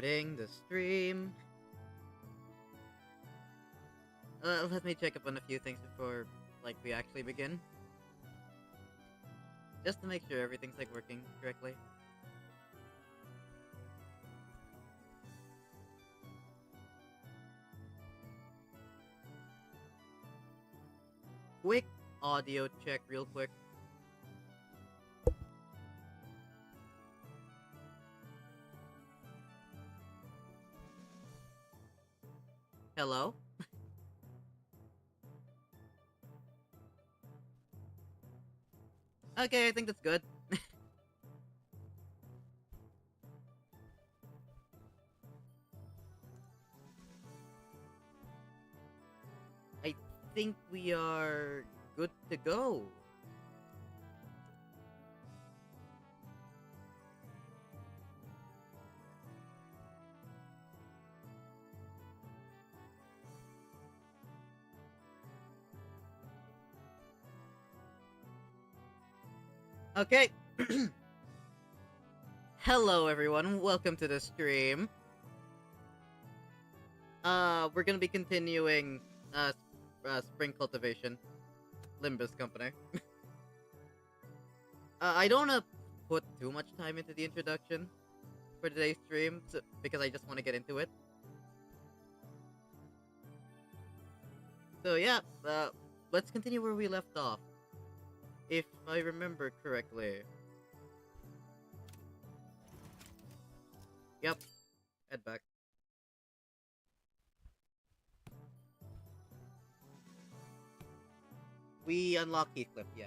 Starting the stream. Let me check up on a few things before, we actually begin. Just to make sure everything's, working correctly. Quick audio check real quick. Hello? Okay, I think that's good. I think we are good to go. Okay. Hello, everyone. Welcome to the stream. We're gonna be continuing, Spring Cultivation. Limbus company. I don't wanna put too much time into the introduction for today's stream, because I just want to get into it. So yeah, let's continue where we left off. If I remember correctly. Yep. Head back. We unlock Heathcliff, yeah.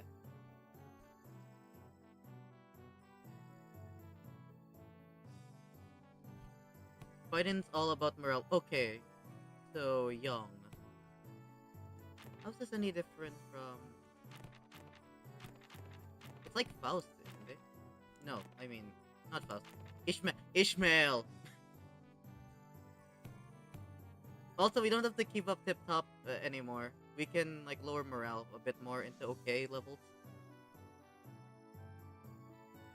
Fighting's all about morale. Okay. So, young. How's this any different from... It's like Faust, isn't it? No, I mean, not Faust. Ishmael! Also, we don't have to keep up tip-top anymore. We can, lower morale a bit more into okay levels.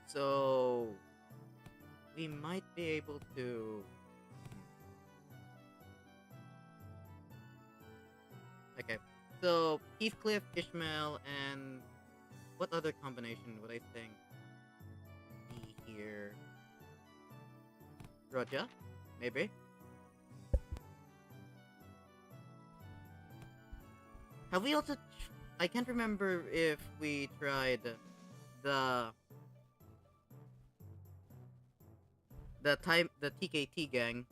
So... we might be able to... Okay. So, Heathcliff, Ishmael, and... what other combination would I think be here? Roja? Maybe? Have we also... I can't remember if we tried the TKT gang.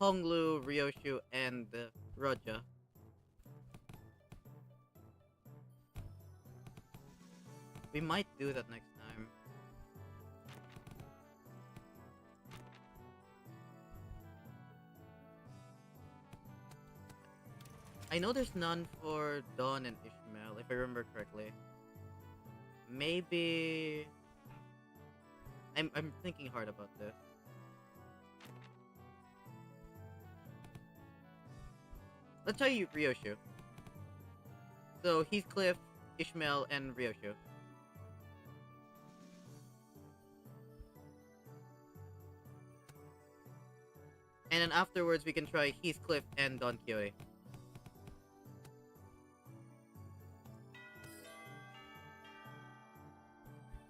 Honglu, Ryoshu, and Roja. We might do that next time. I know there's none for Dawn and Ishmael, if I remember correctly. Maybe... I'm thinking hard about this. Let's try you Ryoshu. So, Heathcliff, Ishmael, and Ryoshu. And then afterwards, we can try Heathcliff and Don Quixote.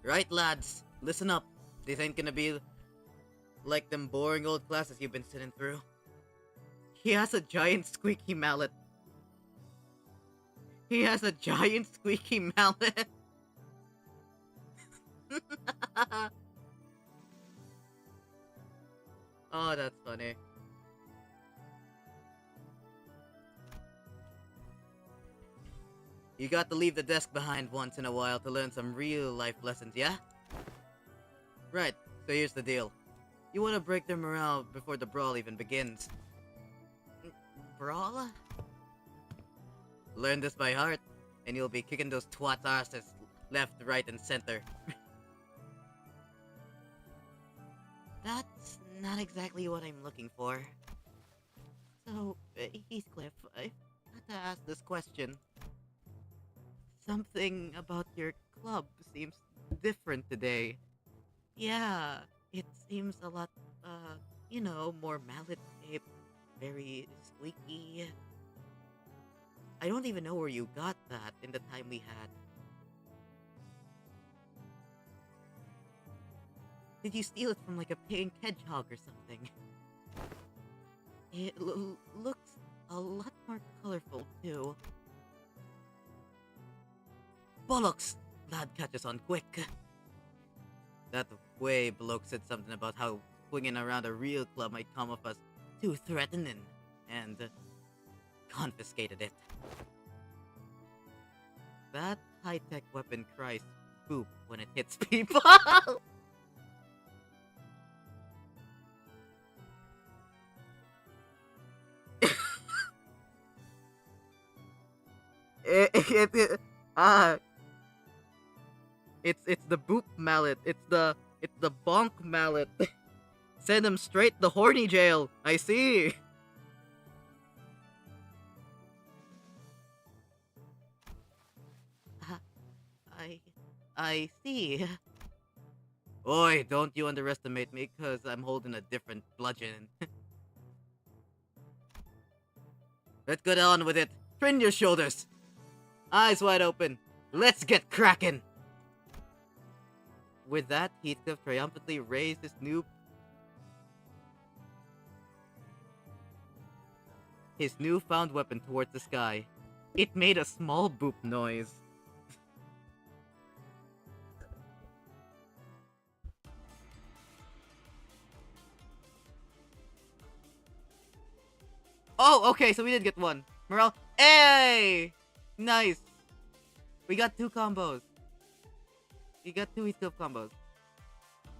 Right, lads. Listen up. This ain't gonna be like them boring old classes you've been sitting through. He has a giant squeaky mallet. He has a giant squeaky mallet. Oh, that's funny. You got to leave the desk behind once in a while to learn some real life lessons, yeah? Right, so here's the deal. You want to break their morale before the brawl even begins. Brawl? Learn this by heart, and you'll be kicking those twats' asses left, right, and center. That's not exactly what I'm looking for. So, Heathcliff, I got to ask this question. Something about your club seems different today. Yeah, It seems a lot, more mallet-shaped, very squeaky. I don't even know where you got that in the time we had. Did you steal it from like a pink hedgehog or something? It looks a lot more colorful too. Bollocks! Lad catches on quick. That way bloke said something about how swinging around a real club might come off as too threatening, and confiscated it. That high-tech weapon cries poop when it hits people. Ah, it's the boop mallet. It's the bonk mallet. Send him straight to horny jail. I see. Uh, I I see. Oi, don't you underestimate me, cause I'm holding a different bludgeon. Let's get on with it. Train your shoulders. Eyes wide open. Let's get cracking. With that, Heathcliff triumphantly raised his newfound weapon towards the sky. It made a small boop noise. Oh, okay, so we did get one. Morale. Hey! Nice. We got 2 combos. We got 2 Heathcliff combos.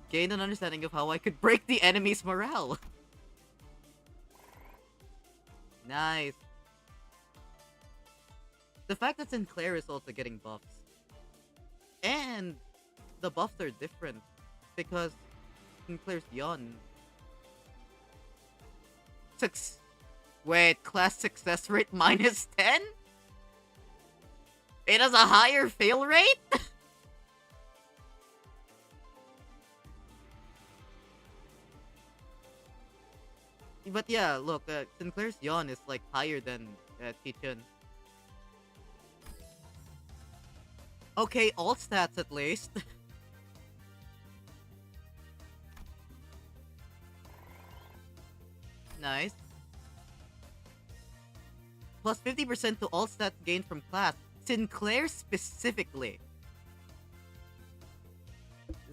Gained an understanding of how I could break the enemy's morale. Nice. The fact that Sinclair is also getting buffs. And the buffs are different. Because Sinclair's young. Wait, class success rate minus 10? It has a higher fail rate? But yeah, look, Sinclair's yawn is like higher than Chichun. Okay, all stats at least. Nice. Plus 50% to all stats gained from class. Sinclair specifically.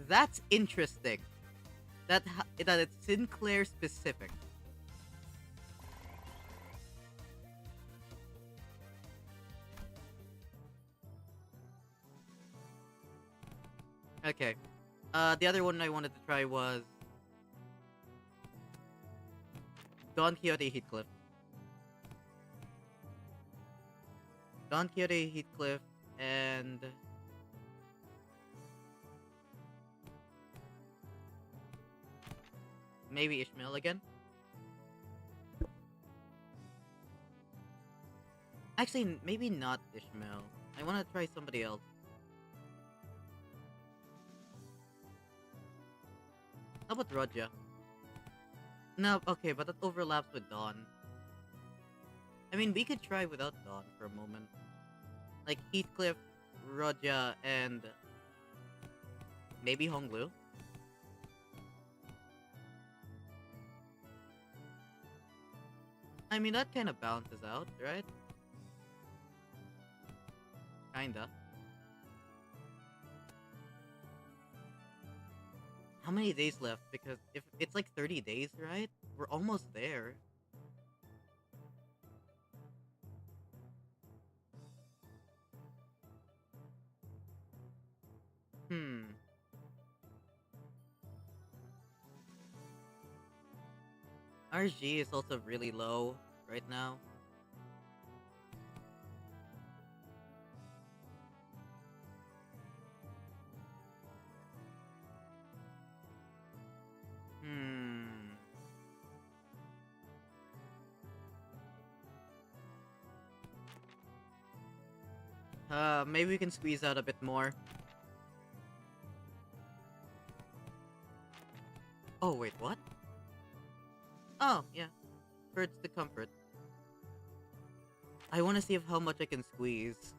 That's interesting. That it's Sinclair specific. Okay. The other one I wanted to try was Don Quixote Heathcliff. Don Quixote Heathcliff and maybe Ishmael again. Actually, maybe not Ishmael. I want to try somebody else. How about Roja? No, okay, but that overlaps with Dawn. I mean, we could try without Dawn for a moment. Like Heathcliff, Roja, and maybe Honglu. I mean, that kind of balances out, right? Kinda. How many days left? Because if it's like 30 days, right? We're almost there. RG is also really low right now. Maybe we can squeeze out a bit more. Oh, wait, what? Oh, yeah. Hurts the comfort. I want to see how much I can squeeze.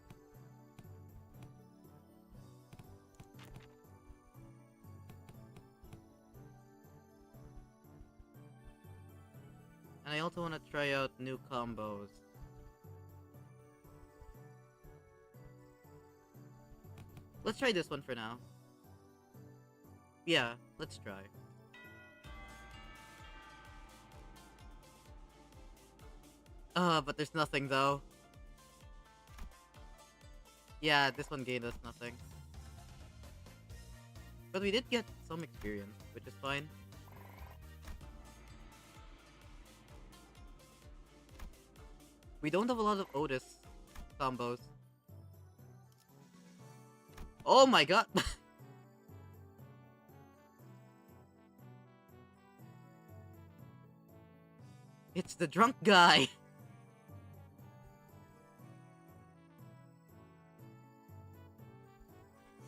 And I also want to try out new combos. Let's try this one for now. Yeah, let's try. But there's nothing though. Yeah, this one gained us nothing. But we did get some experience, which is fine. We don't have a lot of Otis combos. Oh my god! It's the drunk guy!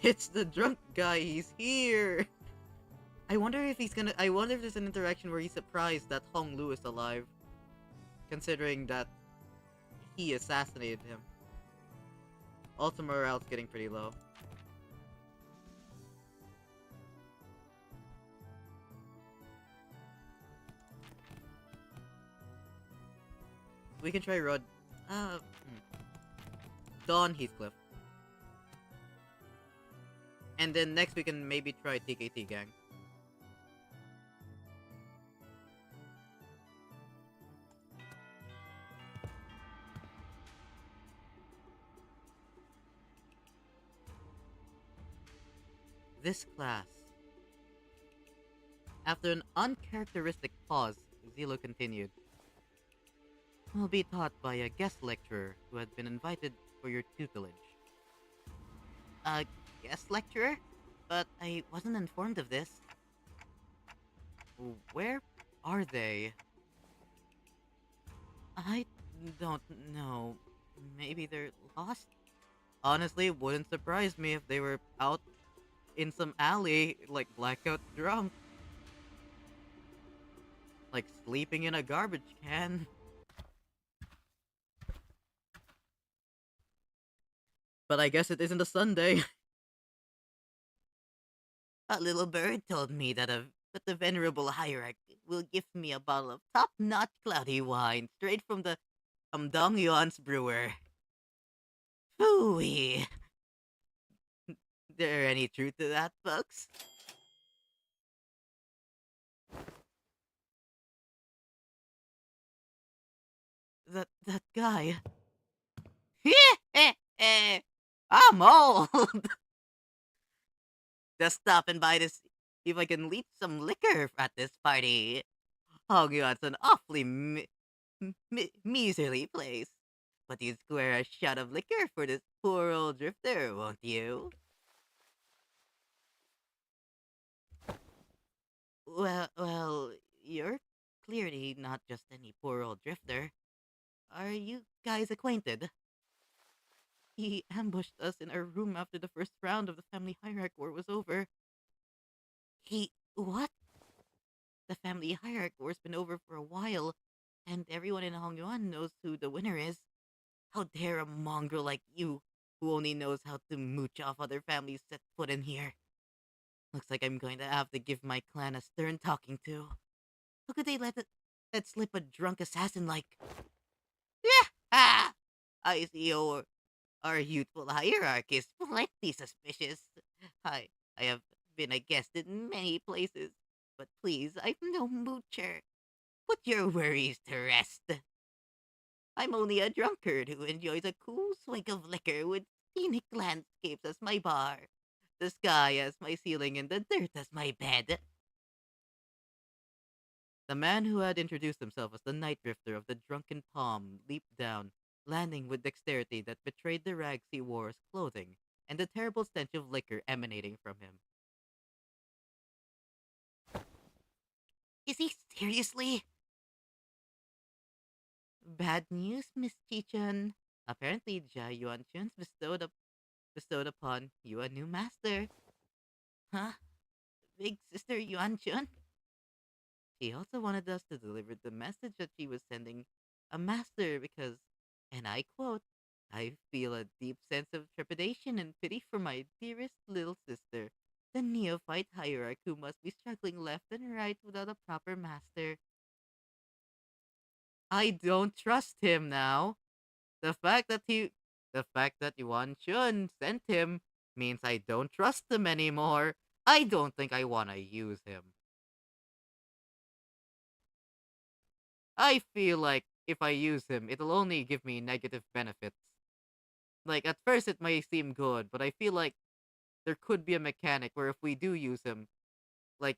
It's the drunk guy, he's here! I wonder if I wonder if there's an interaction where he's surprised that Hong Lu is alive. Considering that he assassinated him. Also, morale's getting pretty low. We can try Rod. Dawn Heathcliff. And then next we can maybe try TKT Gang. This class. After an uncharacteristic pause, Zilo continued. Will be taught by a guest lecturer who had been invited for your tutelage. A guest lecturer? But I wasn't informed of this. Where are they? I don't know. Maybe they're lost? Honestly, it wouldn't surprise me if they were out in some alley, like blackout drunk. Like sleeping in a garbage can. But I guess it isn't a Sunday. A little bird told me that the venerable hierarch will give me a bottle of top-notch cloudy wine straight from the Dong Yuan's brewer. Phooey. There any truth to that, folks? That guy. I'm old. Just stopping by to see if I can leech some liquor at this party. Hong Yuan's an awfully miserly place. But you'd square a shot of liquor for this poor old drifter, won't you? Well, you're clearly not just any poor old drifter. Are you guys acquainted? He ambushed us in our room after the first round of the family hierarch war was over. What? The family hierarch war's been over for a while, and everyone in Hongyuan knows who the winner is. How dare a mongrel like you, who only knows how to mooch off other families, set foot in here? Looks like I'm going to have to give my clan a stern talking to. How could they let slip a drunk assassin like... Yeah! Ah! I see our youthful hierarch is plenty suspicious. I have been a guest in many places, but please, I'm no moocher. Put your worries to rest. I'm only a drunkard who enjoys a cool swig of liquor with scenic landscapes as my bar, the sky as my ceiling, and the dirt as my bed. The man who had introduced himself as the night drifter of the drunken palm leaped down, landing with dexterity that betrayed the rags he wore as clothing and the terrible stench of liquor emanating from him. Is he seriously? Bad news, Miss Chichun. Apparently, Jia Yuanchun's bestowed upon you a new master. Huh? Big Sister Yuanchun? She also wanted us to deliver the message that she was sending a master because, and I quote, I feel a deep sense of trepidation and pity for my dearest little sister, the neophyte hierarch who must be struggling left and right without a proper master. I don't trust him now. The fact that he, the fact that Yuan Chun sent him means I don't trust him anymore. I don't think I want to use him. I feel like if I use him, it'll only give me negative benefits. Like, at first it may seem good, but I feel like there could be a mechanic where if we do use him, like,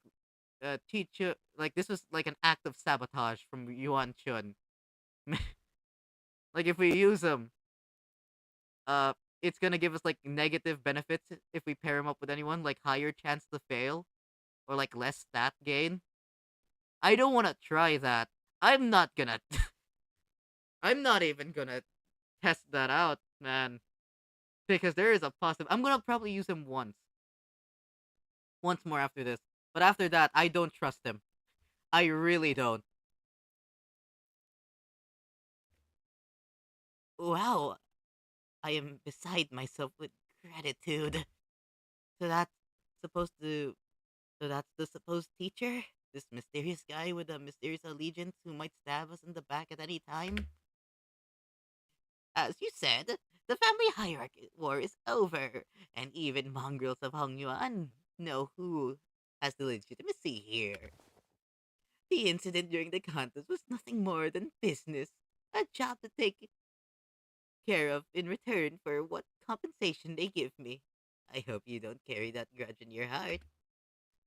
like, this was like an act of sabotage from Yuan Chun. Like, if we use him, uh, it's gonna give us, like, negative benefits if we pair him up with anyone, like higher chance to fail, or like less stat gain. I don't wanna try that. I'm not gonna, I'm not even gonna test that out, man. Because there is a possible. I'm gonna probably use him once more after this. But after that, I don't trust him. I really don't. Wow, I am beside myself with gratitude. So that's supposed to. So that's the supposed teacher. This mysterious guy with a mysterious allegiance who might stab us in the back at any time. As you said, the family hierarchy war is over, and even mongrels of Hong Yuan know who has the legitimacy here. The incident during the contest was nothing more than business, a job to take care of in return for what compensation they give me. I hope you don't carry that grudge in your heart.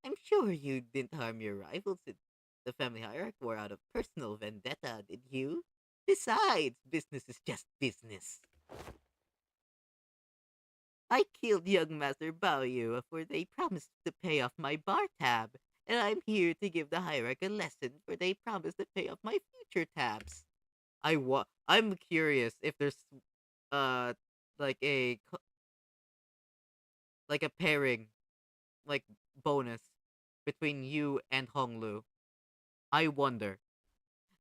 I'm sure you didn't harm your rivals in the family hierarchy war out of personal vendetta, did you? Besides, business is just business. I killed young Master Baoyu for they promised to pay off my bar tab, and I'm here to give the hierarch a lesson for they promised to pay off my future tabs. I'm curious if there's uh like like a pairing like bonus between you and Honglu. I wonder.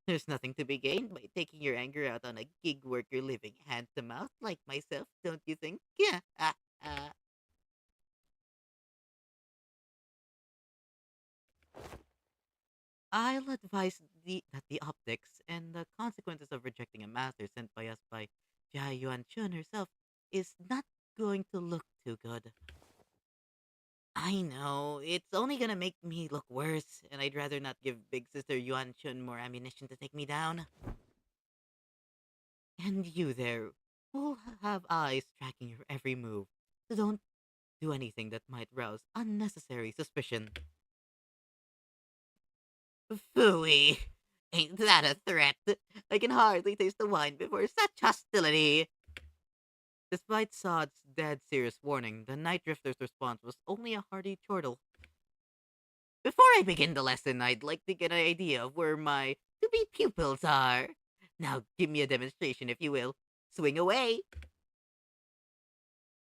There's nothing to be gained by taking your anger out on a gig worker living hand to mouth like myself, don't you think? Yeah. I'll advise that the optics and the consequences of rejecting a master sent by us by Jia Yuan Chun herself is not going to look too good. I know, it's only gonna make me look worse, and I'd rather not give Big Sister Yuan Chun more ammunition to take me down. And you there, will have eyes tracking your every move, so don't do anything that might rouse unnecessary suspicion. Phooey! Ain't that a threat? I can hardly taste the wine before such hostility. Despite Sod's dead serious warning, the Night Drifter's response was only a hearty chortle. Before I begin the lesson, I'd like to get an idea of where my to-be pupils are. Now give me a demonstration, if you will. Swing away!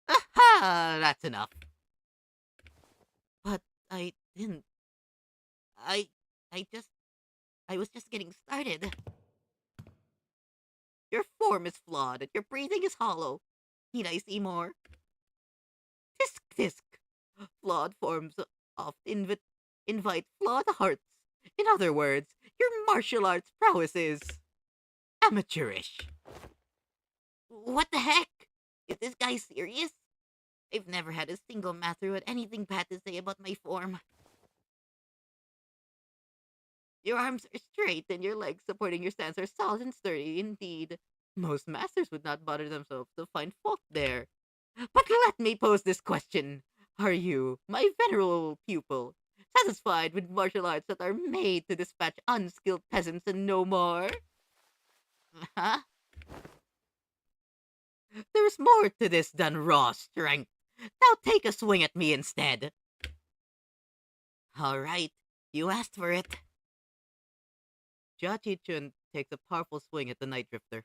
Aha! That's enough. But I didn't. I. I just. I was just getting started. Your form is flawed and your breathing is hollow. Need I see more? Tisk tisk. Flawed forms often invite flawed hearts. In other words, your martial arts prowess is amateurish. What the heck? Is this guy serious? I've never had a single master who had anything bad to say about my form. Your arms are straight and your legs supporting your stance are solid and sturdy indeed. Most masters would not bother themselves to find fault there. But let me pose this question. Are you, my venerable pupil, satisfied with martial arts that are made to dispatch unskilled peasants and no more? Huh? There's more to this than raw strength. Now take a swing at me instead. All right, you asked for it. Jia Chun takes a powerful swing at the Night Drifter.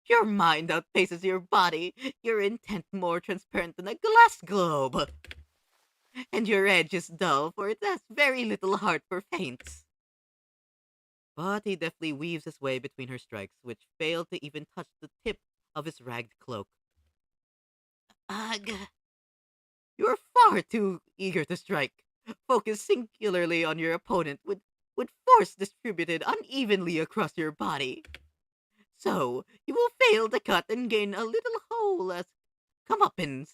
Your mind outpaces your body, your intent more transparent than a glass globe. And your edge is dull, for it has very little heart for feints. But he deftly weaves his way between her strikes, which fail to even touch the tip of his ragged cloak. Ugh, you're far too eager to strike. Focus singularly on your opponent with force distributed unevenly across your body. So, you will fail to cut and gain a little hole as comeuppance.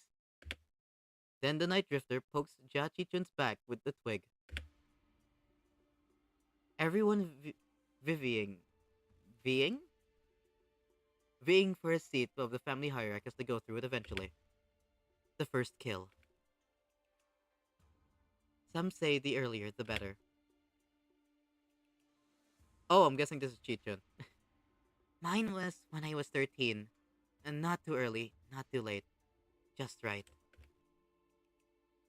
Then the Night Drifter pokes Jachichun's back with the twig. Everyone vivying, vying? Vying for a seat of the family hierarchy as they go through it eventually. The first kill. Some say the earlier, the better. Oh, I'm guessing this is Chichun. Mine was when I was 13. And not too early, not too late. Just right.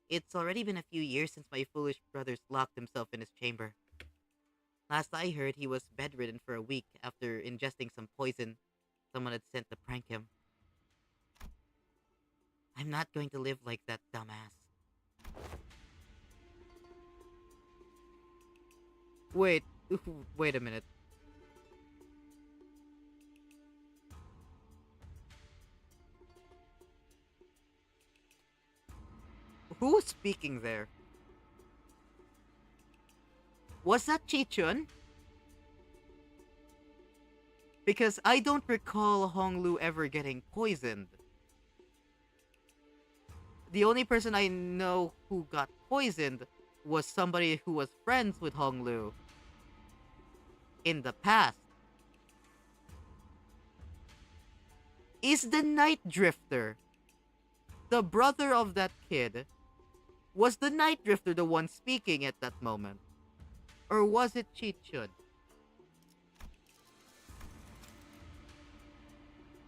It's already been a few years since my foolish brother locked himself in his chamber. Last I heard, he was bedridden for a week after ingesting some poison someone had sent to prank him. I'm not going to live like that dumbass. Wait, wait a minute. Who was speaking there? Was that Chichun? Because I don't recall Honglu ever getting poisoned. The only person I know who got poisoned was somebody who was friends with Honglu in the past. Is the Night Drifter, the brother of that kid, was the Night Drifter the one speaking at that moment? Or was it Chichun?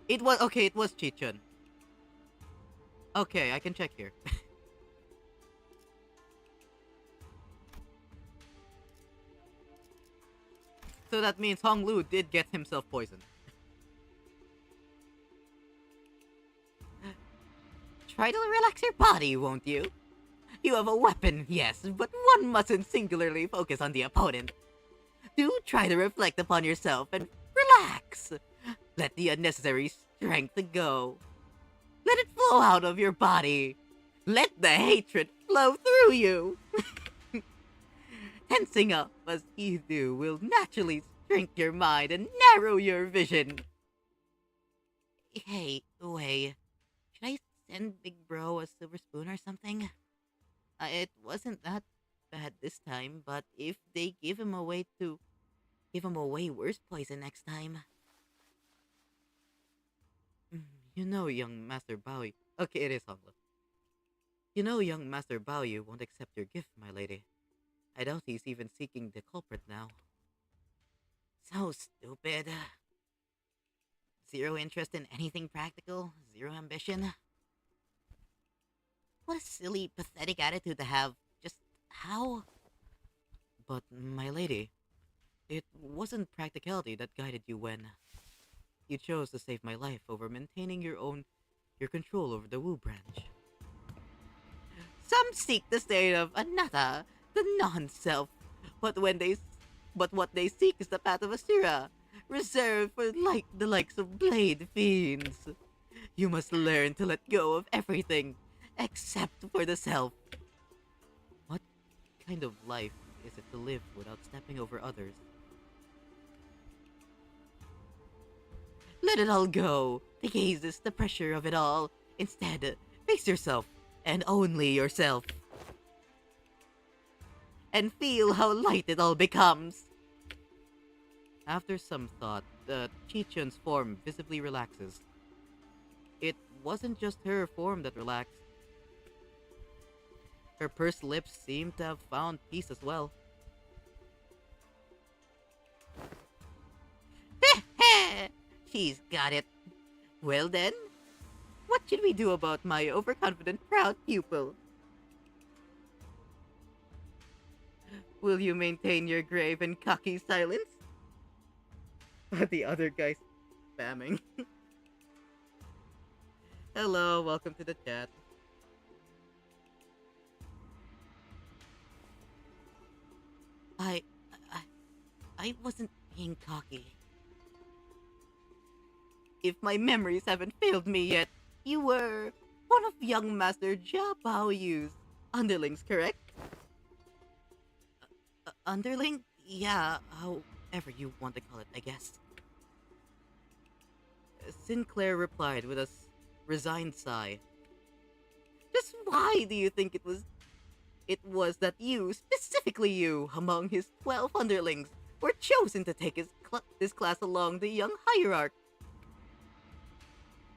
It was, okay, it was Chichun. Okay, I can check here. So that means Honglu did get himself poisoned. Try to relax your body, won't you? You have a weapon, yes, but one mustn't singularly focus on the opponent. Do try to reflect upon yourself and relax. Let the unnecessary strength go. Let it flow out of your body. Let the hatred flow through you. Tensing up as you do will naturally shrink your mind and narrow your vision. Hey, wait. Should I send Big Bro a silver spoon or something? It wasn't that bad this time, but if they give him away worse poison next time. You know, young Master Bowie. Okay, it is Honglu. You know, young Master Bowie won't accept your gift, my lady. I doubt he's even seeking the culprit now. So stupid. Zero interest in anything practical, zero ambition. What a silly, pathetic attitude to have. Just how? But, my lady, it wasn't practicality that guided you when you chose to save my life over maintaining your control over the Wu branch. Some seek the state of anatta, the non-self, but what they seek is the path of Asura, reserved for the likes of blade fiends. You must learn to let go of everything, except for the self. What kind of life is it to live without stepping over others? Let it all go. The gaze is the pressure of it all. Instead, face yourself, and only yourself. And feel how light it all becomes. After some thought, the Chichun's form visibly relaxes. It wasn't just her form that relaxed. Her pursed lips seemed to have found peace as well. She's got it. Well then, what should we do about my overconfident proud pupil? Will you maintain your grave and cocky silence? The other guy's spamming. Hello, welcome to the chat. I wasn't being cocky. If my memories haven't failed me yet, you were one of young Master Jia Baoyu's underlings, correct? Underling? Yeah, however you want to call it, I guess. Sinclair replied with a resigned sigh. Just why do you think it was that you, specifically you, among his 12 underlings, were chosen to take this class along the young hierarch?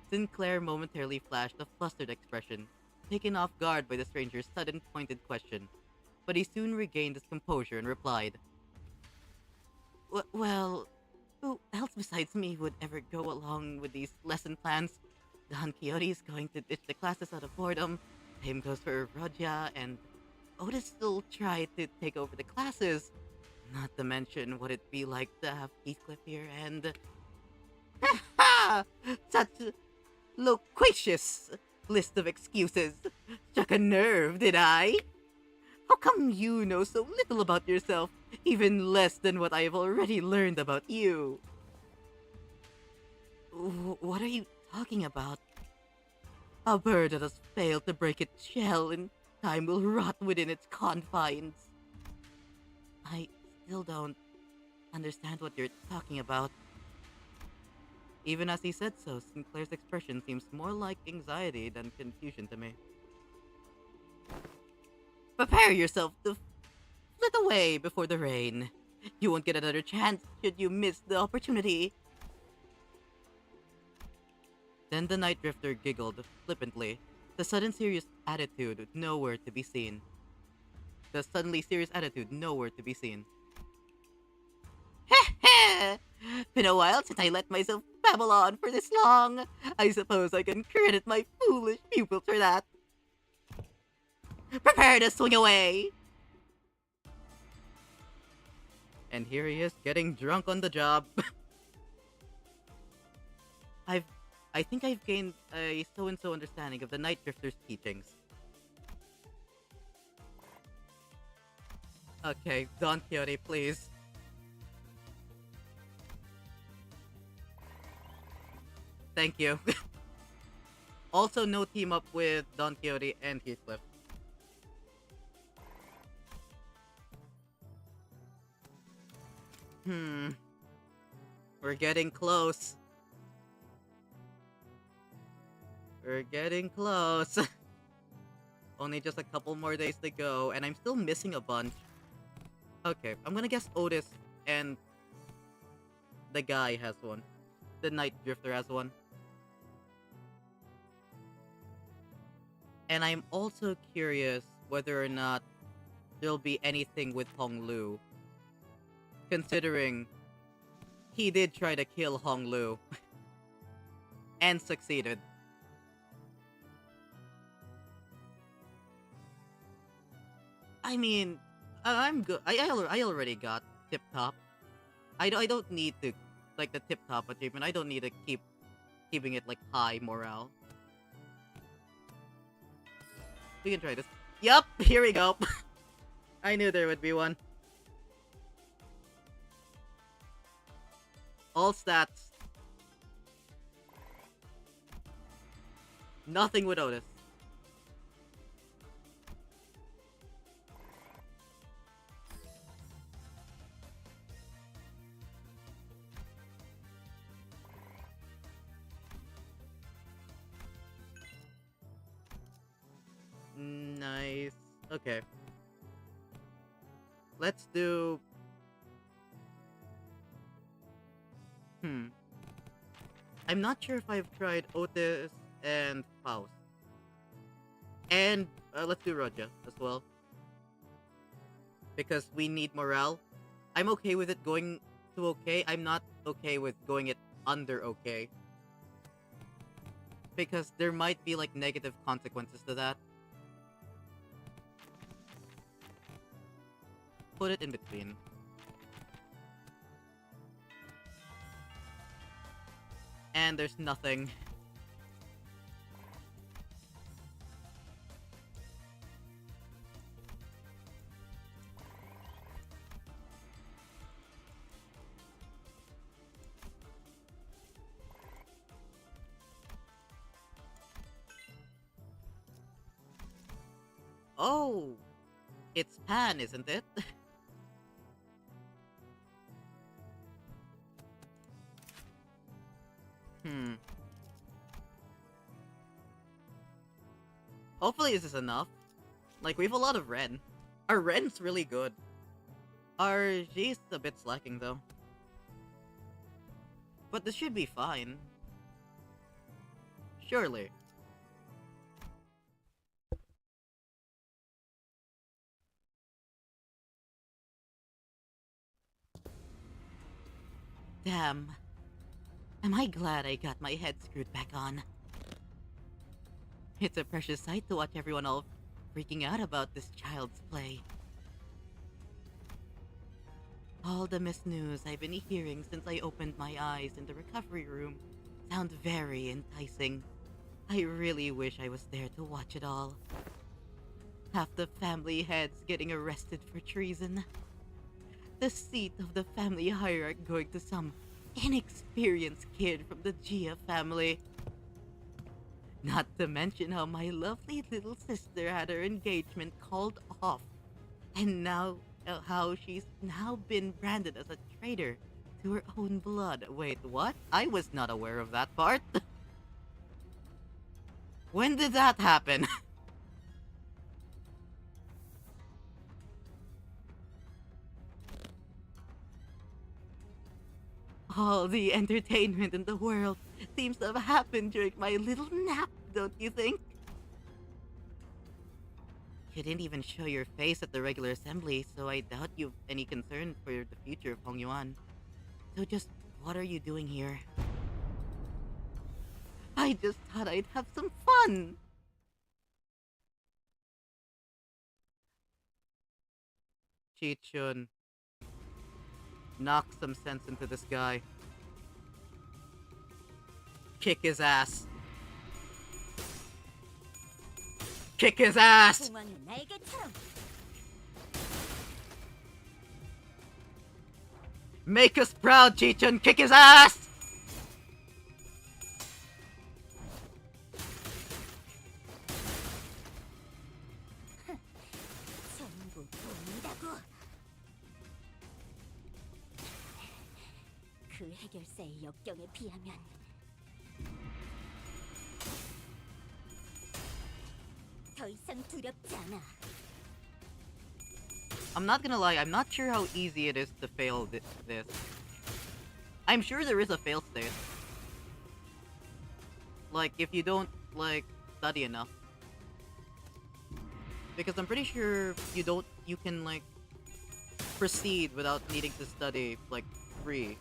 Sinclair momentarily flashed a flustered expression, taken off guard by the stranger's sudden pointed question, but he soon regained his composure and replied, Well, who else besides me would ever go along with these lesson plans? Don Quixote's going to ditch the classes out of boredom, same goes for Rodia, and Otis still tried to take over the classes. Not to mention what it'd be like to have Heathcliff here and... Ha! Such a loquacious list of excuses. Struck a nerve, did I? How come you know so little about yourself, even less than what I've already learned about you? What are you talking about? A bird that has failed to break its shell in time will rot within its confines. I still don't understand what you're talking about. Even as he said so, Sinclair's expression seems more like anxiety than confusion to me. Prepare yourself to flit away before the rain. You won't get another chance should you miss the opportunity. Then the night drifter giggled flippantly, the sudden serious attitude nowhere to be seen. The suddenly serious attitude nowhere to be seen. Heh heh! Been a while since I let myself babble on for this long. I suppose I can credit my foolish pupils for that. Prepare to swing away! And here he is, getting drunk on the job. I think I've gained a so-and-so understanding of the Night Drifter's teachings. Okay, Don Quixote, please. Thank you. Also, no team up with Don Quixote and Heathcliff. We're getting close. We're getting close. Only just a couple more days to go, and I'm still missing a bunch. Okay, I'm gonna guess Otis and the guy has one. The Night Drifter has one. And I'm also curious whether or not there'll be anything with Hong Lu. Considering he did try to kill Hong Lu. And succeeded. I mean, I'm good. I already got Tip Top. I don't need to, like, the Tip Top achievement. I don't need to keeping it, like, high morale. We can try this. Yup, here we go. I knew there would be one. All stats. Nothing with Otis. Nice. Okay. Let's do... I'm not sure if I've tried Otis and Faust. And let's do Roja as well. Because we need morale. I'm okay with it going to okay. I'm not okay with going it under okay. Because there might be, like, negative consequences to that. Put it in between. And there's nothing. Oh, it's Pan, isn't it? Hmm. Hopefully this is enough. Like, we have a lot of Ren. Our Ren's really good. Our G's a bit slacking, though. But this should be fine. Surely. Damn. Am I glad I got my head screwed back on. It's a precious sight to watch everyone all freaking out about this child's play. All the missed news I've been hearing since I opened my eyes in the recovery room sound very enticing. I really wish I was there to watch it all. Half the family heads getting arrested for treason. The seat of the family hierarch going to some inexperienced kid from the Gia family. Not to mention how my lovely little sister had her engagement called off. And now, how she's now been branded as a traitor to her own blood. Wait, what? I was not aware of that part. When did that happen? All the entertainment in the world seems to have happened during my little nap, don't you think? You didn't even show your face at the regular assembly, so I doubt you've any concern for the future of Hong Yuan. So just, what are you doing here? I just thought I'd have some fun! Chichun. Knock some sense into this guy. Kick his ass. Kick his ass! Make us proud, Chichun! Kick his ass! 그 해결사의 역경에 비하면 더 이상 두렵지 않아. I'm not gonna lie, I'm not sure how easy it is to fail this. I'm sure there is a fail state. Like, if you don't, like, study enough. Because I'm pretty sure you can, like, proceed without needing to study, like, 3.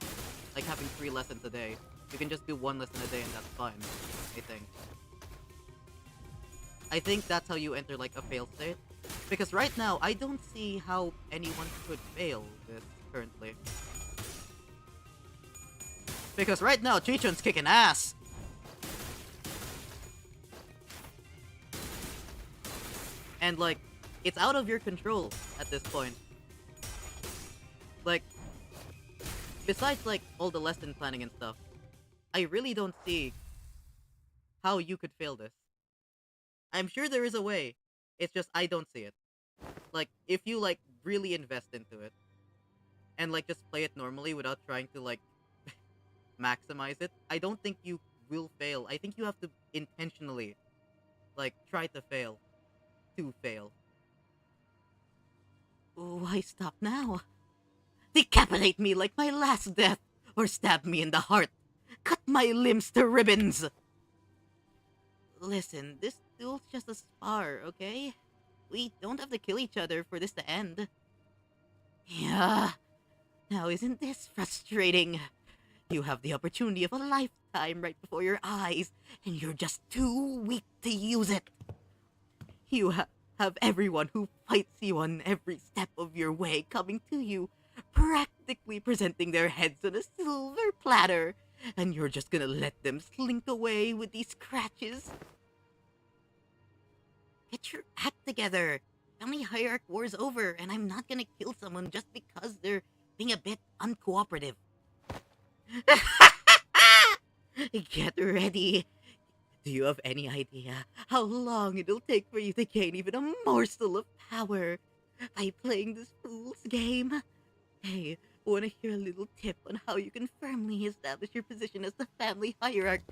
Like, having 3 lessons a day. You can just do 1 lesson a day and that's fine, I think. I think that's how you enter, like, a fail state. Because right now, I don't see how anyone could fail this currently. Because right now, Chichun's kicking ass! And, like, it's out of your control at this point. Like, besides, like, all the lesson planning and stuff, I really don't see how you could fail this. I'm sure there is a way. It's just I don't see it. Like, if you, like, really invest into it, and, like, just play it normally without trying to, like, maximize it, I don't think you will fail. I think you have to intentionally, like, try to fail. To fail. Why stop now? Decapitate me like my last death, or stab me in the heart. Cut my limbs to ribbons. Listen, this duel's just a spar, okay? We don't have to kill each other for this to end. Yeah. Now isn't this frustrating? You have the opportunity of a lifetime right before your eyes, and you're just too weak to use it. You have everyone who fights you on every step of your way coming to you, practically presenting their heads on a silver platter, and you're just gonna let them slink away with these scratches? Get your act together. Family hierarch war's over, and I'm not gonna kill someone just because they're being a bit uncooperative. Get ready. Do you have any idea how long it'll take for you to gain even a morsel of power by playing this fool's game? Hey, wanna hear a little tip on how you can firmly establish your position as the family hierarch?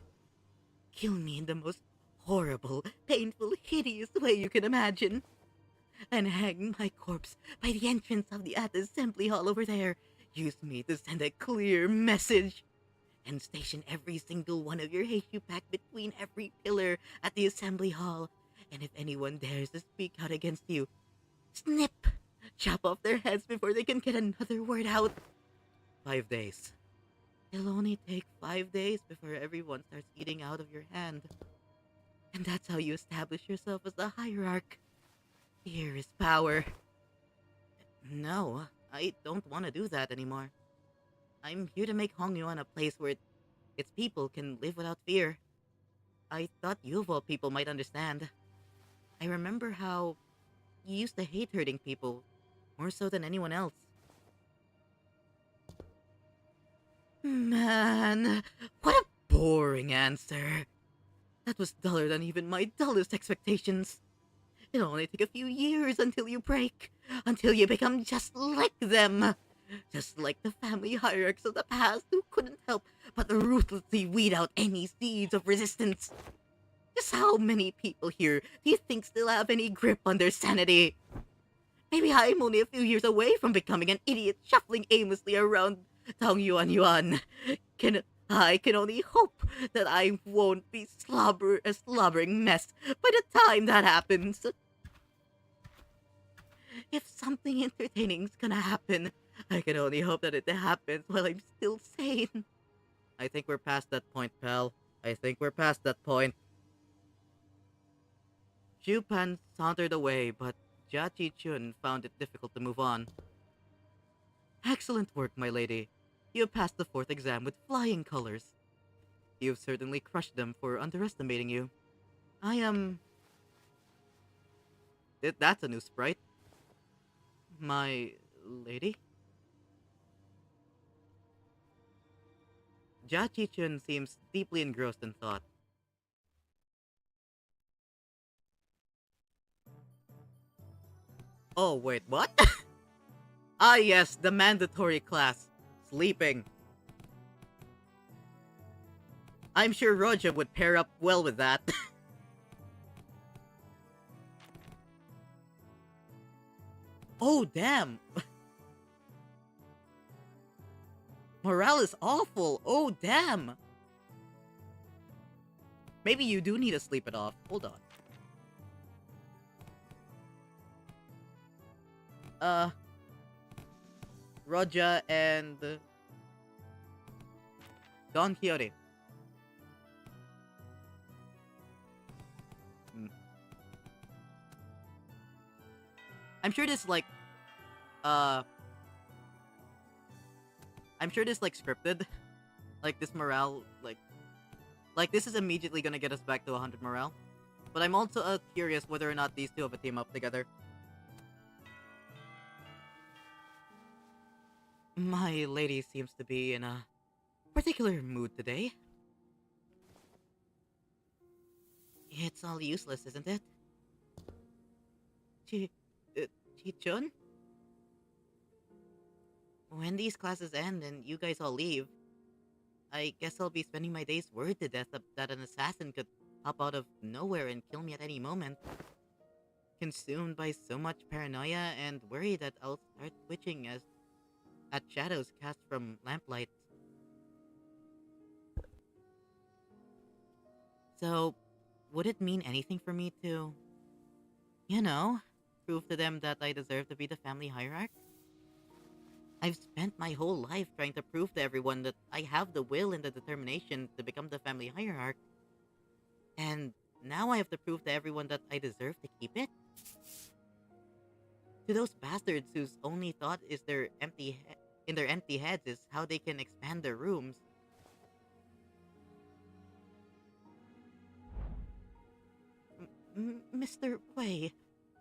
Kill me in the most horrible, painful, hideous way you can imagine, and hang my corpse by the entrance of the assembly hall over there. Use me to send a clear message. And station every single one of your Heishu pack between every pillar at the assembly hall. And if anyone dares to speak out against you, snip! Chop off their heads before they can get another word out. 5 days. It'll only take 5 days before everyone starts eating out of your hand. And that's how you establish yourself as the hierarch. Fear is power. No, I don't want to do that anymore. I'm here to make Hongyuan a place where its people can live without fear. I thought you of all people might understand. I remember how you used to hate hurting people, more so than anyone else. Man, what a boring answer. That was duller than even my dullest expectations. It'll only take a few years until you break, until you become just like them. Just like the family hierarchs of the past who couldn't help but ruthlessly weed out any seeds of resistance. Just how many people here do you think still have any grip on their sanity? Maybe I'm only a few years away from becoming an idiot shuffling aimlessly around Dongyuan. I can only hope that I won't be a slobbering mess by the time that happens. If something entertaining's gonna happen, I can only hope that it happens while I'm still sane. I think we're past that point, pal. I think we're past that point. Pan sauntered away, but Jia Chun found it difficult to move on. Excellent work, my lady. You have passed the 4th exam with flying colors. You've certainly crushed them for underestimating you. I am... That's a new sprite. My lady? Jia Chun seems deeply engrossed in thought. Oh, wait, what? Ah, yes, the mandatory class. Sleeping. I'm sure Roja would pair up well with that. Oh, damn. Morale is awful. Oh, damn. Maybe you do need to sleep it off. Hold on. Roja and Don Quixote. I'm sure this like I'm sure this like scripted. Like this morale like this is immediately gonna get us back to 100 morale. But I'm also curious whether or not these two have a team up together. My lady seems to be in a particular mood today. It's all useless, isn't it? Chi-chun? When these classes end and you guys all leave, I guess I'll be spending my days worried to death that an assassin could pop out of nowhere and kill me at any moment. Consumed by so much paranoia and worry that I'll start twitching at shadows cast from lamplight. So, would it mean anything for me to, you know, prove to them that I deserve to be the family hierarch? I've spent my whole life trying to prove to everyone that I have the will and the determination to become the family hierarch. And now I have to prove to everyone that I deserve to keep it? To those bastards whose only thought is in their empty heads is how they can expand their rooms. Mr. Wei,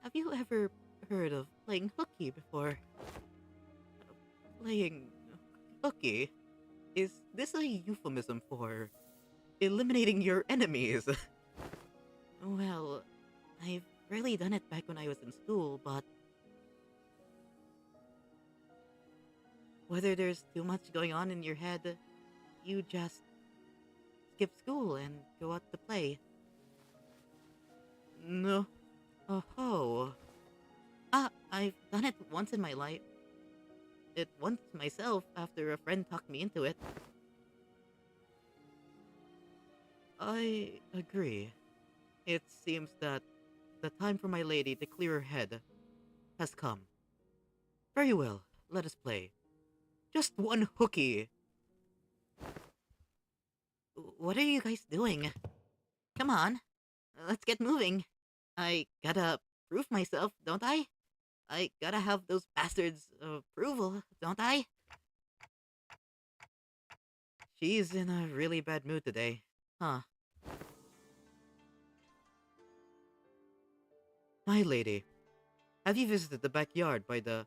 have you ever heard of playing hooky before? Playing hooky? Is this a euphemism for eliminating your enemies? Well, I've rarely done it back when I was in school, but whether there's too much going on in your head, you just skip school and go out to play. No. Oh. I've done it once in my life. It once myself after a friend talked me into it. I agree. It seems that the time for my lady to clear her head has come. Very well, let us play. Just one hooky. What are you guys doing? Come on, let's get moving. I gotta prove myself, don't I? I gotta have those bastards' approval, don't I? She's in a really bad mood today. Huh. My lady, have you visited the backyard by the...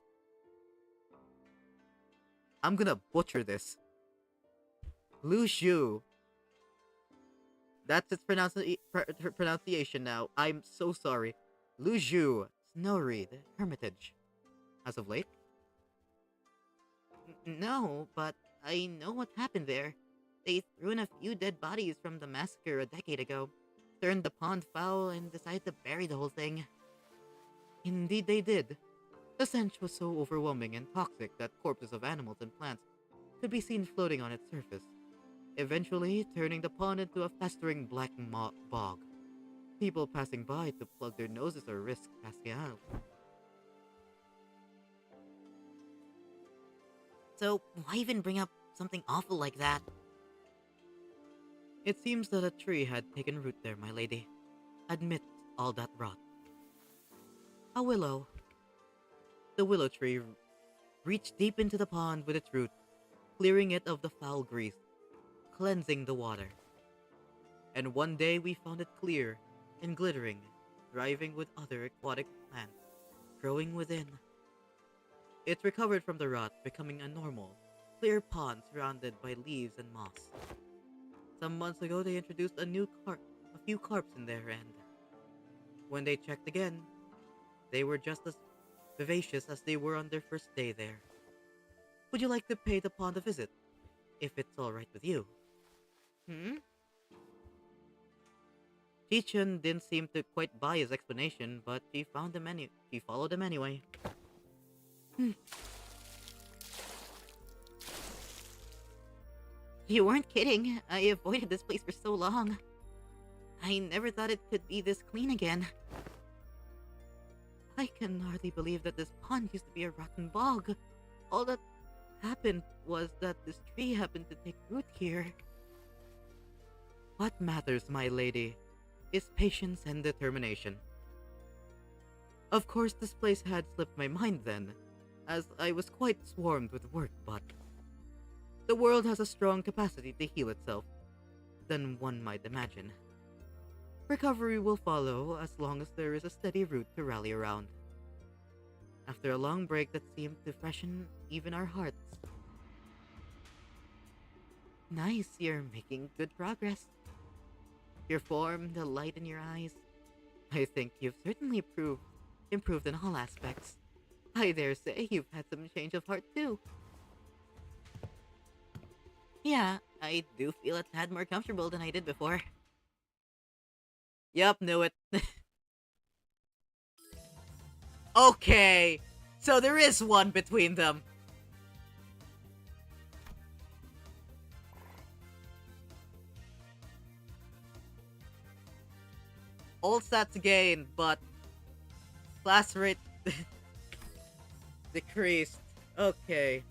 I'm gonna butcher this. PLUSHIE. That's its pronunciation now. I'm so sorry. PLUSHIE. Snowreed. Hermitage. As of late? No, but I know what happened there. They threw in a few dead bodies from the massacre a decade ago, turned the pond foul, and decided to bury the whole thing. Indeed they did. The stench was so overwhelming and toxic that corpses of animals and plants could be seen floating on its surface, eventually turning the pond into a festering black bog. People passing by to plug their noses or risk passing out. So, why even bring up something awful like that? It seems that a tree had taken root there, my lady. Admit all that rot. A willow. The willow tree reached deep into the pond with its root, clearing it of the foul grease, cleansing the water. And one day we found it clear and glittering, thriving with other aquatic plants, growing within. It recovered from the rot, becoming a normal, clear pond surrounded by leaves and moss. Some months ago, they introduced a few carps in there, and when they checked again, they were just as vivacious as they were on their first day there. Would you like to pay the pond a visit, if it's all right with you? Hmm? Chichun didn't seem to quite buy his explanation, but she followed him anyway. You weren't kidding. I avoided this place for so long. I never thought it could be this clean again. I can hardly believe that this pond used to be a rotten bog. All that happened was that this tree happened to take root here. What matters, my lady, is patience and determination. Of course, this place had slipped my mind then, as I was quite swarmed with work, but the world has a strong capacity to heal itself than one might imagine. Recovery will follow as long as there is a steady root to rally around. After a long break that seemed to freshen even our hearts. Nice, you're making good progress. Your form, the light in your eyes. I think you've certainly improved in all aspects. I dare say you've had some change of heart too. Yeah, I do feel a tad more comfortable than I did before. Yup, knew it. Okay, so there is one between them. All stats gained, but class rate decreased. Okay.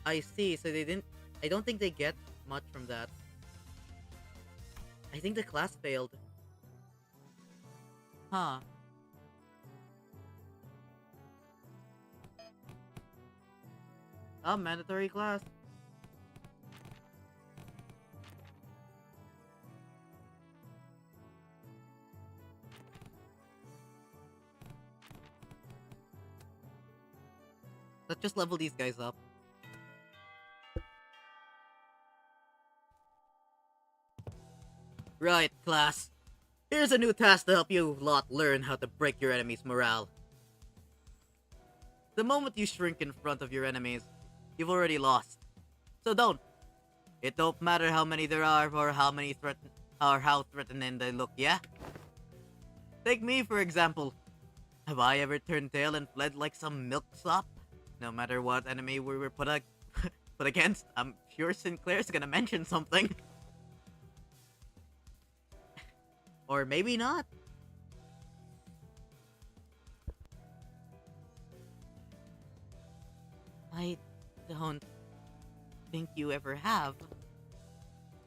I see, so they didn't... I don't think they get much from that. I think the class failed. Huh. Oh, mandatory class. Let's just level these guys up. Right, class. Here's a new task to help you lot learn how to break your enemy's morale. The moment you shrink in front of your enemies, you've already lost. So don't. It don't matter how many there are or how threatening they look, yeah? Take me for example. Have I ever turned tail and fled like some milksop? No matter what enemy we were put against, I'm sure Sinclair's gonna mention something. Or maybe not. I don't think you ever have.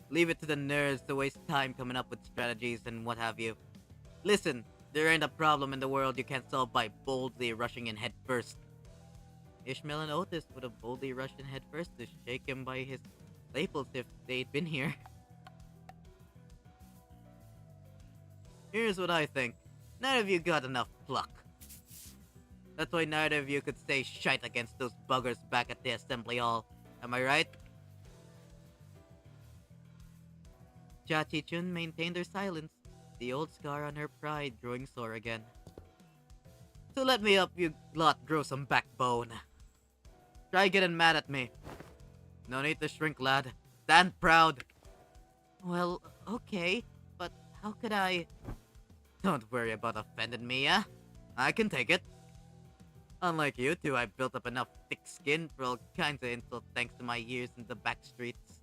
Leave it to the nerds to waste time coming up with strategies and what have you. Listen, there ain't a problem in the world you can't solve by boldly rushing in head first. Ishmael and Otis would have boldly rushed in head first to shake him by his staples if they'd been here. Here's what I think. None of you got enough pluck. That's why neither of you could say shite against those buggers back at the assembly hall. Am I right? Chachi-chun maintained her silence, the old scar on her pride growing sore again. So let me help you lot grow some backbone. Try getting mad at me. No need to shrink, lad. Stand proud. Well, okay, but how could I... Don't worry about offending me, yeah? I can take it. Unlike you two, I built up enough thick skin for all kinds of insults thanks to my years in the back streets.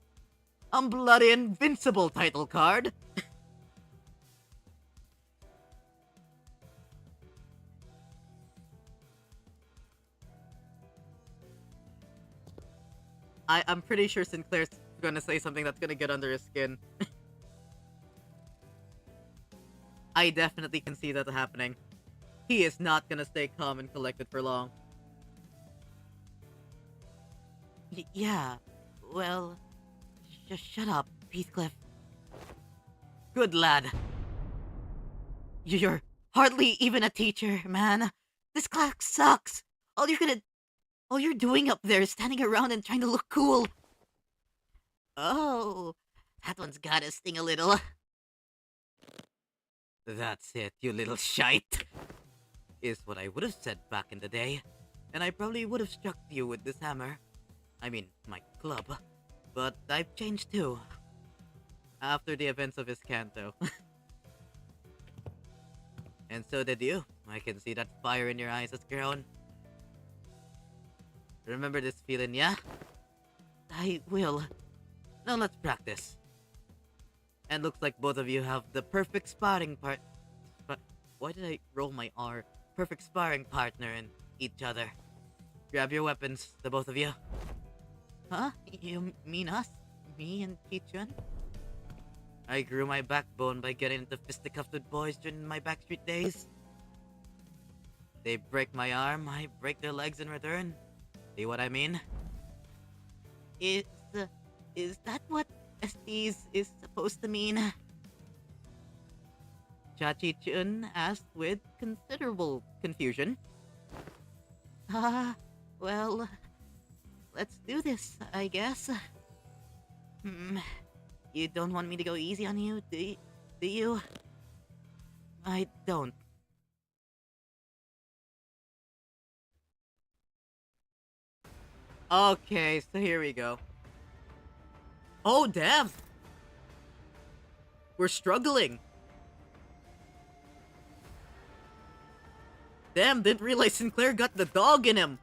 I'm bloody invincible, title card! I'm pretty sure Sinclair's gonna say something that's gonna get under his skin. I definitely can see that happening. He is not gonna stay calm and collected for long. Yeah, well... Just shut up, Heathcliff. Good lad. You're hardly even a teacher, man. This class sucks. All you're doing up there is standing around and trying to look cool. Oh, that one's gotta sting a little. That's it, you little shite. Is what I would have said back in the day. And I probably would have struck you with this hammer. I mean, my club. But I've changed too. After the events of his canto. And so did you. I can see that fire in your eyes has grown. Remember this feeling, yeah? I will. Now let's practice. And looks like both of you have the perfect sparring part... Why did I roll my R? Perfect sparring partner in each other. Grab your weapons, the both of you. Huh? You mean us? Me and Chi-chun? I grew my backbone by getting into fisticuffs with boys during my backstreet days. They break my arm, I break their legs in return. See what I mean? Is that what SDs is supposed to mean? Chachi-chun asked with considerable confusion. Well, let's do this, I guess. You don't want me to go easy on you, do you? I don't. Okay, so here we go. Oh, damn! We're struggling! Damn, didn't realize Sinclair got the dog in him!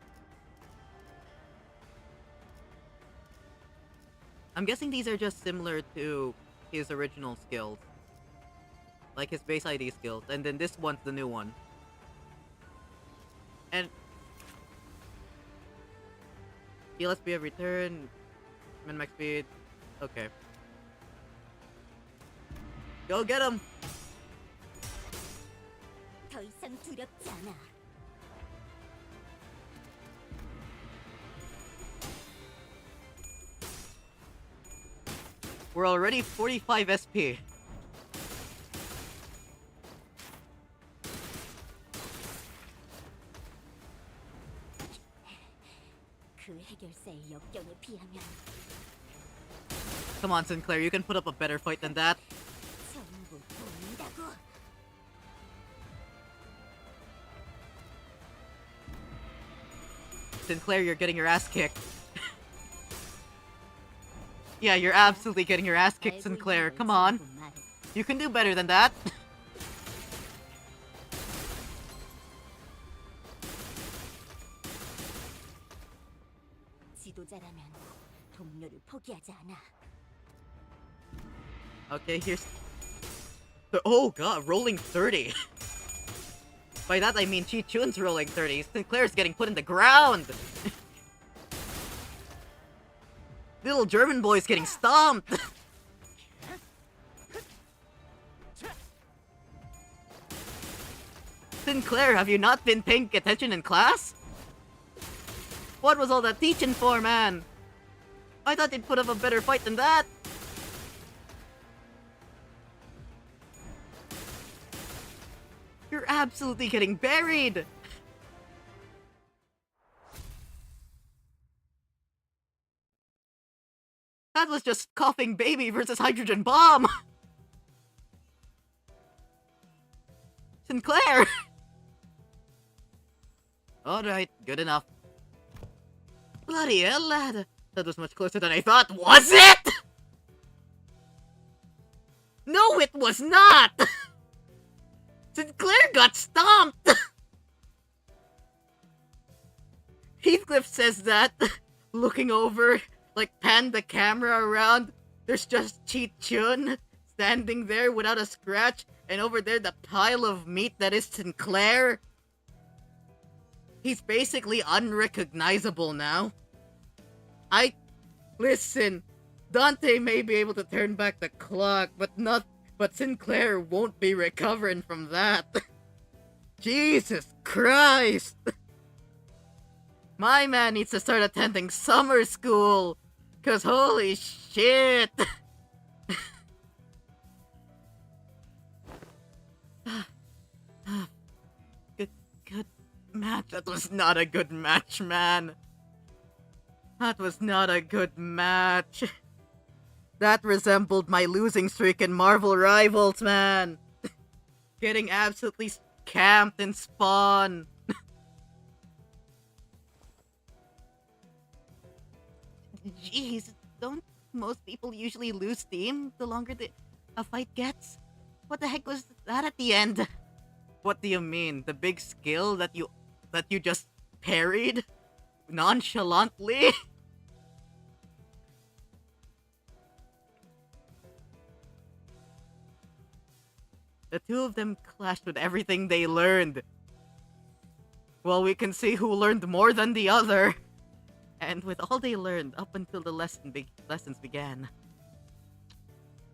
I'm guessing these are just similar to his original skills. Like his base ID skills, and then this one's the new one. And... ELSP of return, min-max speed, okay. Go get him! 더 이상 두렵지 않아. We're already 45 SP. 그 해결사의 역경에 비하면 Come on, Sinclair, you can put up a better fight than that. 전부 보인다고. Sinclair, you're getting your ass kicked. Yeah, you're absolutely getting your ass kicked, Sinclair. Come on. You can do better than that. 지도자라면 동료를 포기하지 않아. Okay, here's... Oh god, rolling 30. By that I mean Chi-Chun's rolling 30. Sinclair's getting put in the ground. Little German boy's getting stomped. Sinclair, have you not been paying attention in class? What was all that teaching for, man? I thought they'd put up a better fight than that. You're absolutely getting buried. That was just coughing baby versus hydrogen bomb. Sinclair! Alright, good enough. Bloody hell, lad. That was much closer than I thought. Was it? No, it was not! Sinclair got stomped! Heathcliff says that, looking over, like, pan the camera around. There's just Chi-Chun standing there without a scratch, and over there the pile of meat that is Sinclair. He's basically unrecognizable now. Listen, Dante may be able to turn back the clock, but Sinclair won't be recovering from that. Jesus Christ! My man needs to start attending summer school, 'cause holy shit! Good match. That was not a good match, man. That was not a good match. That resembled my losing streak in Marvel Rivals, man. Getting absolutely camped in Spawn. Jeez, don't most people usually lose steam the longer a fight gets? What the heck was that at the end? What do you mean? The big skill that you just parried? Nonchalantly? The two of them clashed with everything they learned. Well, we can see who learned more than the other. And with all they learned up until the lessons began.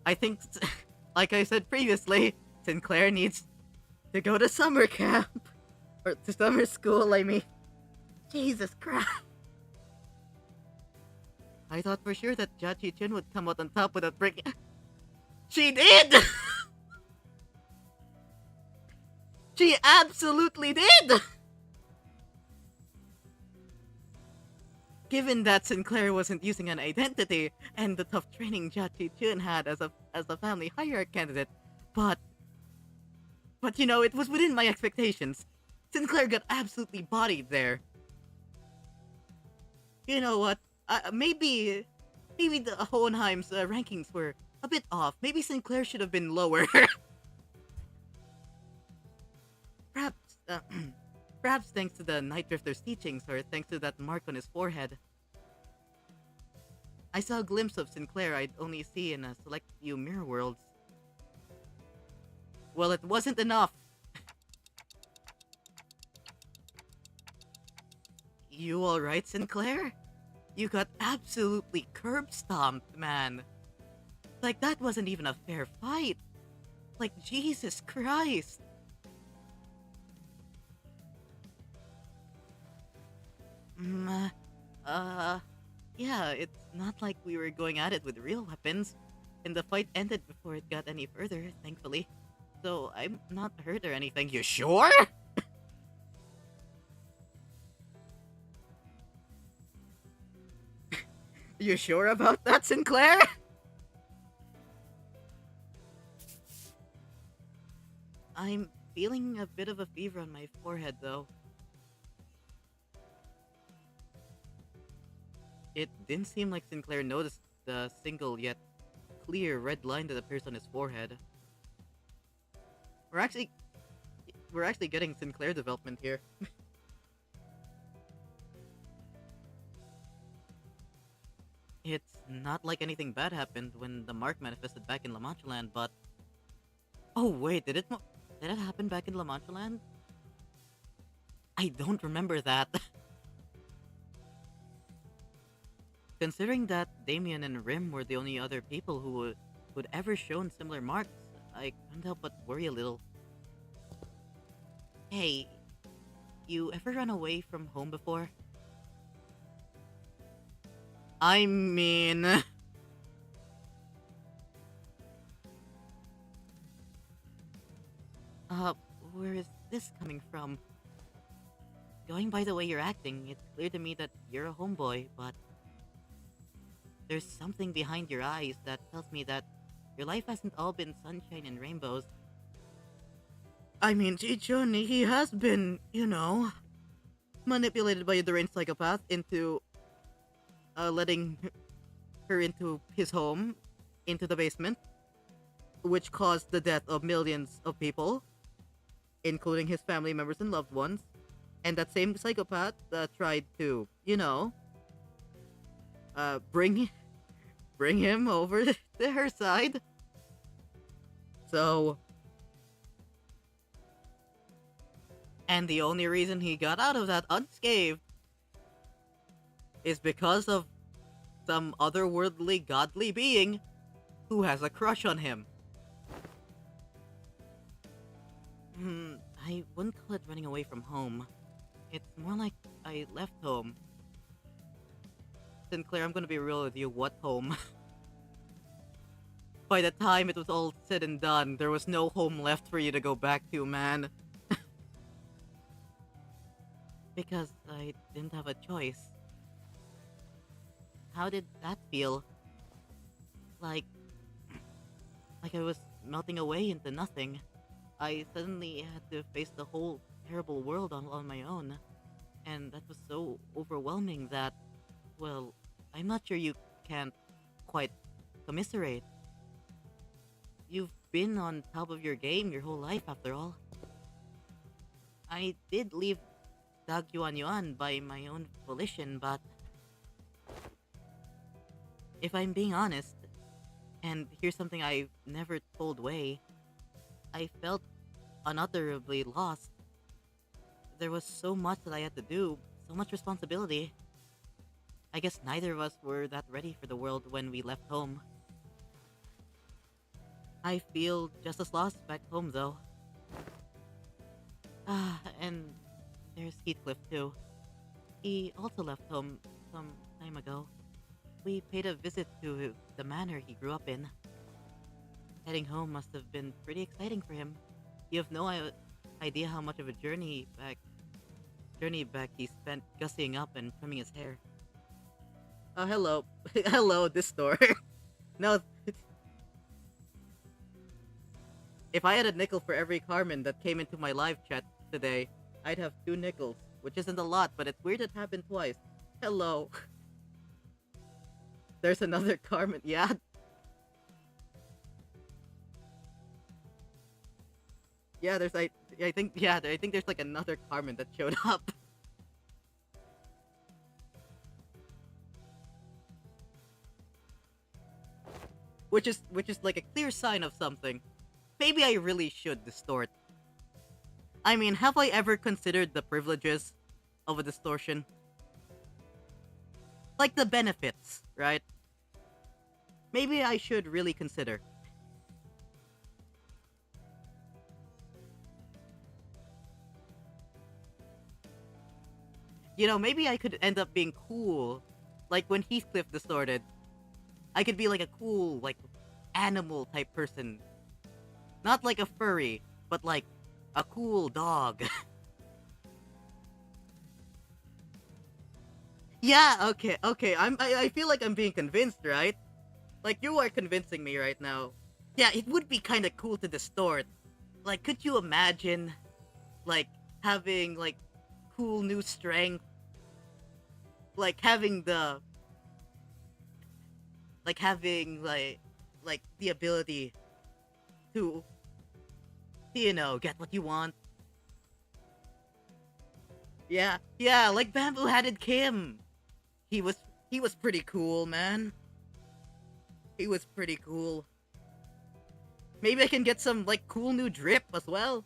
I think, like I said previously, Sinclair needs to go to summer camp. Or to summer school, I mean. Jesus Christ. I thought for sure that Chi-Chun would come out on top with a brick. She did! She absolutely did! Given that Sinclair wasn't using an identity, and the tough training Chi-Chun had as a family hierarch candidate, but you know, it was within my expectations. Sinclair got absolutely bodied there. You know what? Maybe the Hohenheim's rankings were a bit off. Maybe Sinclair should have been lower. Perhaps thanks to the Night Drifter's teachings, or thanks to that mark on his forehead. I saw a glimpse of Sinclair I'd only see in a select few mirror worlds. Well, it wasn't enough. You alright, Sinclair? You got absolutely curb stomped, man. Like, that wasn't even a fair fight. Like, Jesus Christ. Yeah, it's not like we were going at it with real weapons, and the fight ended before it got any further, thankfully. So, I'm not hurt or anything. You sure? You sure about that, Sinclair? I'm feeling a bit of a fever on my forehead, though. It didn't seem like Sinclair noticed the single yet clear red line that appears on his forehead. We're actually we're actually getting Sinclair development here. It's not like anything bad happened when the mark manifested back in La Mancha Land, but oh wait, did it happen back in La Mancha Land? I don't remember that. Considering that Damien and Rim were the only other people who'd ever shown similar marks, I couldn't help but worry a little. Hey, you ever run away from home before? I mean... where is this coming from? Going by the way you're acting, it's clear to me that you're a homeboy, but there's something behind your eyes that tells me that your life hasn't all been sunshine and rainbows. I mean, Chichon, he has been, manipulated by a deranged psychopath into letting her into his home, into the basement, which caused the death of millions of people, including his family members and loved ones. And that same psychopath tried to, bring him over to her side. So, and the only reason he got out of that unscathed is because of some otherworldly godly being who has a crush on him. I wouldn't call it running away from home. It's more like I left home. Sinclair, I'm gonna be real with you, what home? By the time it was all said and done, there was no home left for you to go back to, man. Because I didn't have a choice. How did that feel? Like I was melting away into nothing. I suddenly had to face the whole terrible world on my own. And that was so overwhelming that, well, I'm not sure you can't quite commiserate. You've been on top of your game your whole life, after all. I did leave Dag Yuan Yuan by my own volition, but if I'm being honest, and here's something I've never told Wei, I felt unutterably lost. There was so much that I had to do, so much responsibility. I guess neither of us were that ready for the world when we left home. I feel just as lost back home, though. And there's Heathcliff, too. He also left home some time ago. We paid a visit to the manor he grew up in. Heading home must have been pretty exciting for him. You have no idea how much of a journey back he spent gussying up and trimming his hair. Oh, hello. Hello, this store. No. If I had a nickel for every Carmen that came into my live chat today, I'd have 2 nickels, which isn't a lot, but it's weird it happened twice. Hello. There's another Carmen. Yeah. Yeah, I think there's like another Carmen that showed up. Which is like a clear sign of something. Maybe I really should distort. I mean, have I ever considered the privileges of a distortion? Like the benefits, right? Maybe I should really consider. Maybe I could end up being cool. Like when Heathcliff distorted, I could be like a cool, like, animal type person. Not like a furry, but like a cool dog. Yeah, okay. I feel like I'm being convinced, right? Like, you are convincing me right now. Yeah, it would be kind of cool to distort. Like, could you imagine, like, having, like, cool new strength? Like, having the, like, having, like, the ability to, you know, get what you want. Yeah, like Bamboo-Headed Kim. He was, he was pretty cool, man. He was pretty cool. Maybe I can get some, like, cool new drip as well.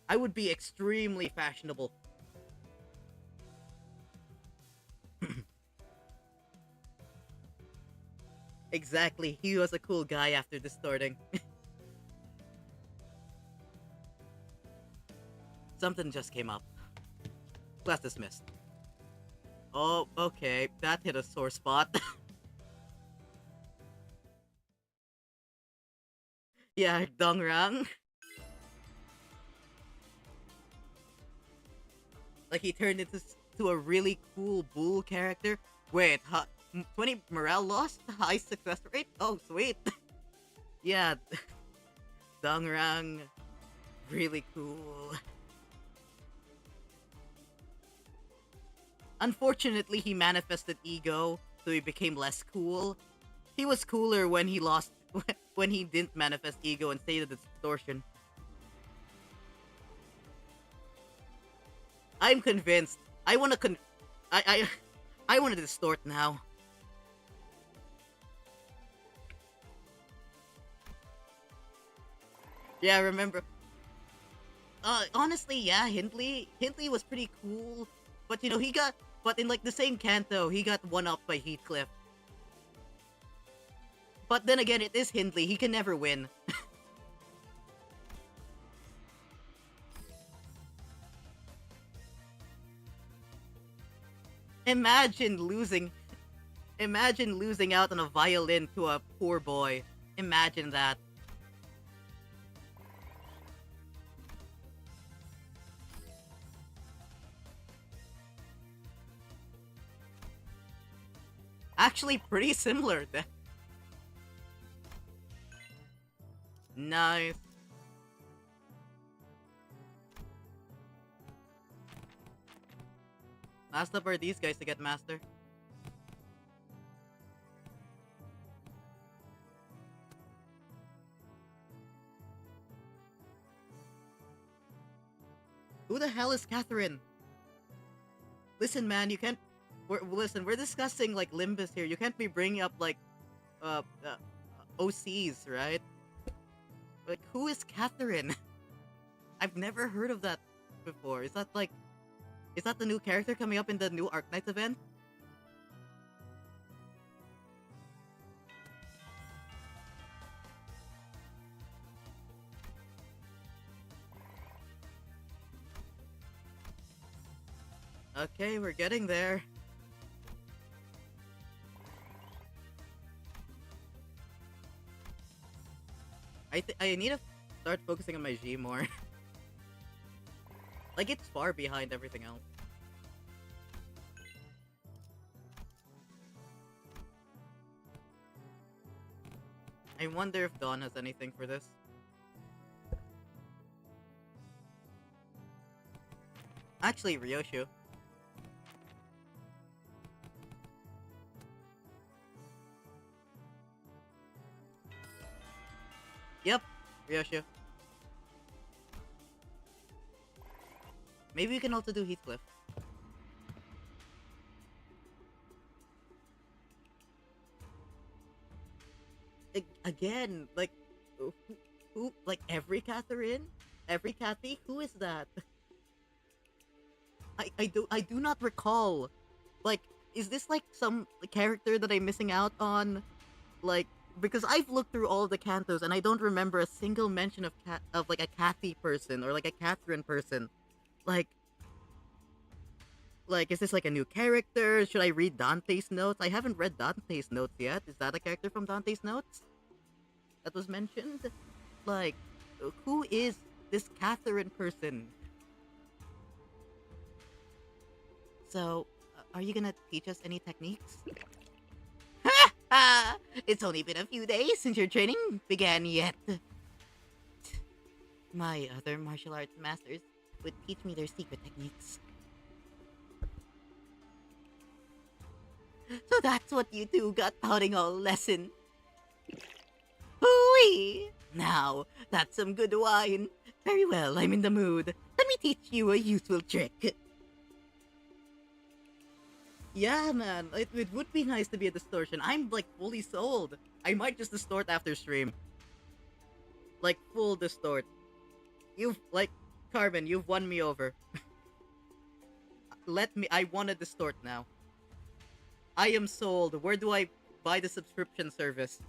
I would be extremely fashionable. Exactly, he was a cool guy after distorting. Something just came up. Class dismissed. Oh, okay, that hit a sore spot. Yeah, Dongrang. Like, he turned into to a really cool bull character. Wait, 20 morale lost? High success rate? Oh, sweet. Yeah, Dongrang. Really cool. Unfortunately, he manifested ego, so he became less cool. He was cooler when he lost, when he didn't manifest ego and stayed at the distortion. I'm convinced. I wanna I wanna distort now. Yeah, I remember. Honestly, yeah, Hindley was pretty cool, but you know but in like the same canto, he got one up by Heathcliff. But then again, it is Hindley. He can never win. Imagine losing. Imagine losing out on a violin to a poor boy. Imagine that. Actually, pretty similar. Nice. Last up are these guys to get master. Who the hell is Catherine? Listen, man, you can't. Listen, we're discussing like Limbus here. You can't be bringing up like uh, uh OCs, right? Like, who is Catherine? I've never heard of that before. Is that like, is that the new character coming up in the new Arknights event? Okay, we're getting there. I need to start focusing on my G more. Like, it's far behind everything else. I wonder if Dawn has anything for this. Actually, Ryoshu. Yep, Ryoshu. Maybe we can also do Heathcliff. Again, like, like every Catherine? Every Cathy? Who is that? I do not recall. Like, is this like some character that I'm missing out on? Like, because I've looked through all of the cantos and I don't remember a single mention of like a Cathy person or like a Catherine person. Like, is this like a new character? Should I read Dante's notes? I haven't read Dante's notes yet. Is that a character from Dante's notes that was mentioned? Like, who is this Catherine person? So, are you gonna teach us any techniques? It's only been a few days since your training began yet. My other martial arts masters would teach me their secret techniques. So that's what you two got pouting all lesson. Hooey! Now, that's some good wine. Very well, I'm in the mood. Let me teach you a useful trick. Yeah, man, it would be nice to be a distortion. I'm, like, fully sold. I might just distort after stream. Like, full distort. You've, like, Carmen, you've won me over. I wanna distort now. I am sold. Where do I buy the subscription service?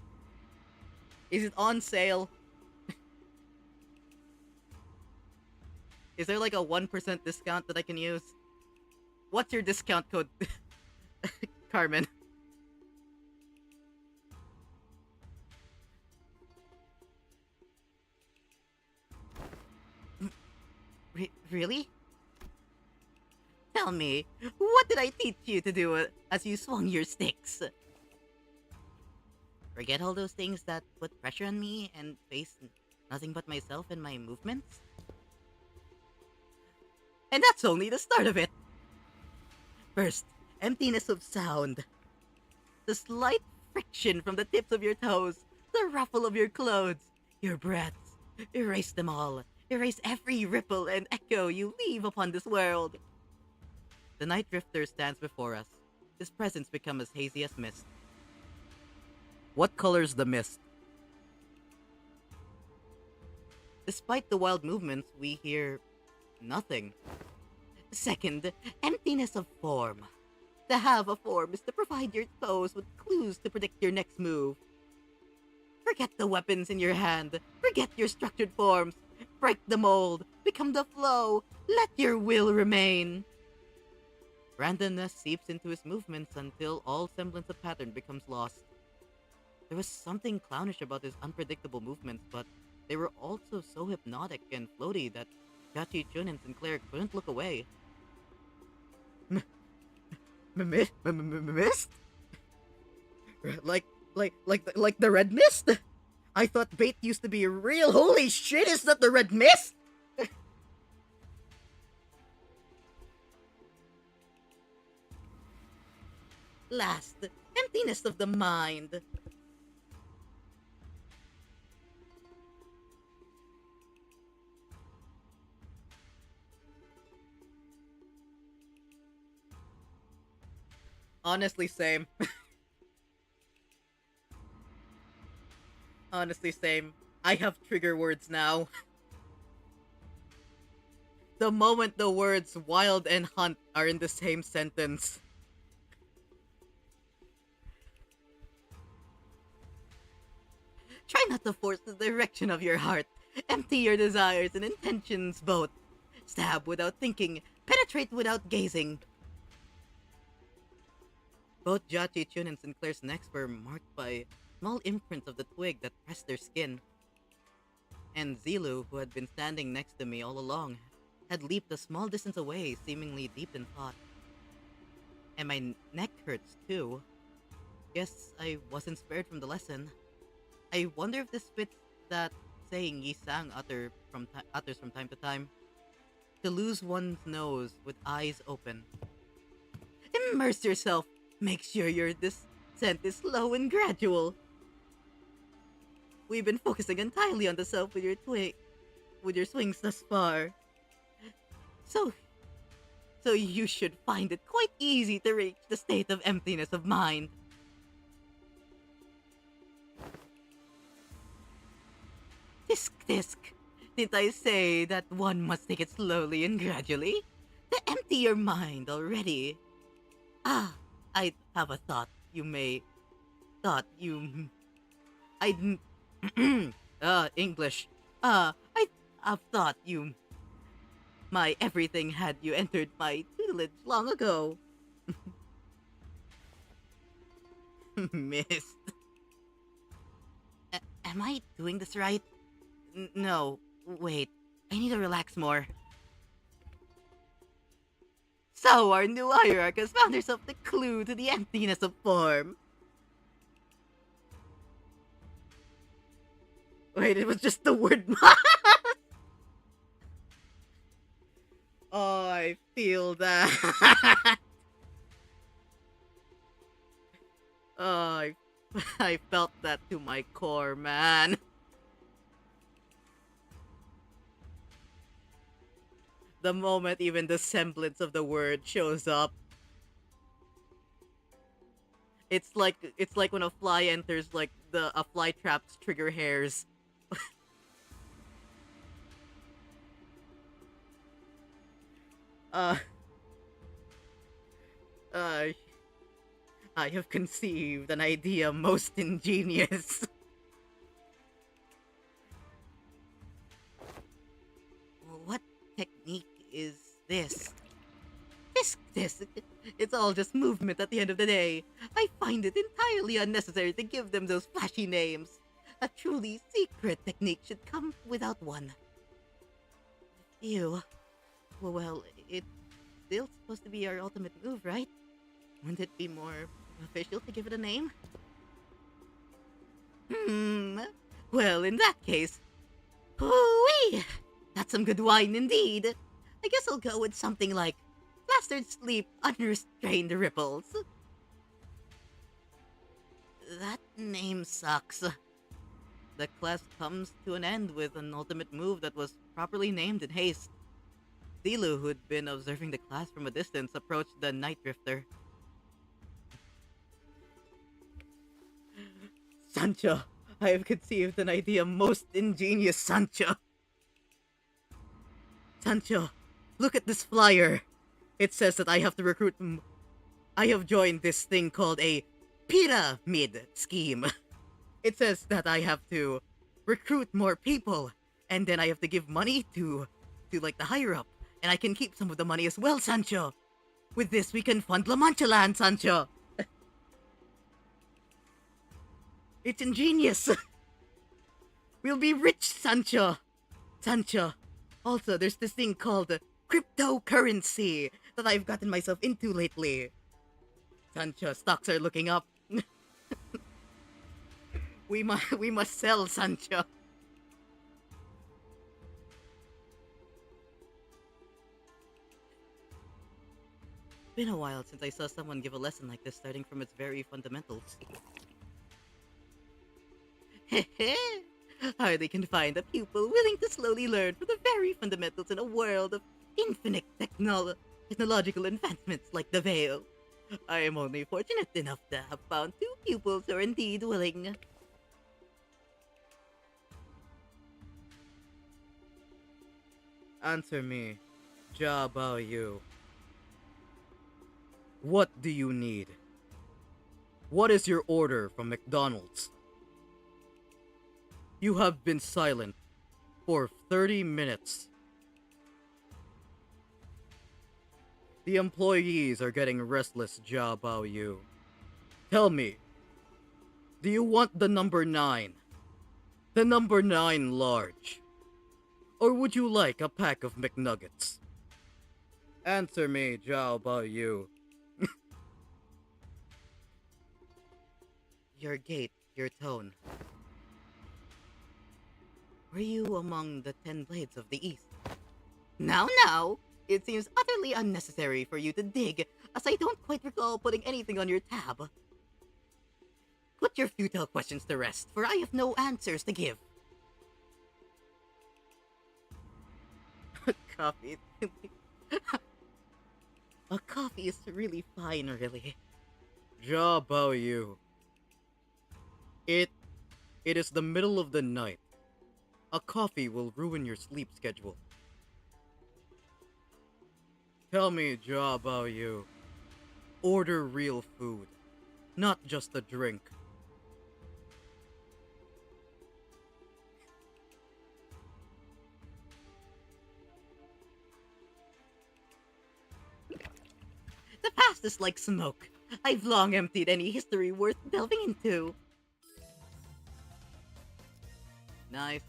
Is it on sale? Is there like a 1% discount that I can use? What's your discount code, Carmen? Really? Tell me, what did I teach you to do as you swung your sticks? Forget all those things that put pressure on me and face nothing but myself and my movements? And that's only the start of it. First, emptiness of sound. The slight friction from the tips of your toes, the ruffle of your clothes, your breaths. Erase them all. Erase every ripple and echo you leave upon this world. The night drifter stands before us. His presence becomes as hazy as mist. What color's the mist? Despite the wild movements, we hear nothing. Second, emptiness of form. To have a form is to provide your toes with clues to predict your next move. Forget the weapons in your hand. Forget your structured forms. Break the mold. Become the flow. Let your will remain. Randomness seeps into his movements until all semblance of pattern becomes lost. There was something clownish about his unpredictable movements, but they were also so hypnotic and floaty that Gachi Chun and Sinclair couldn't look away. Mist? Like the red mist? I thought bait used to be real. Holy shit, is that the red mist? Last, emptiness of the mind. Honestly, same. Honestly, same. I have trigger words now. The moment the words wild and hunt are in the same sentence. Try not to force the direction of your heart. Empty your desires and intentions both. Stab without thinking. Penetrate without gazing. Both Jachi Chun and Sinclair's necks were marked by small imprints of the twig that pressed their skin. And Zilu, who had been standing next to me all along, had leaped a small distance away, seemingly deep in thought. And my neck hurts too. Guess I wasn't spared from the lesson. I wonder if this fits that saying Yi Sang utters from time to time. To lose one's nose with eyes open. Immerse yourself. Make sure your descent is slow and gradual. We've been focusing entirely on the self with your swings thus far. So you should find it quite easy to reach the state of emptiness of mind. Tisk. Didn't I say that one must take it slowly and gradually? To empty your mind already. Ah, I have a thought. I English. I have thought my everything had you entered my tutelage long ago. Missed. Am I doing this right? No, wait. I need to relax more. So our new hierarch has found herself the clue to the emptiness of form. Wait, it was just the word Oh, I feel that. Oh, I felt that to my core, man. The moment even the semblance of the word shows up, it's like when a fly enters like a fly trap's trigger hairs. Uh, uh, I have conceived an idea most ingenious. What technique is this? This. It's all just movement at the end of the day. I find it entirely unnecessary to give them those flashy names. A truly secret technique should come without one. Ew. Well, it's still supposed to be our ultimate move, right? Wouldn't it be more official to give it a name? Well, in that case, hoo-wee! That's some good wine indeed. I guess I'll go with something like Plastered Sleep Unrestrained Ripples. That name sucks. The class comes to an end with an ultimate move that was properly named in haste. Zilu, who'd been observing the class from a distance, approached the Night Drifter. Sancho, I have conceived an idea most ingenious, Sancho. Sancho, look at this flyer. It says that I have to recruit. I have joined this thing called a pyramid scheme. It says that I have to recruit more people, and then I have to give money to like the higher up, and I can keep some of the money as well, Sancho. With this, we can fund La Mancha Land, Sancho. It's ingenious. We'll be rich, Sancho. Sancho. Also, there's this thing called cryptocurrency that I've gotten myself into lately. Sancho, stocks are looking up. we must sell, Sancho. Been a while since I saw someone give a lesson like this, starting from its very fundamentals. Hardly can find a pupil willing to slowly learn from the very fundamentals in a world of infinite technological advancements like the Veil. I am only fortunate enough to have found 2 pupils who are indeed willing. Answer me, Jia Bao Yu. What do you need? What is your order from McDonald's? You have been silent for 30 minutes. The employees are getting restless, Jia Bao Yu. Tell me, do you want the number 9? The number 9 large? Or would you like a pack of McNuggets? Answer me, Jia Bao Yu. Your gait, your tone. Were you among the 10 blades of the East? Now, it seems utterly unnecessary for you to dig, as I don't quite recall putting anything on your tab. Put your futile questions to rest, for I have no answers to give. Coffee. A coffee is really fine, really. Jia Bao Yu. It is the middle of the night. A coffee will ruin your sleep schedule. Tell me, Jia Bao Yu. Order real food, not just a drink. The past is like smoke. I've long emptied any history worth delving into. Nice.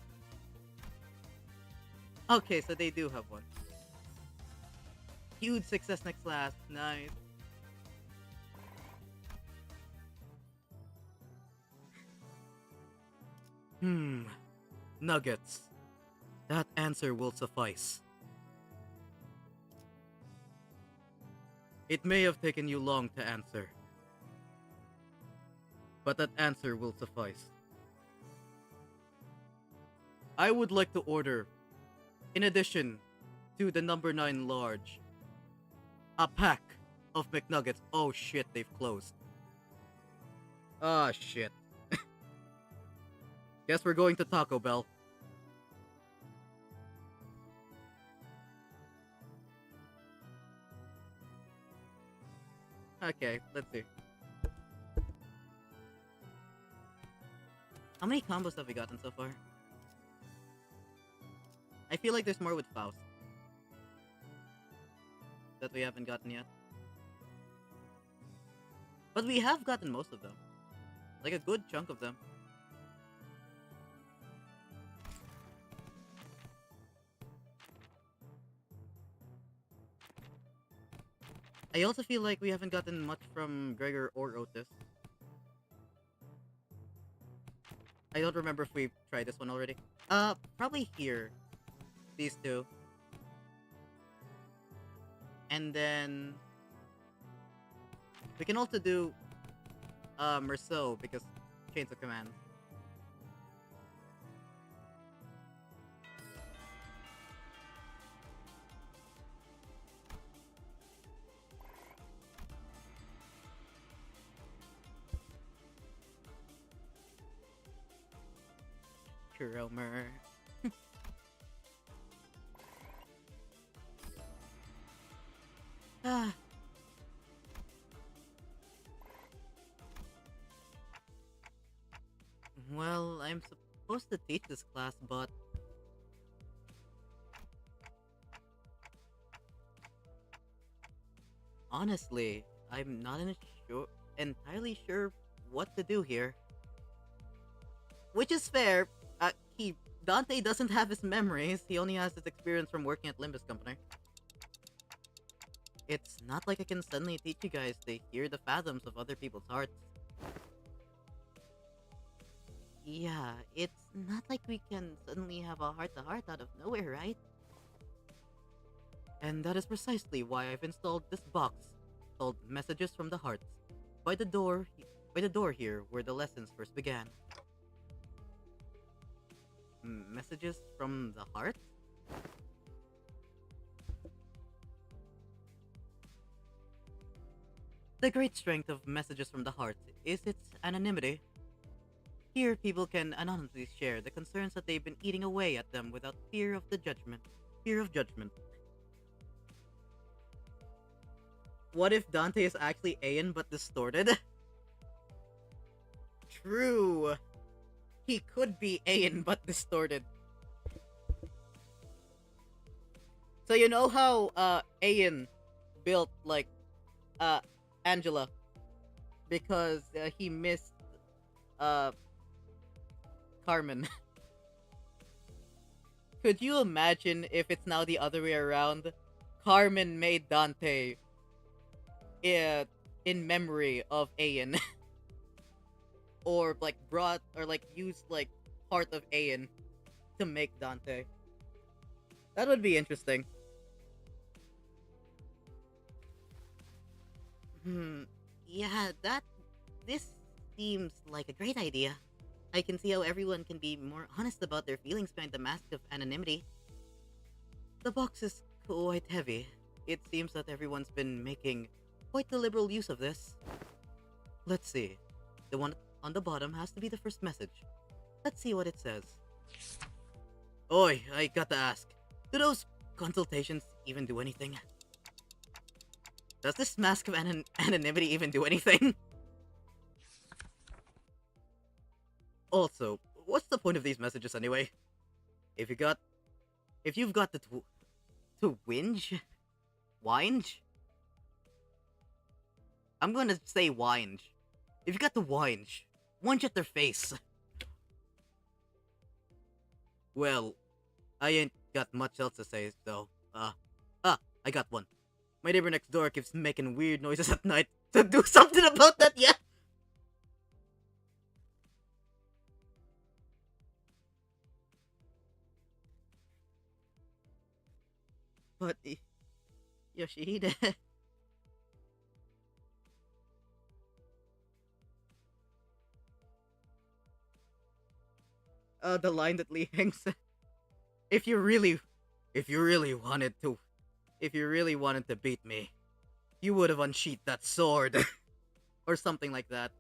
Okay, so they do have one. Huge success next class. Nice. Nuggets. That answer will suffice. It may have taken you long to answer, but that answer will suffice. I would like to order, in addition to the number 9 large, a pack of McNuggets. Oh shit, they've closed. Ah shit. Guess we're going to Taco Bell. Okay, let's see. How many combos have we gotten so far? I feel like there's more with Faust that we haven't gotten yet. But we have gotten most of them. Like a good chunk of them. I also feel like we haven't gotten much from Gregor or Otis. I don't remember if we tried this one already. Probably here. These two. And then we can also do Merceau because Chains of Command. Romer. Ah. Well, I'm supposed to teach this class, but honestly, I'm not entirely sure what to do here. Which is fair. Dante doesn't have his memories. He only has his experience from working at Limbus Company. It's not like I can suddenly teach you guys to hear the fathoms of other people's hearts. Yeah, it's not like we can suddenly have a heart-to-heart out of nowhere, right? And that is precisely why I've installed this box called Messages from the Hearts by the door here where the lessons first began. Messages from the heart? The great strength of Messages from the Heart is its anonymity. Here, people can anonymously share the concerns that they've been eating away at them without fear of judgment. What if Dante is actually Aeon but distorted? True. He could be Aeon but distorted. So you know how Aeon built like Angela because he missed Carmen. Could you imagine if it's now the other way around? Carmen made Dante in memory of Aeon. Or like used like part of Aeon to make Dante. That would be interesting. Yeah, this seems like a great idea. I can see how everyone can be more honest about their feelings behind the mask of anonymity. The box is quite heavy. It seems that everyone's been making quite the liberal use of this. Let's see. The one on the bottom has to be the first message. Let's see what it says. Oi, I gotta ask. Do those consultations even do anything? Does this mask of anonymity even do anything? Also, what's the point of these messages anyway? If you've got the to whinge? I'm gonna say whinge. If you got the whinge at their face. Well, I ain't got much else to say, so, I got one. My neighbor next door keeps making weird noises at night. So do something about that, yeah? But, Yoshihide... the line that Lee hangs. If you really, if you really wanted to, if you really wanted to beat me, you would have unsheathed that sword, or something like that.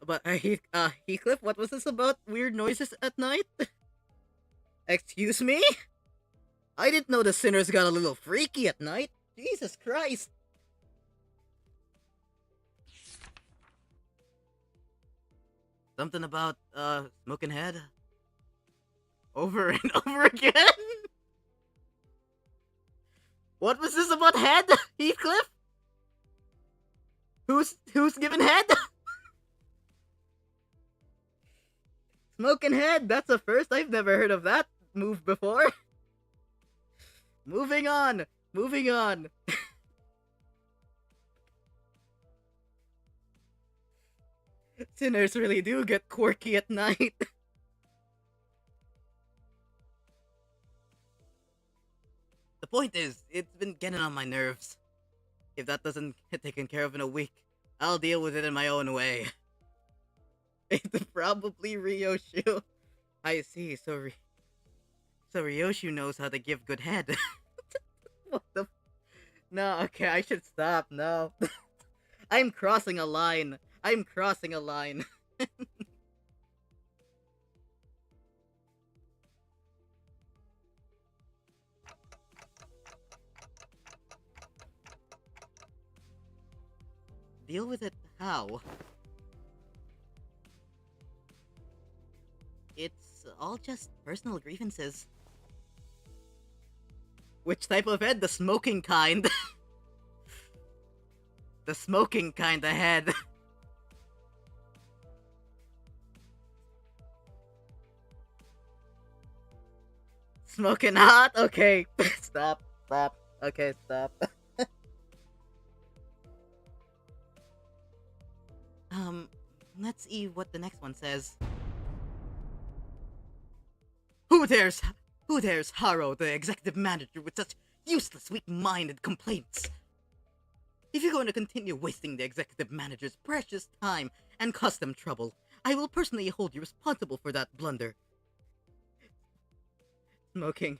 But Heathcliff, what was this about weird noises at night? Excuse me? I didn't know the sinners got a little freaky at night. Jesus Christ. Something about, smoking head? Over and over again? What was this about head, Heathcliff? Who's giving head? Smoking head, that's a first. I've never heard of that move before. Moving on. Sinners really do get quirky at night. The point is, it's been getting on my nerves. If that doesn't get taken care of in a week, I'll deal with it in my own way. It's probably Ryoshu. I see, so Ryoshu knows how to give good head. What the... No, okay, I should stop, no. I'm crossing a line. Deal with it how? It's all just personal grievances. Which type of head? The smoking kind. The smoking kind of head. Smoking hot? Okay. Stop. Okay, stop. Let's see what the next one says. Who dares harrow the executive manager with such useless, weak-minded complaints? If you're going to continue wasting the executive manager's precious time and cause them trouble, I will personally hold you responsible for that blunder. Smoking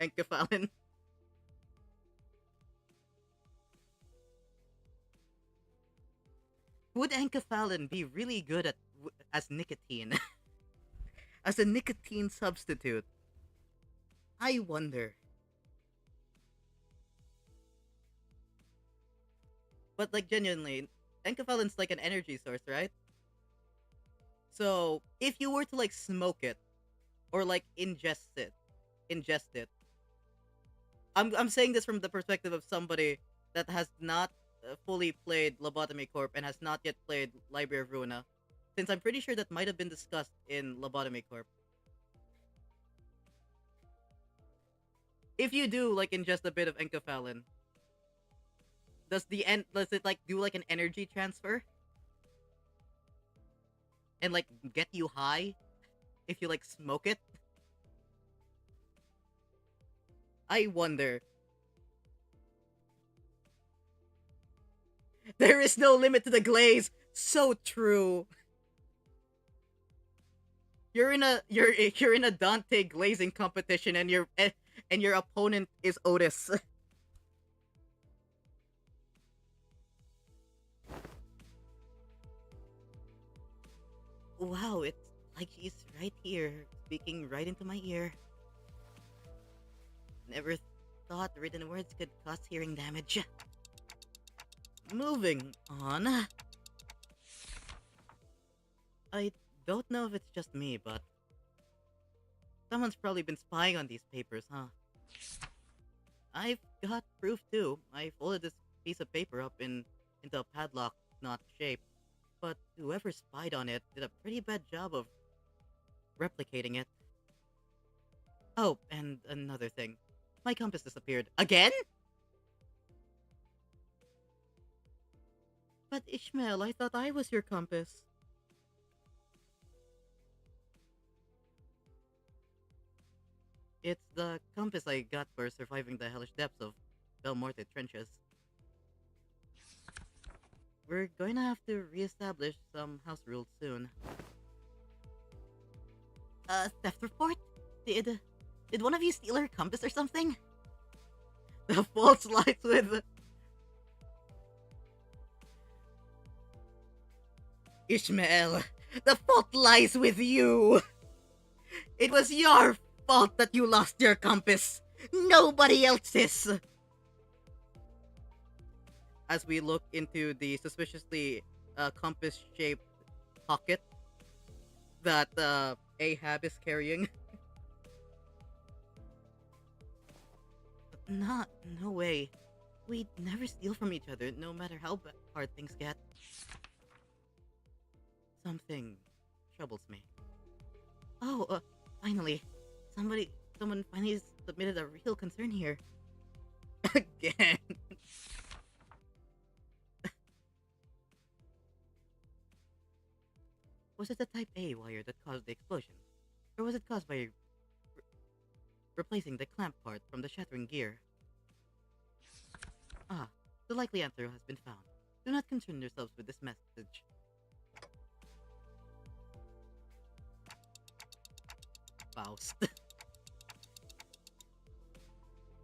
enkephalin. Would enkephalin be really good as nicotine? As a nicotine substitute? I wonder. But like genuinely, enkephalin's like an energy source, right? So if you were to like smoke it or like ingest it, I'm saying this from the perspective of somebody that has not fully played Lobotomy Corp and has not yet played Library of Ruina, since I'm pretty sure that might have been discussed in Lobotomy Corp. If you do like ingest a bit of enkephalin, does it like do like an energy transfer and like get you high if you like smoke it? I wonder. There is no limit to the glaze. So true. You're in a Dante glazing competition and your opponent is Otis. Wow, it's like she's right here, speaking right into my ear. Never thought written words could cause hearing damage. Moving on. I don't know if it's just me, but someone's probably been spying on these papers, huh? I've got proof too. I folded this piece of paper up into a padlock knot shape. but whoever spied on it did a pretty bad job of replicating it. Oh, and another thing. My compass disappeared. Again? But Ishmael, I thought I was your compass. It's the compass I got for surviving the hellish depths of Belmorte trenches. We're going to have to reestablish some house rules soon. Theft report? Did one of you steal her compass or something? The false lights with... Ishmael, the fault lies with you! It was your fault that you lost your compass! Nobody else's! As we look into the suspiciously compass-shaped pocket that Ahab is carrying. No way. We'd never steal from each other, no matter how hard things get. Something troubles me. Oh, finally. Someone finally submitted a real concern here. Again. Was it the Type A wire that caused the explosion? Or was it caused by replacing the clamp part from the shattering gear? Ah, the likely answer has been found. Do not concern yourselves with this message. Faust.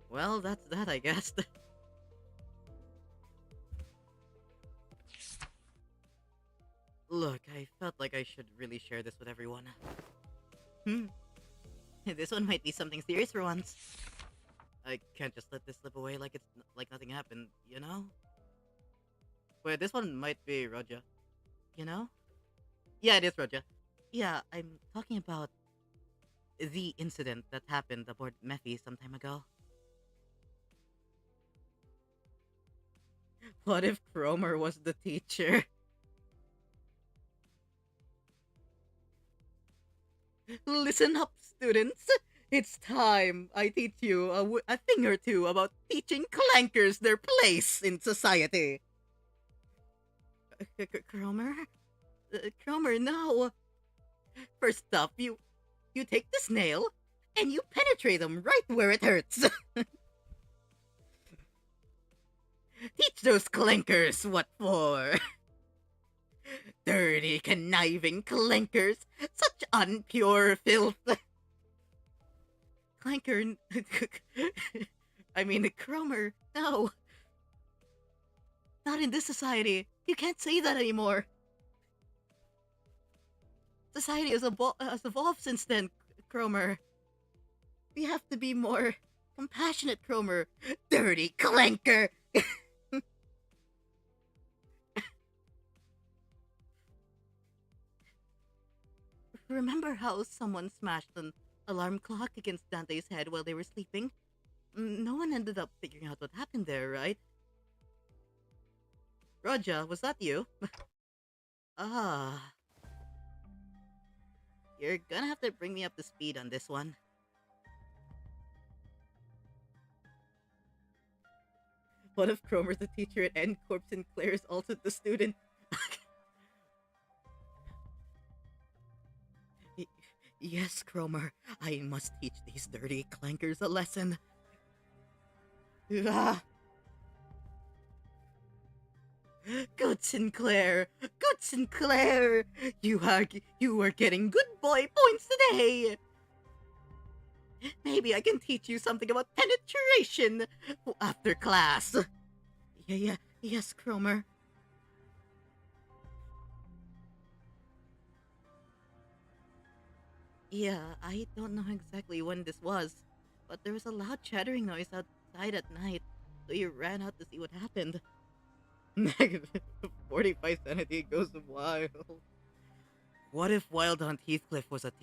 Well, that's that, I guess. Look, I felt like I should really share this with everyone. This one might be something serious for once. I can't just let this slip away like it's like nothing happened, you know? Wait, this one might be Roja. You know? Yeah, it is Roja. Yeah, I'm talking about the incident that happened aboard Mephi some time ago. What if Cromer was the teacher? Listen up, students. It's time I teach you a thing or two about teaching clankers their place in society. Cromer? Cromer, no. First up, you take the snail and you penetrate them right where it hurts. Teach those clankers what for. Dirty, conniving clankers. Such unpure filth. Clanker... I mean, Cromer, no. Not in this society. You can't say that anymore. Society has evolved since then, Cromer. We have to be more compassionate, Cromer. Dirty clanker! Remember how someone smashed an alarm clock against Dante's head while they were sleeping? No one ended up figuring out what happened there, right? Roja, was that you? Ah. You're gonna have to bring me up to speed on this one. What if Cromer's the teacher at N Corp and Claire's also the student? Yes, Cromer, I must teach these dirty clankers a lesson. Ah. Good Sinclair! Good Sinclair! You are getting good boy points today! Maybe I can teach you something about penetration after class. Yes, Cromer. Yeah, I don't know exactly when this was, but there was a loud chattering noise outside at night, so you ran out to see what happened. Negative 45 sanity goes wild. What if Wild Hunt Heathcliff was a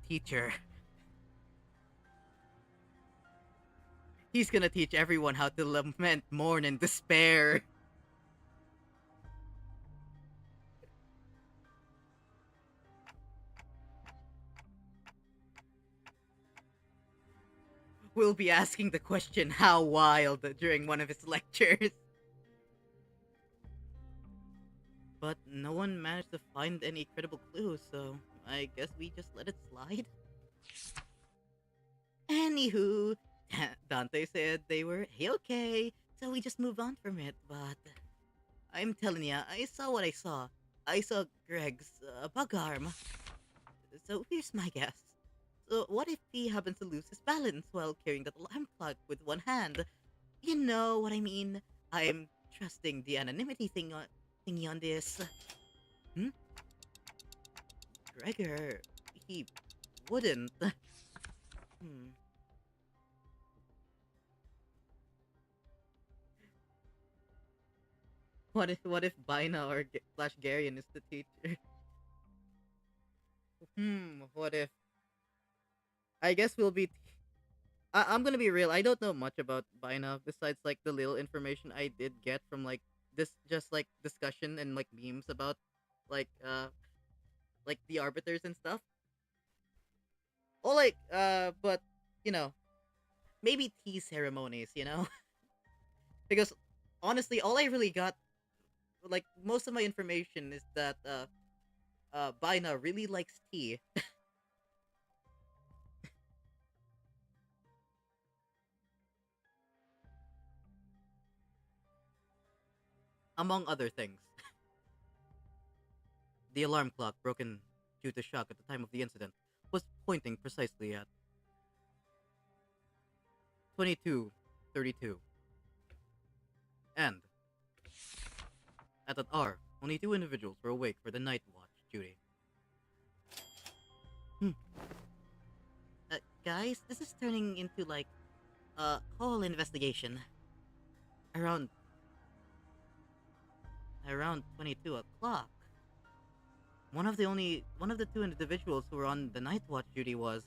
teacher? He's gonna teach everyone how to lament, mourn, and despair. will be asking the question, how wild, during one of his lectures. But no one managed to find any credible clues, so I guess we just let it slide. Anywho, Dante said they were okay, so we just moved on from it, but I'm telling ya, I saw what I saw. I saw Greg's bug arm. So here's my guess. So what if he happens to lose his balance while carrying that alarm clock with one hand? You know what I mean? I'm trusting the anonymity thingy on this. Hmm? Gregor, he wouldn't. Hmm. What if Bina or Flash Garion is the teacher? What if? I guess we'll be. I'm gonna be real. I don't know much about Bina besides like the little information I did get from like this, just like discussion and like memes about like like the arbiters and stuff. Or like but you know, maybe tea ceremonies. Because honestly, all I really got, like most of my information, is that Bina really likes tea, among other things. The alarm clock, broken due to shock at the time of the incident, was pointing precisely at 22:32, and at that hour, only two individuals were awake for the night watch duty. Hmm. Guys, this is turning into like a whole investigation. Around 22 o'clock, one of the two individuals who were on the night watch duty was.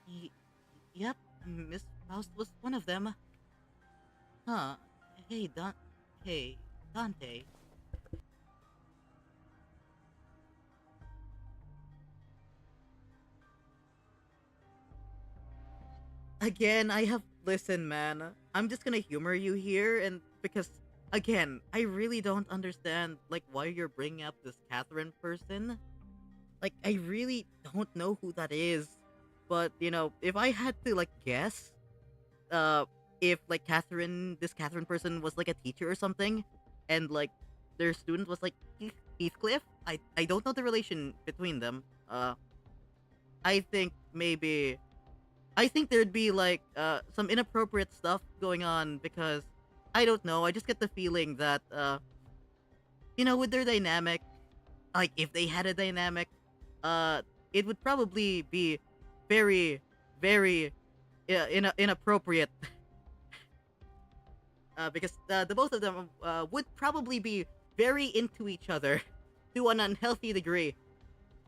Y- yep, Miss Faust was one of them. Huh? Hey, Hey, Dante. Again, I have. Listen, man. I'm just gonna humor you here, and because again, I really don't understand like why you're bringing up this Catherine person. Like, I really don't know who that is. But if I had to like guess, uh, if like this Catherine person was like a teacher or something, and like their student was like Heathcliff. I don't know the relation between them. I think maybe I think there'd be like some inappropriate stuff going on because I don't know. I just get the feeling that with their dynamic, like if they had a dynamic, uh, it would probably be very, very inappropriate. Because the both of them would probably be very into each other to an unhealthy degree.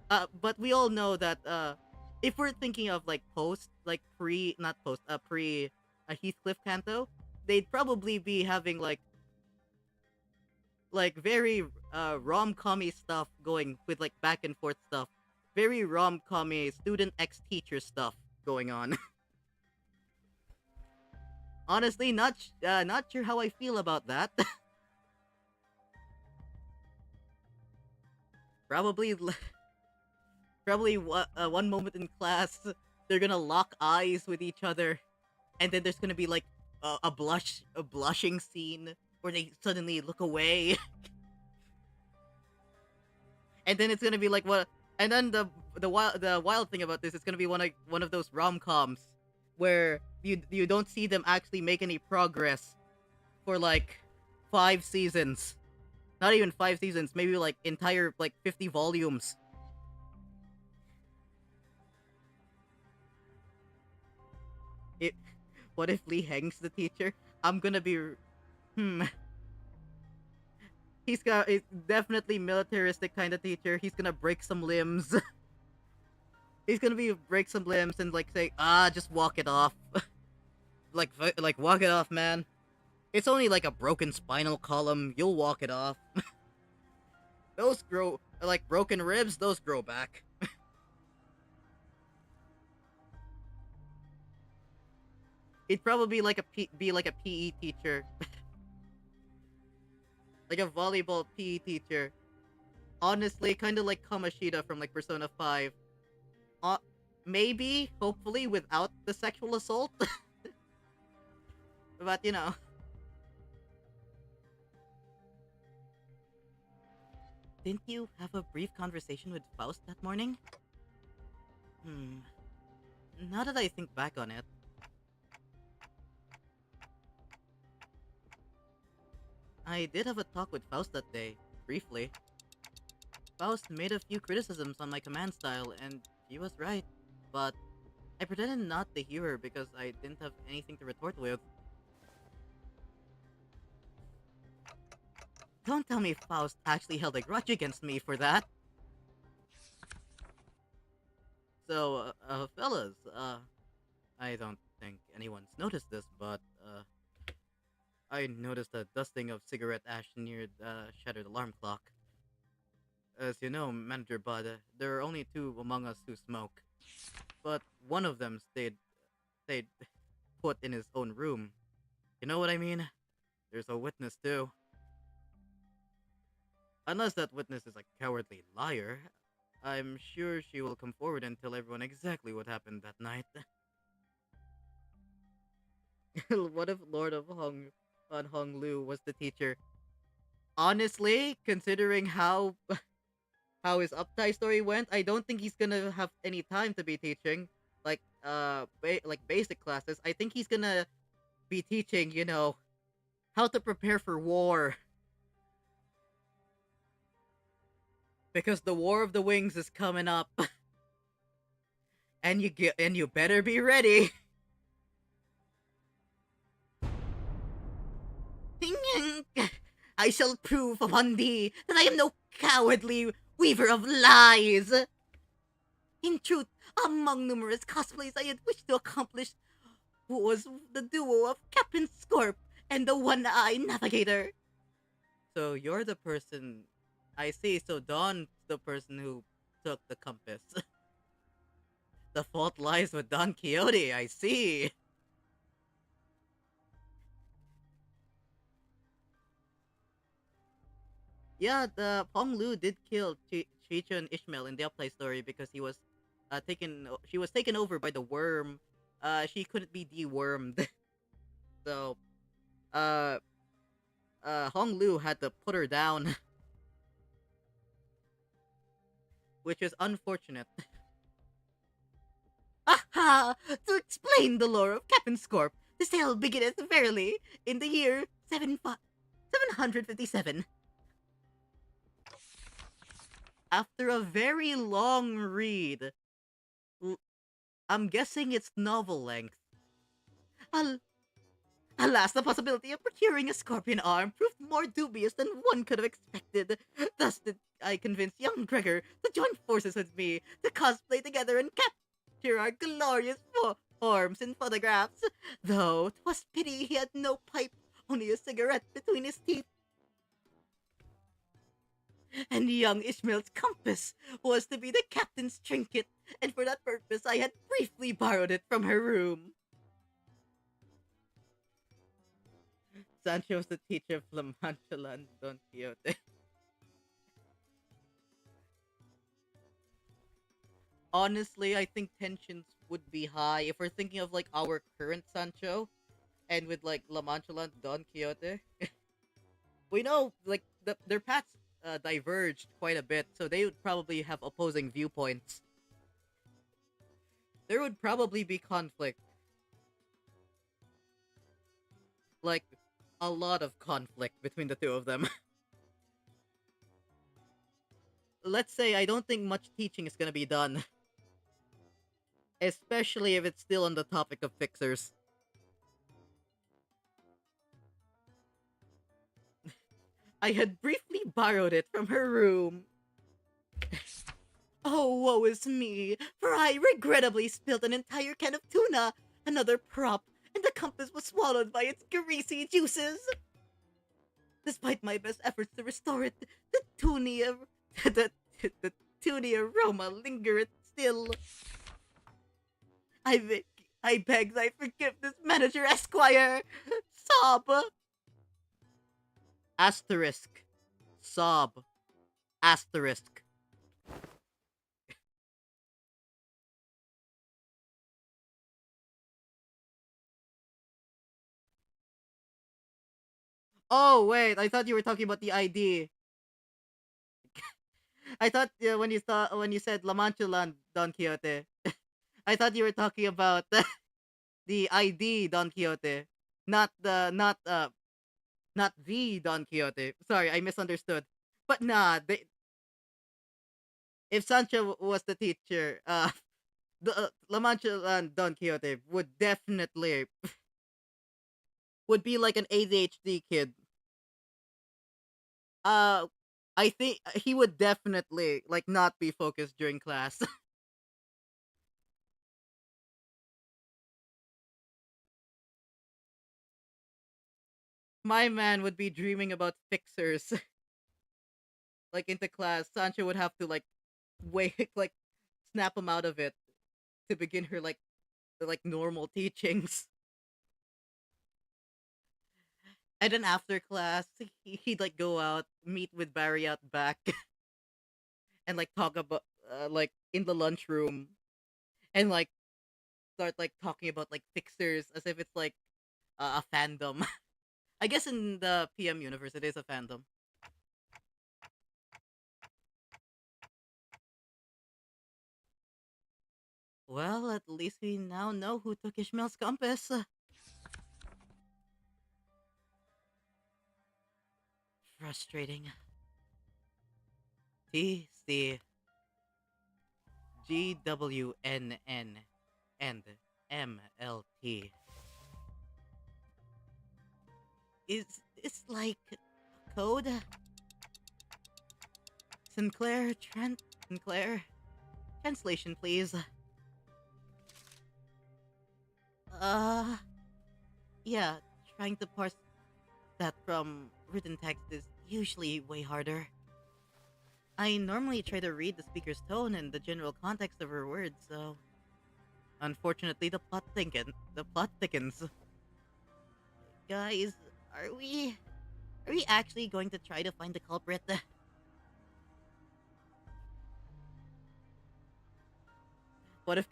But we all know that if we're thinking of like post, like pre, not post, pre Heathcliff Canto, they'd probably be having like very rom-commy stuff going with like back and forth stuff, very rom-commy student ex teacher stuff going on. Honestly, not sure how I feel about that. probably probably one moment in class they're gonna lock eyes with each other, and then there's gonna be like a blushing scene where they suddenly look away, and then it's gonna be like what, and then the wild thing about this is gonna be one of those rom coms where you don't see them actually make any progress for like 5 seasons, not even 5 seasons, maybe like entire like 50 volumes. It What if Lee Heng's the teacher? I'm gonna be hmm he's definitely militaristic kind of teacher. He's gonna break some limbs. He's gonna be break some limbs and like say, just walk it off. like walk it off, man. It's only like a broken spinal column. You'll walk it off. Those grow like broken ribs. Those grow back. He'd probably be like a PE teacher, like a volleyball PE teacher. Honestly, kind of like Kamoshida from like Persona 5. Uh, maybe, hopefully, without the sexual assault. But you know, didn't you have a brief conversation with Faust that morning? Hmm. Now that I think back on it, I did have a talk with Faust that day, briefly. Faust made a few criticisms on my command style, and she was right. But I pretended not to hear her because I didn't have anything to retort with. Don't tell me Faust actually held a grudge against me for that. So, fellas, I don't think anyone's noticed this, but, I noticed a dusting of cigarette ash near the shattered alarm clock. As you know, Manager Bud, there are only two among us who smoke. But one of them stayed put in his own room. You know what I mean? There's a witness too. Unless that witness is a cowardly liar, I'm sure she will come forward and tell everyone exactly what happened that night. What if Lord of Hong Lu was the teacher? Honestly, considering how his uptie story went, I don't think he's gonna have any time to be teaching like like basic classes. I think he's gonna be teaching, how to prepare for war because the War of the Wings is coming up, and you better be ready. I shall prove upon thee that I am no cowardly weaver of lies. In truth, among numerous cosplays I had wished to accomplish was the duo of Captain Scorp and the One-Eye Navigator. So you're the person. I see. So Don's the person who took the compass. The fault lies with Don Quixote. I see. Yeah, the Pong Lu did kill Chicho and Ishmael in the Upside story because he was taken. She was taken over by the worm. She couldn't be dewormed, so uh, Hong Lu had to put her down, which is unfortunate. Aha! To explain the lore of Captain Scorp, the tale beginneth verily in the year 757. After a very long read, l- I'm guessing it's novel length. Al- Alas, the possibility of procuring a scorpion arm proved more dubious than one could have expected. Thus did I convince young Gregor to join forces with me to cosplay together and capture our glorious forms in photographs. Though 'twas pity he had no pipe, only a cigarette between his teeth. And young Ishmael's compass was to be the captain's trinket, and for that purpose I had briefly borrowed it from her room. Sancho was the teacher of La Mancha and Don Quixote. Honestly, I think tensions would be high if we're thinking of like our current Sancho and with like La Mancha and Don Quixote. We know like their paths diverged quite a bit, so they would probably have opposing viewpoints. There would probably be conflict, like a lot of conflict between the two of them. Let's say I don't think much teaching is gonna be done, especially if it's still on the topic of fixers. I had briefly borrowed it from her room. Oh, woe is me, for I regrettably spilled an entire can of tuna, another prop, and the compass was swallowed by its greasy juices. Despite my best efforts to restore it, the the, the tuny aroma lingered still. I, I beg thy forgiveness, Manager Esquire! Sob! Asterisk. Sob. Asterisk. Oh, wait, I thought you were talking about the ID. I thought when you said La Mancha Land Don Quixote, I thought you were talking about the ID Don Quixote, not the Don Quixote. Sorry, I misunderstood. But nah, if Sancho was the teacher, the La Mancha and Don Quixote would be like an ADHD kid. Uh, I think he would definitely like not be focused during class. My man would be dreaming about fixers. Like into class, Sancho would have to like wait, like snap him out of it to begin her like normal teachings. And then after class, he'd like go out, meet with Barry out back, and like talk about like in the lunchroom, and like start like talking about like fixers as if it's like a fandom. I guess in the PM universe, it is a fandom. Well, at least we now know who took Ishmael's compass. Frustrating. TC GWNN and MLT. Is this like code? Sinclair, translation, please. Uh, yeah, trying to parse that from written text is usually way harder. I normally try to read the speaker's tone and the general context of her words, so unfortunately the plot thickens. Guys, are we actually going to try to find the culprit? What if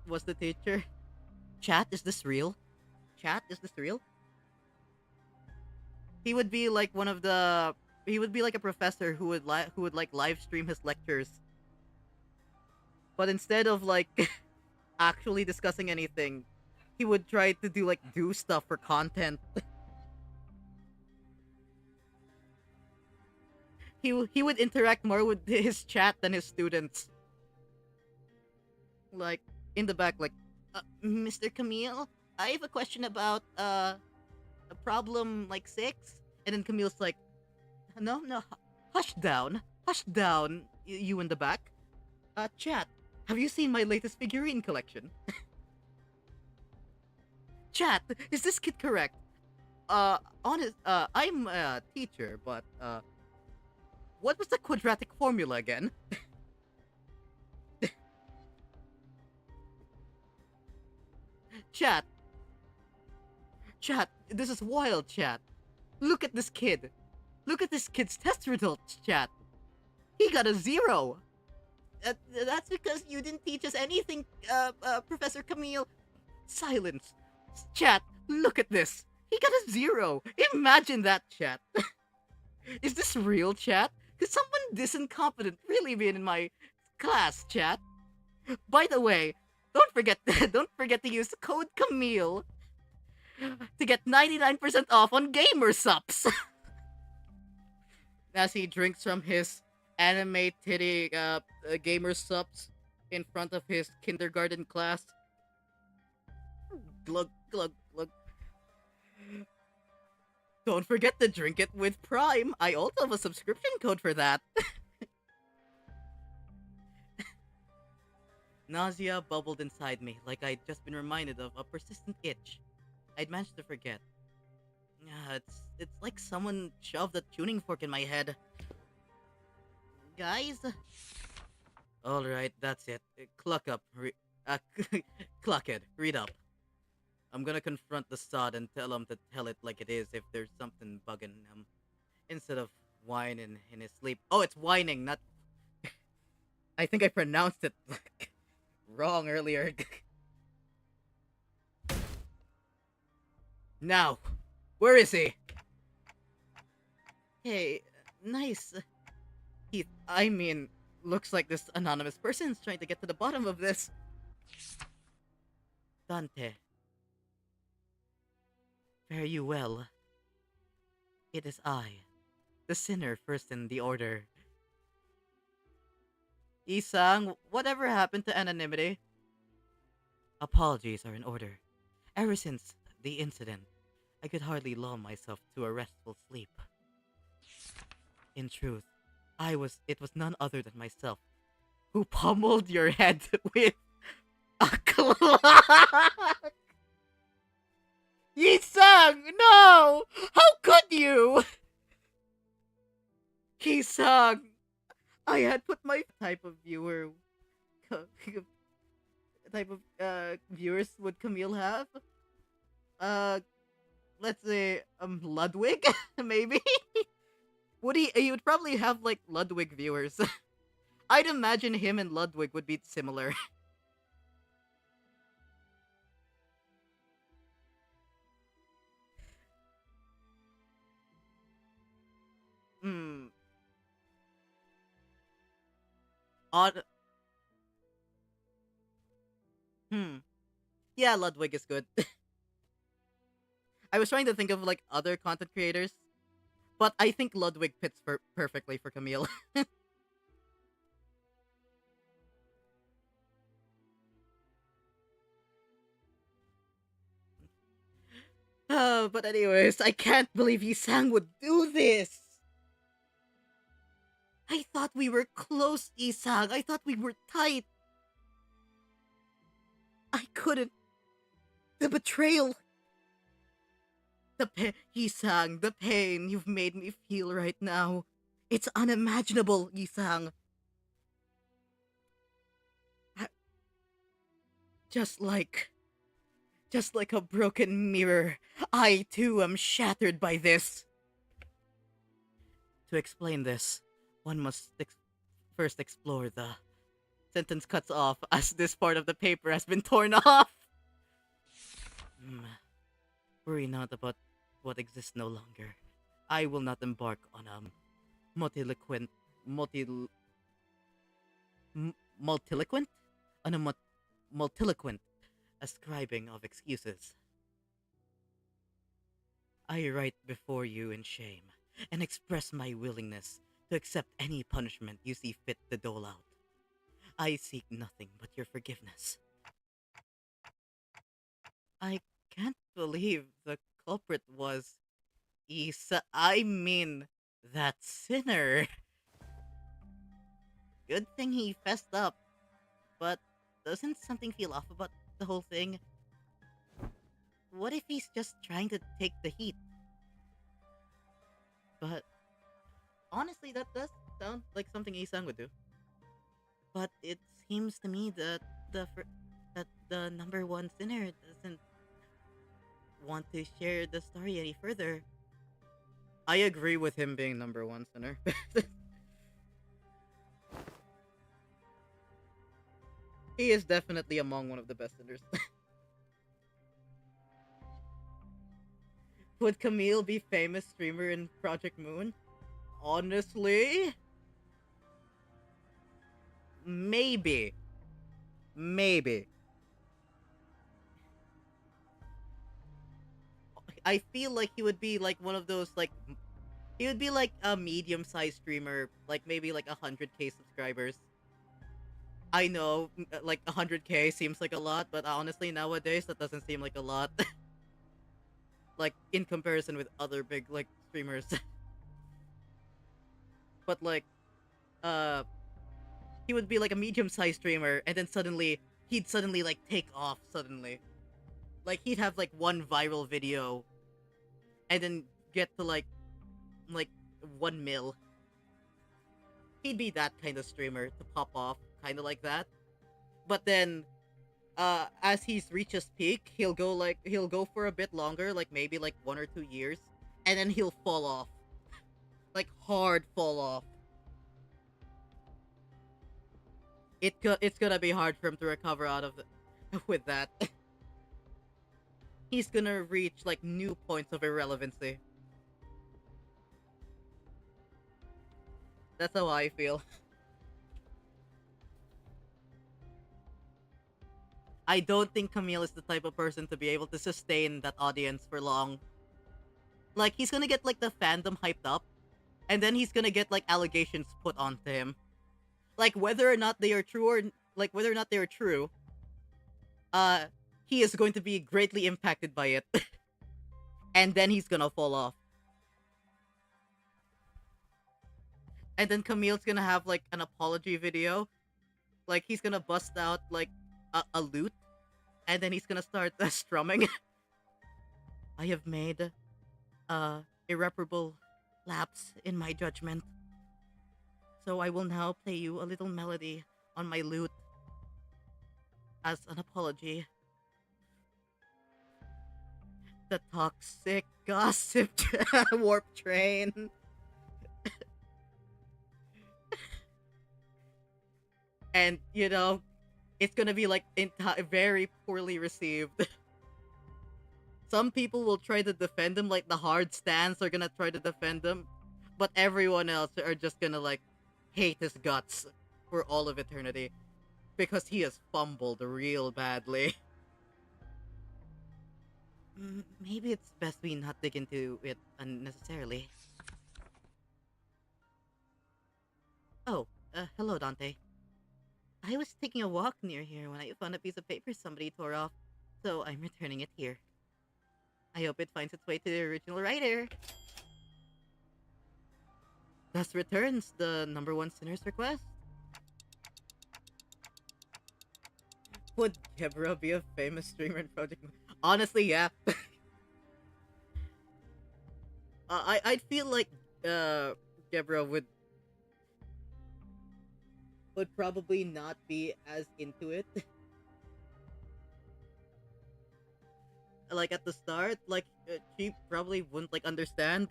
was the teacher? Chat, is this real? Chat, is this real? He would be like one of the he would be like a professor who would like live stream his lectures. But instead of like actually discussing anything, he would try to do stuff for content. He would interact more with his chat than his students. Like in the back, like, Mr. Camille, I have a question about a problem like 6, and then Camille's like, no, hush down, you in the back. Chat, have you seen my latest figurine collection? Chat, is this kid correct? I'm a teacher, but what was the quadratic formula again? Chat, this is wild, chat. Look at this kid. Look at this kid's test results, chat. He got a 0. That's because you didn't teach us anything, Professor Camille. Silence. Chat, look at this. He got a 0. Imagine that, chat. Is this real, chat? Could someone this incompetent really be in my class, chat? By the way, don't forget to use code Camille to get 99% off on gamer subs. As he drinks from his anime titty gamer subs in front of his kindergarten class. Glug glug glug. Don't forget to drink it with Prime. I also have a subscription code for that. Nausea bubbled inside me, like I'd just been reminded of a persistent itch I'd managed to forget. It's like someone shoved a tuning fork in my head. Guys? Alright, that's it. Cluck up. Uh, Cluckhead, read up. I'm gonna confront the sod and tell him to tell it like it is if there's something bugging him. Instead of whining in his sleep. Oh, it's whining, not... I think I pronounced it wrong earlier. Now, where is he? Hey, nice. Heath, I mean, looks like this anonymous person's trying to get to the bottom of this. Dante. Fare you well. It is I, the sinner first in the order. Isang, whatever happened to anonymity? Apologies are in order. Ever since the incident, I could hardly lull myself to a restful sleep. In truth, it was none other than myself who pummeled your head with a clock! Yisang, no! How could you? Yisang, I had put my type of viewer, type of viewers would Camille have? Uh, let's say Ludwig, maybe. Would he would probably have like Ludwig viewers. I'd imagine him and Ludwig would be similar. Hmm. Odd. Hmm. Yeah, Ludwig is good. I was trying to think of like other content creators, but I think Ludwig fits perfectly for Camille. But anyways, I can't believe Yisang would do this. I thought we were close, Isang. I thought we were tight. I couldn't. The betrayal. Yisang, the pain you've made me feel right now. It's unimaginable, Yisang. I- Just like... Just like a broken mirror, I too am shattered by this. To explain this, one must first explore the... Sentence cuts off as this part of the paper has been torn off. Worry not about what exists no longer. I will not embark on a multiloquent... multi... multiloquent? On a multiloquent ascribing of excuses. I write before you in shame, and express my willingness to accept any punishment you see fit to dole out. I seek nothing but your forgiveness. I can't believe the culprit was Isa. I mean, that sinner. Good thing he fessed up, but doesn't something feel off about the whole thing? What if he's just trying to take the heat? But honestly, that does sound like something Isang would do. But it seems to me that the number one sinner doesn't want to share the story any further. I agree with him being number one sinner. He is definitely among one of the best sinners. Would Camille be famous streamer in Project Moon? Honestly, maybe. Maybe. I feel like he would be like one of those like he would be like a medium-sized streamer, like maybe like 100k subscribers. I know, like 100k seems like a lot, but honestly nowadays that doesn't seem like a lot. Like in comparison with other big like streamers. But like uh he would be like a medium-sized streamer and then he'd suddenly like take off suddenly. Like he'd have like one viral video and then get to like 1 mil. He'd be that kind of streamer to pop off, kind of like that. But then as he's reached his peak, he'll go for a bit longer, like maybe like 1 or 2 years, and then he'll fall off, like hard fall off. It's gonna be hard for him to recover out of it with that. He's gonna reach like new points of irrelevancy. That's how I feel. I don't think Camille is the type of person to be able to sustain that audience for long. Like, he's gonna get like the fandom hyped up, and then he's gonna get like allegations put onto him. Like, whether or not they are true or like whether or not they are true, uh he is going to be greatly impacted by it. And then he's gonna fall off. And then Camille's gonna have like an apology video. Like, he's gonna bust out like a lute, and then he's gonna start strumming. I have made irreparable lapse in my judgment. So I will now play you a little melody on my lute as an apology. The toxic gossip warp train. And, you know, it's gonna be like very poorly received. Some people will try to defend him, like the hard stands are gonna try to defend him, but everyone else are just gonna like hate his guts for all of eternity because he has fumbled real badly. Maybe it's best we not dig into it unnecessarily. Oh, hello, Dante. I was taking a walk near here when I found a piece of paper somebody tore off, so I'm returning it here. I hope it finds its way to the original writer. Thus returns the #1 sinner's request. Would Gebra be a famous streamer in Project? Honestly, yeah. I'd feel like Gebra would probably not be as into it. Like at the start, like she probably wouldn't like understand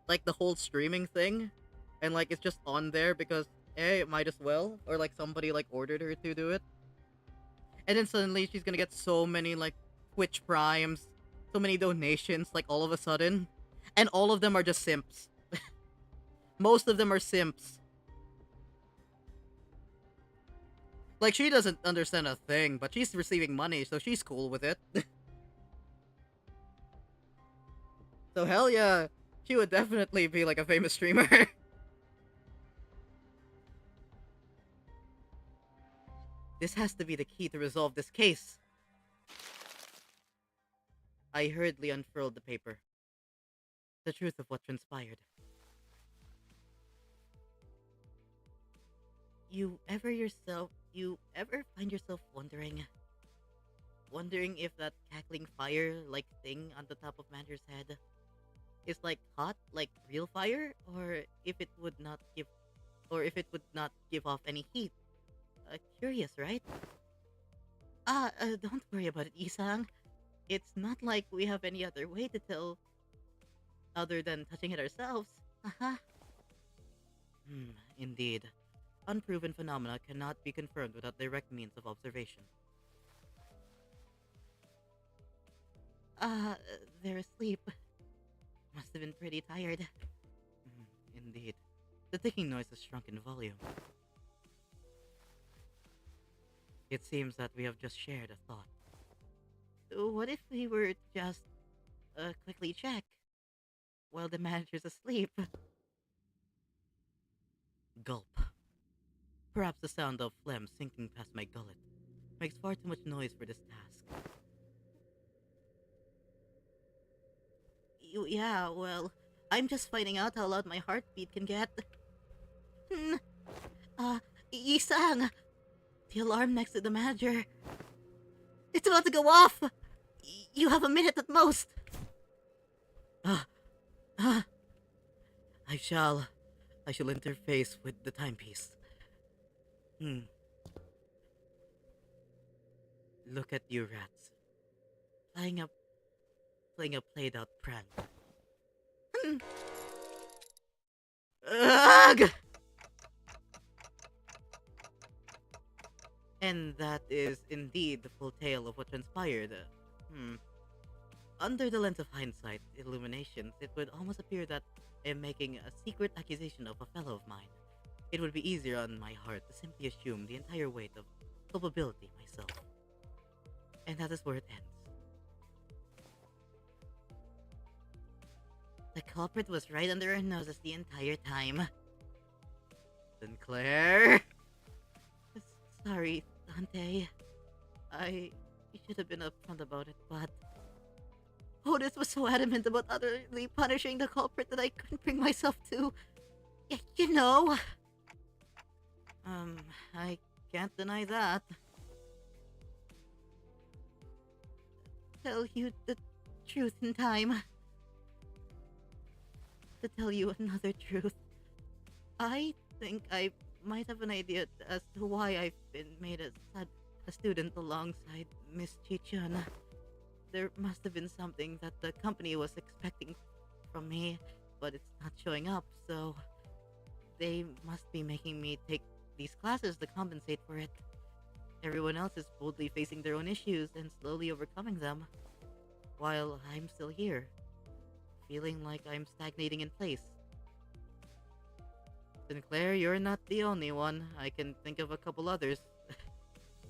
like the whole streaming thing, and like it's just on there because hey, it might as well, or like somebody like ordered her to do it, and then suddenly she's gonna get so many like Twitch primes, so many donations, like all of a sudden, and all of them are just simps. Most of them are simps. Like, she doesn't understand a thing, but she's receiving money, so she's cool with it. So hell yeah, she would definitely be like a famous streamer. This has to be the key to resolve this case. I hurriedly unfurled the paper. The truth of what transpired. You ever find yourself wondering if that cackling fire-like thing on the top of Mander's head is like hot, like real fire, or if it would not give off any heat? Curious, right? Don't worry about it, Isang. It's not like we have any other way to tell other than touching it ourselves. Haha. Indeed. Unproven phenomena cannot be confirmed without direct means of observation. They're asleep. Must have been pretty tired. Indeed. The ticking noise has shrunk in volume. It seems that we have just shared a thought. What if we were just, quickly check while the manager's asleep? Gulp. Perhaps the sound of phlegm sinking past my gullet makes far too much noise for this task. Yeah, well, I'm just finding out how loud my heartbeat can get. Isang! The alarm next to the manager. It's about to go off! You have a minute at most! I shall interface with the timepiece. Look at you rats. Playing a played out prank. Ugh! And that is indeed the full tale of what transpired. Under the lens of hindsight, illuminations, it would almost appear that I am making a secret accusation of a fellow of mine. It would be easier on my heart to simply assume the entire weight of culpability myself. And that is where it ends. The culprit was right under our noses the entire time. Sinclair! Sorry, Dante. I should have been upfront about it, but Otis was so adamant about utterly punishing the culprit that I couldn't bring myself to. You know. I can't deny that. Tell you the truth in time. To tell you another truth. I think I might have an idea as to why I've been made a student alongside Miss Chichun. There must have been something that the company was expecting from me, but it's not showing up, so they must be making me take these classes to compensate for it. Everyone else is boldly facing their own issues and slowly overcoming them, while I'm still here, feeling like I'm stagnating in place. Sinclair, you're not the only one. I can think of a couple others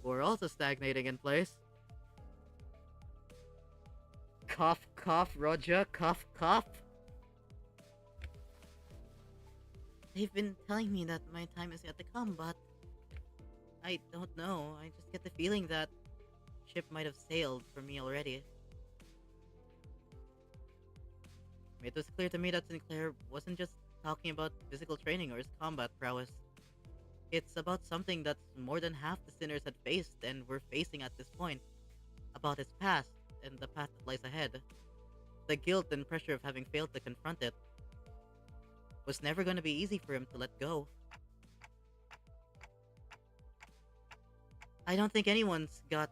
who are also stagnating in place. Cough, cough, Roger, cough, cough. They've been telling me that my time is yet to come, but I don't know. I just get the feeling that ship might have sailed for me already. It was clear to me that Sinclair wasn't just talking about physical training or his combat prowess. It's about something that's more than half the sinners had faced and were facing at this point. About his past and the path that lies ahead. The guilt and pressure of having failed to confront it was never going to be easy for him to let go. I don't think anyone's got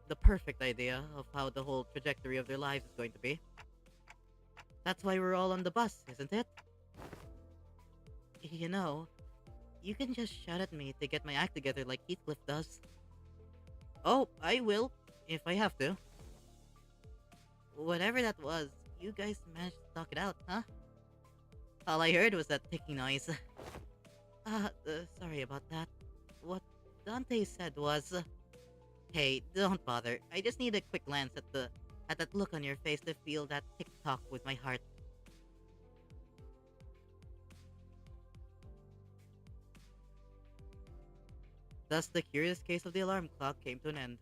the perfect idea of how the whole trajectory of their lives is going to be. That's why we're all on the bus, isn't it? You know, you can just shout at me to get my act together like Heathcliff does. Oh, I will, if I have to. Whatever that was, you guys managed to talk it out, huh? All I heard was that ticking noise. Sorry about that. What Dante said was... Hey, don't bother. I just need a quick glance at that look on your face to feel that tick-tock with my heart. Thus, the curious case of the alarm clock came to an end.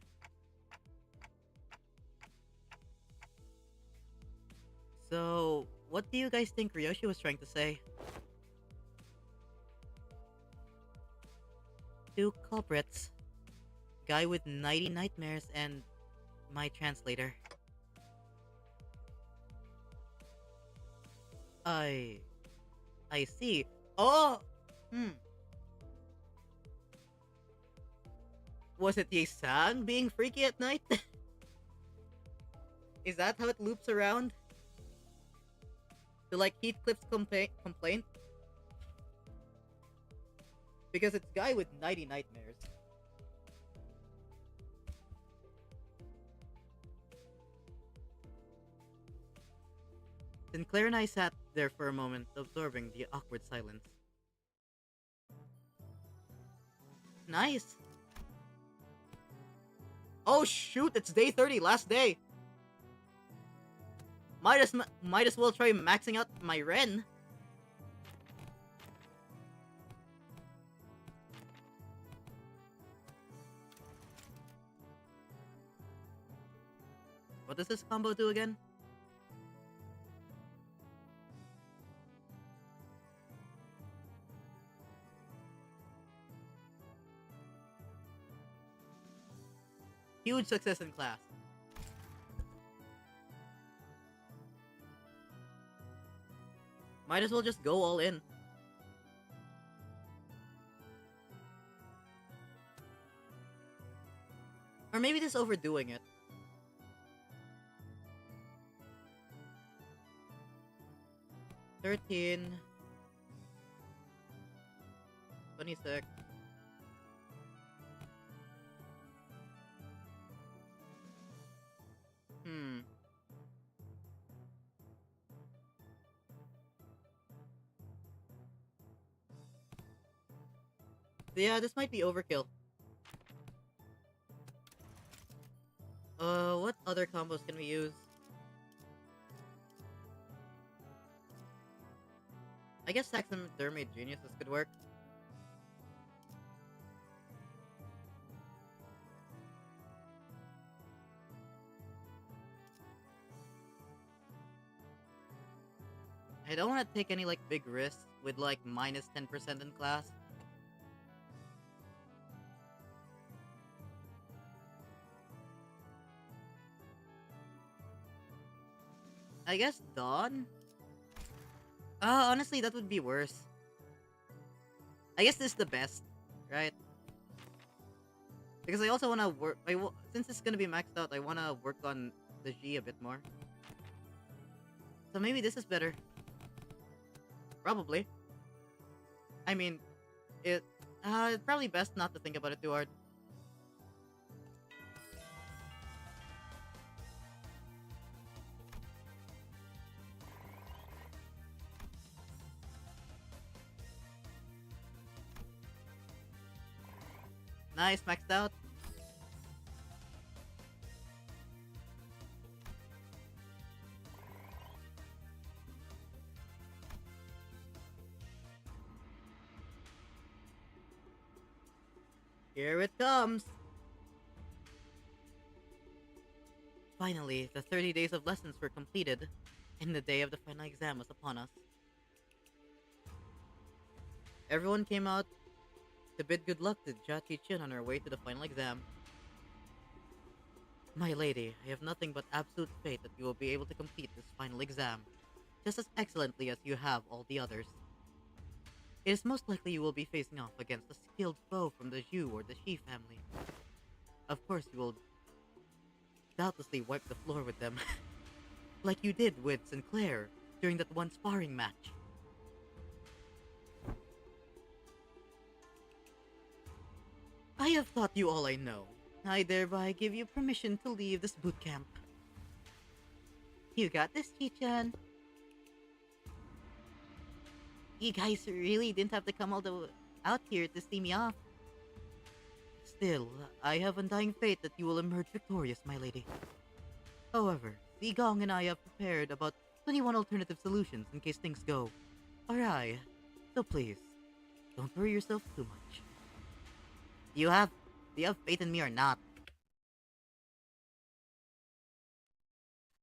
So, what do you guys think Ryoshi was trying to say? Two culprits. Guy with 90 nightmares and my translator. I see. Oh! Was it Ye-sang being freaky at night? Is that how it loops around? To like Heathcliff's complaint? Because it's guy with 90 nightmares. Sinclair and I sat there for a moment, absorbing the awkward silence. Nice! Oh shoot, it's day 30, last day! Might as well try maxing out my Ren. What does this combo do again? Huge success in class. Might as well just go all in. Or maybe just overdoing it. 13. 26. Hmm. Yeah, this might be overkill. What other combos can we use? I guess Saxon Dermaid Geniuses could work. I don't want to take any, like, big risks with, like, minus 10% in class. I guess Dawn? Honestly, that would be worse. I guess this is the best, right? Because I also want to work... since it's going to be maxed out, I want to work on the G a bit more. So maybe this is better. Probably. I mean, it's probably best not to think about it too hard. Nice, maxed out. Here it comes. Finally, the 30 days of lessons were completed, and the day of the final exam was upon us. Everyone came out to bid good luck to Jia Chin on her way to the final exam. My lady, I have nothing but absolute faith that you will be able to complete this final exam, just as excellently as you have all the others. It is most likely you will be facing off against a skilled foe from the Zhu or the Shi family. Of course, you will doubtlessly wipe the floor with them, like you did with Sinclair during that one sparring match. I have taught you all I know. I thereby give you permission to leave this boot camp. You got this, Chi-chan. You guys really didn't have to come all the way out here to see me off. Still, I have undying faith that you will emerge victorious, my lady. However, Gong and I have prepared about 21 alternative solutions in case things go awry. So please, don't worry yourself too much. Do you have faith in me or not?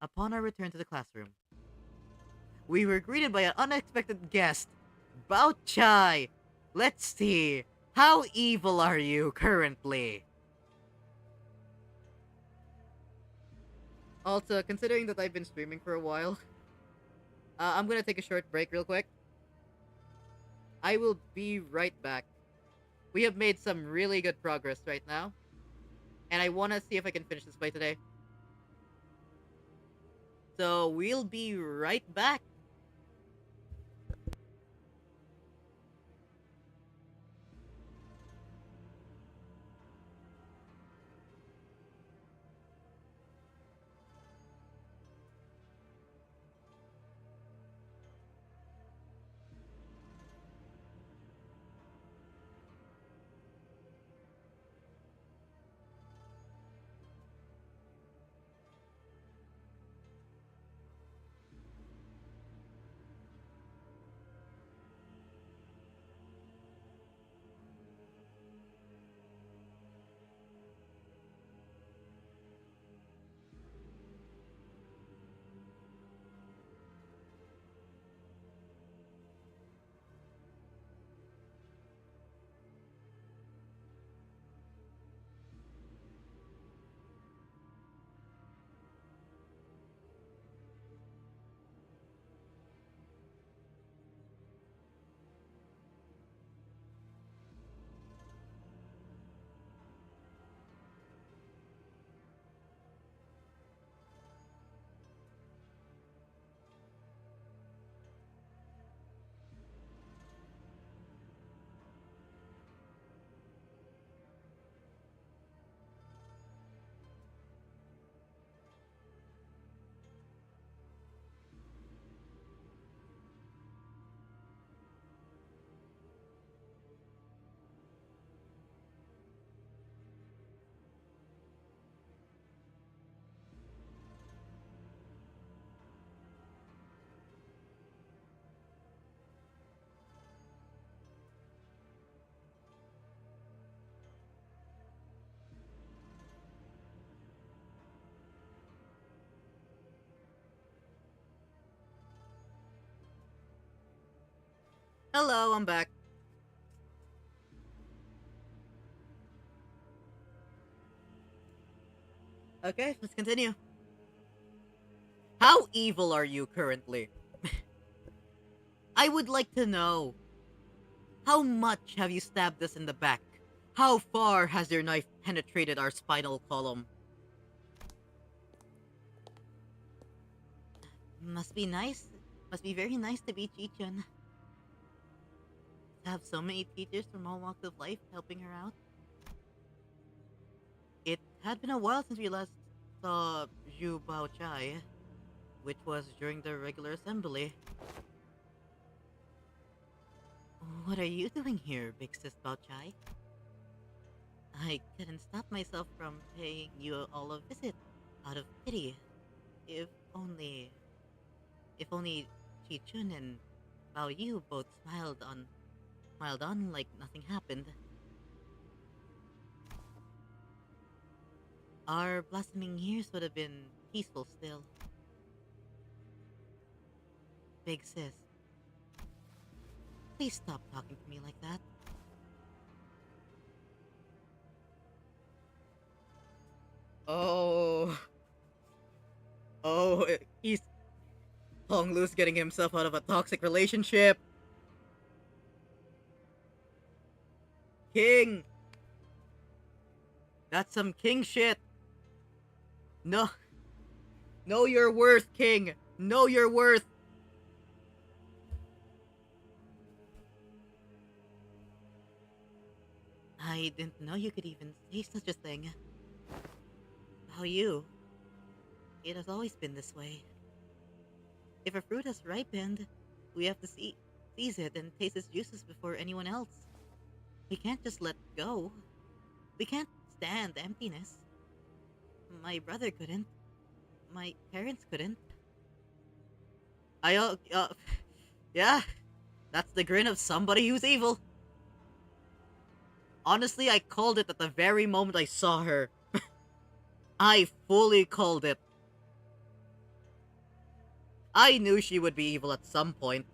Upon our return to the classroom, we were greeted by an unexpected guest, Bao Chai. Let's see, how evil are you currently? Also, considering that I've been streaming for a while, I'm gonna take a short break real quick. I will be right back. We have made some really good progress right now, and I want to see if I can finish this fight today. So we'll be right back. Hello, I'm back. Okay, let's continue. How evil are you currently? I would like to know. How much have you stabbed us in the back? How far has your knife penetrated our spinal column? Must be nice. Must be very nice to be Chichun. To have so many teachers from all walks of life helping her out. It had been a while since we last saw Zhu Bao Chai, which was during the regular assembly. What are you doing here, big sis Bao Chai? I couldn't stop myself from paying you all a visit, out of pity. If only... If only Chi-chun and Bao Yu both smiled on like nothing happened. Our blossoming years would have been peaceful still. Big sis, please stop talking to me like that. Oh... Oh, he's... Hong Lu's getting himself out of a toxic relationship. King! That's some king shit. No. Know your worth, king. Know your worth. I didn't know you could even say such a thing. How you? It has always been this way. If a fruit has ripened, we have to seize it and taste its juices before anyone else. We can't just let go. We can't stand emptiness. My brother couldn't. My parents couldn't. Yeah, that's the grin of somebody who's evil. Honestly, I called it at the very moment I saw her. I fully called it. I knew she would be evil at some point.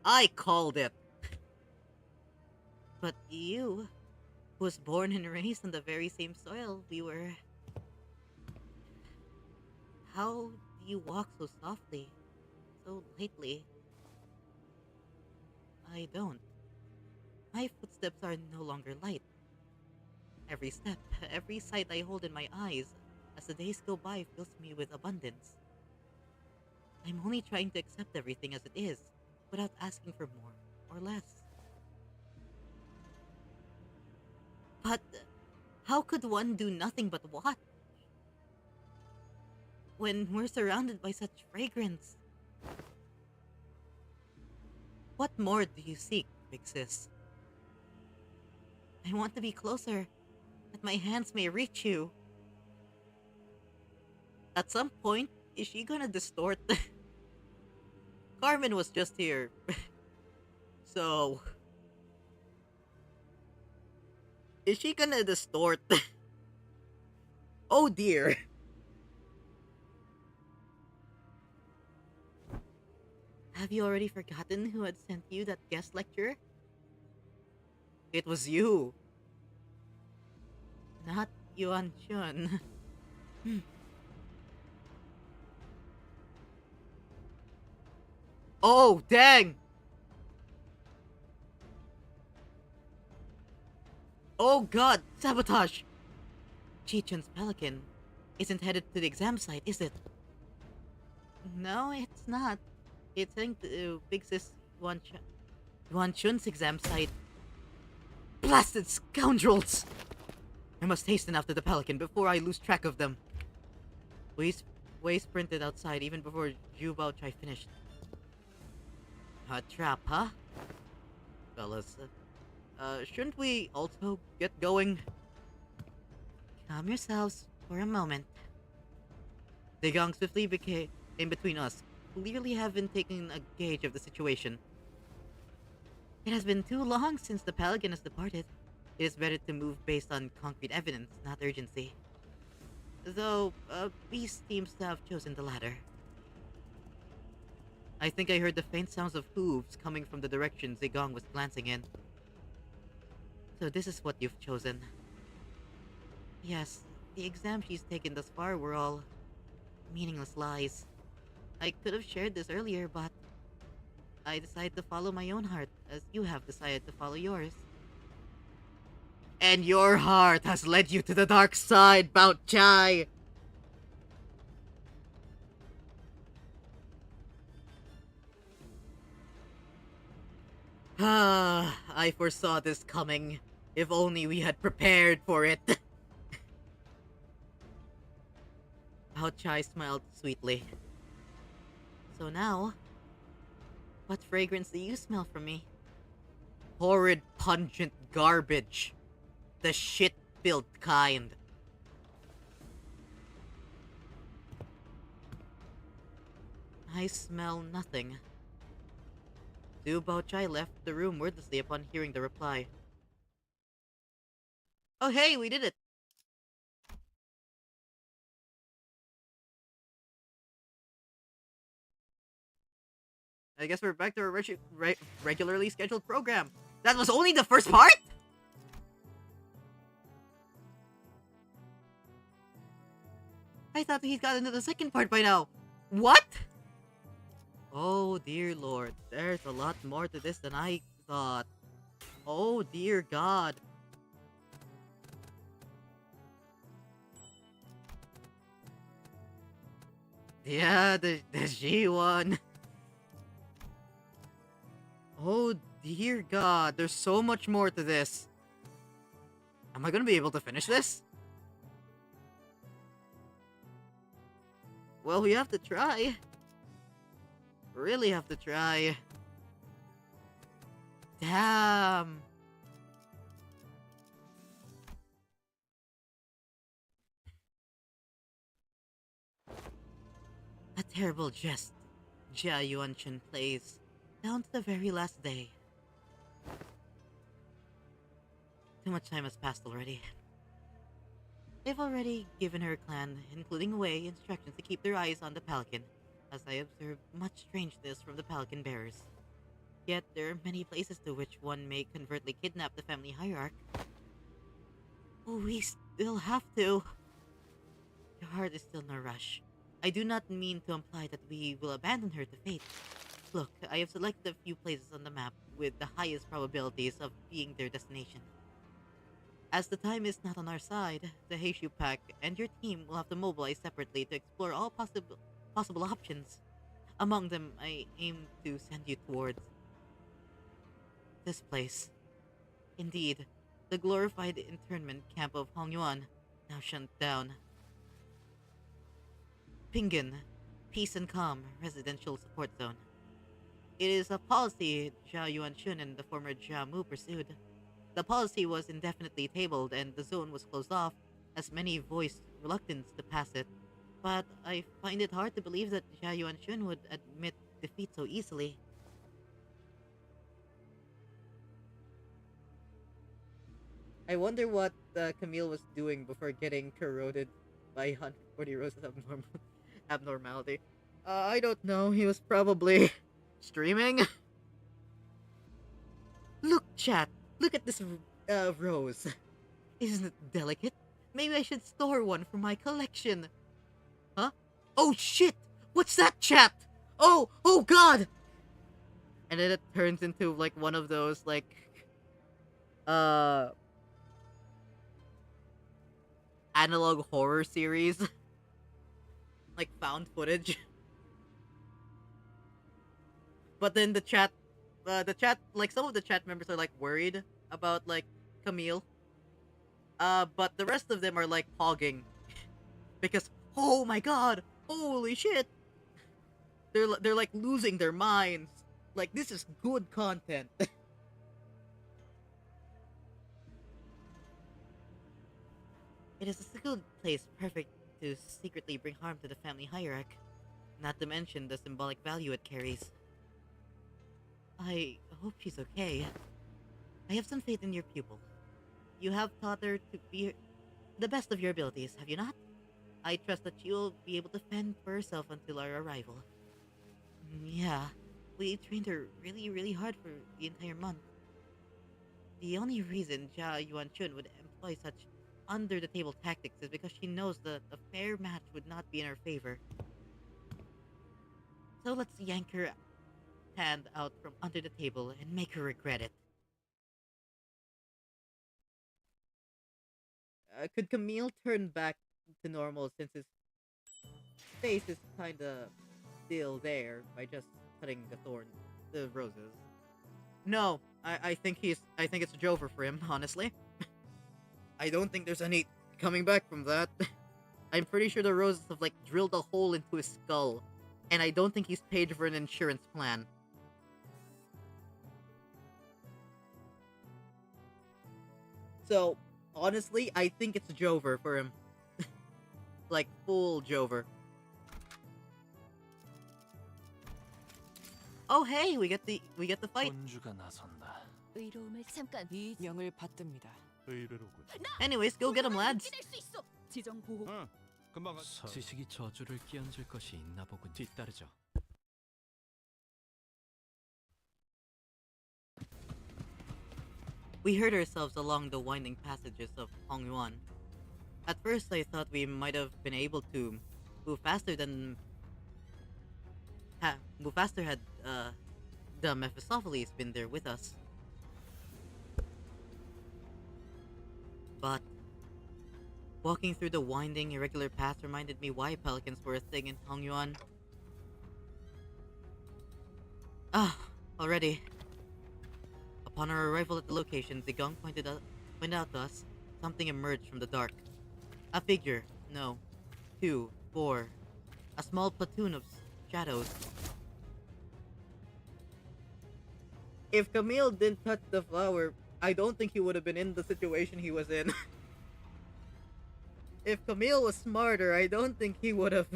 I called it. But you, who was born and raised on the very same soil we were... How do you walk so softly, so lightly? I don't. My footsteps are no longer light. Every step, every sight I hold in my eyes, as the days go by, fills me with abundance. I'm only trying to accept everything as it is, without asking for more or less. But how could one do nothing but watch? When we're surrounded by such fragrance. What more do you seek, big sis? I want to be closer, that my hands may reach you. At some point, is she gonna distort? Carmen was just here. So... Is she gonna distort? Oh dear. Have you already forgotten who had sent you that guest lecture? It was you. Not Yuan Chun. Oh, dang! Oh god, sabotage! Chi-chun's pelican isn't headed to the exam site, is it? No, it's not. It's heading to Big Sis Yuan Chun's exam site. Blasted scoundrels! I must hasten after the pelican before I lose track of them. Wei sprinted outside even before Zhu Baochai finished. A trap, huh? Fellas, shouldn't we also get going? Calm yourselves for a moment. The gang swiftly became in between us, clearly haven't taken a gauge of the situation. It has been too long since the Pelican has departed. It is better to move based on concrete evidence, not urgency. Though, Beast seems to have chosen the latter. I think I heard the faint sounds of hooves coming from the direction Zigong was glancing in. So this is what you've chosen. Yes, the exam she's taken thus far were all meaningless lies. I could have shared this earlier, but I decided to follow my own heart, as you have decided to follow yours. And your heart has led you to the dark side, Bao Chai! Ah, I foresaw this coming. If only we had prepared for it. Bao Chai smiled sweetly. So now, what fragrance do you smell from me? Horrid, pungent garbage. The shit-filled kind. I smell nothing. Du Baochai left the room wordlessly upon hearing the reply. Oh hey, we did it! I guess we're back to our regularly scheduled program. That was only the first part? I thought he'd gotten into the second part by now. What? Oh dear lord, there's a lot more to this than I thought. Oh dear god. Yeah, the G1. Oh dear god, there's so much more to this. Am I gonna be able to finish this? Well, we have to try. Really have to try. Damn. A terrible jest Jia Yuanchun plays, down to the very last day. Too much time has passed already. They've already given her clan, including Wei, instructions to keep their eyes on the Pelican, as I observed much strangeness from the Pelican bearers. Yet there are many places to which one may covertly kidnap the family hierarch. Oh, we still have to. Your heart is still in a rush. I do not mean to imply that we will abandon her to fate. Look, I have selected a few places on the map with the highest probabilities of being their destination. As the time is not on our side, the Heishu Pack and your team will have to mobilize separately to explore all possible options. Among them, I aim to send you towards this place. Indeed, the glorified internment camp of Hongyuan, now shut down. Pinggan, Peace and Calm Residential Support Zone. It is a policy Jia Yuanchun and the former Jia Mu pursued. The policy was indefinitely tabled and the zone was closed off, as many voiced reluctance to pass it. But I find it hard to believe that Jia Yuanchun would admit defeat so easily. I wonder what Camille was doing before getting corroded by 140 roses of abnormality. I don't know. He was probably streaming. Look, chat. Look at this rose. Isn't it delicate? Maybe I should store one for my collection. Huh? Oh shit! What's that, chat? Oh god! And then it turns into like one of those like uh analog horror series. Like found footage. But then like some of the chat members are like worried about like Camille. But the rest of them are like pogging because oh my god, holy shit, they're like losing their minds. Like this is good content. It is a secluded place perfect to secretly bring harm to the family hierarch, not to mention the symbolic value it carries. I hope she's okay. I have some faith in your pupil. You have taught her to be the best of your abilities, have you not? I trust that she will be able to fend for herself until our arrival. Yeah, we trained her really, really hard for the entire month. The only reason Jia Yuanchun would employ such under-the-table tactics is because she knows that a fair match would not be in her favor. So let's yank her hand out from under the table and make her regret it. Could Camille turn back to normal since his face is kinda still there by just cutting the roses? No, I think it's a Jover for him, honestly. I don't think there's any coming back from that. I'm pretty sure the roses have like drilled a hole into his skull, and I don't think he's paid for an insurance plan. So, honestly, I think it's Jover for him. Like, full Jover. Oh hey, we get the fight. 본주가 나선다. 의로움을 잠깐 이 명을 받듭니다. 의뢰로군. Anyways, go get him, lads. 지정 보호. 응. 금방 지식이 저주를 끼얹을 것이 있나 보군. 뒤따르죠. We hurt ourselves along the winding passages of Hongyuan. At first, I thought we might have been able to move faster than move faster had the Mephistopheles been there with us. But walking through the winding, irregular paths reminded me why pelicans were a thing in Hongyuan. Already. Upon our arrival at the location, Zigong pointed out to us something emerged from the dark. A figure. No. 2, 4. A small platoon of shadows. If Camille didn't touch the flower, I don't think he would have been in the situation he was in. If Camille was smarter, I don't think he would have...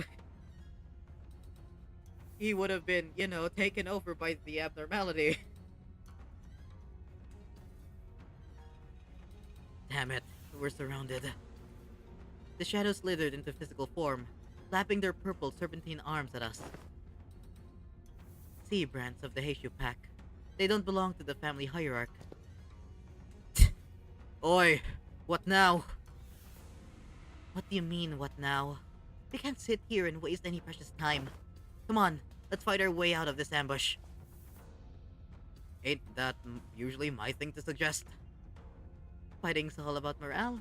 he would have been, you know, taken over by the abnormality. Damn it, we're surrounded. The shadows slithered into physical form, flapping their purple serpentine arms at us. Sea brands of the Heishu pack. They don't belong to the family hierarch. Oi, what now? What do you mean, what now? We can't sit here and waste any precious time. Come on, let's fight our way out of this ambush. Ain't that usually my thing to suggest? Fighting's all about morale.